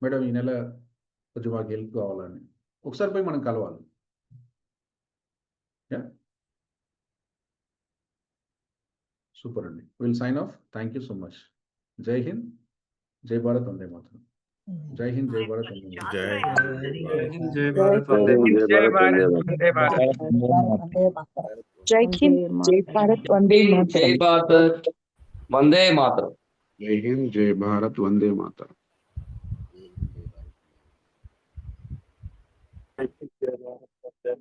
మేడం ఈ నెల కొంచెం మాకు హెల్ప్ కావాలని. ఒకసారి పోయి మనం కలవాలి. సో సూపర్ అండి. Will sign off. Thank you so much. జై హింద్, జై భారత్, వందే మాతరం. జై హింద్, జై భారత్, వందే మాతరం. జై జై హింద్, జై భారత్, వందే జై భారత్, వందే భారత్. జై హింద్, జై భారత్, వందే జై మాతరం. భారత్, వందే మాతరం. జై హింద్, జై భారత్, వందే మాతరం. జై భారత్, వందే మాతరం.